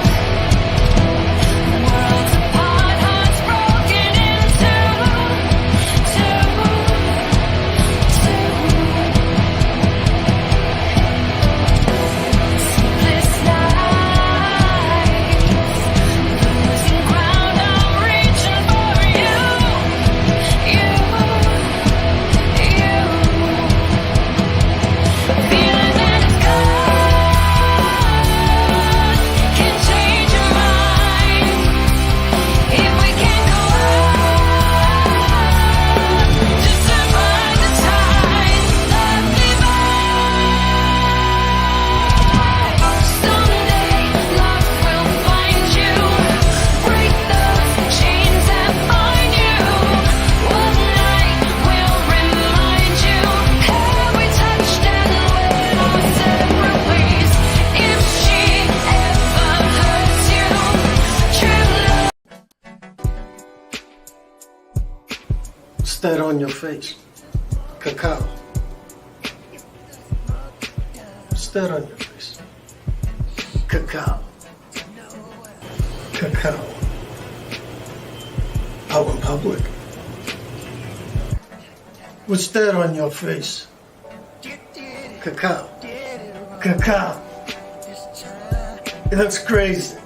What's that on your face? Cacao. What's that on your face? Cacao. Cacao. Out in public. What's that on your face? Cacao. Cacao. That's crazy.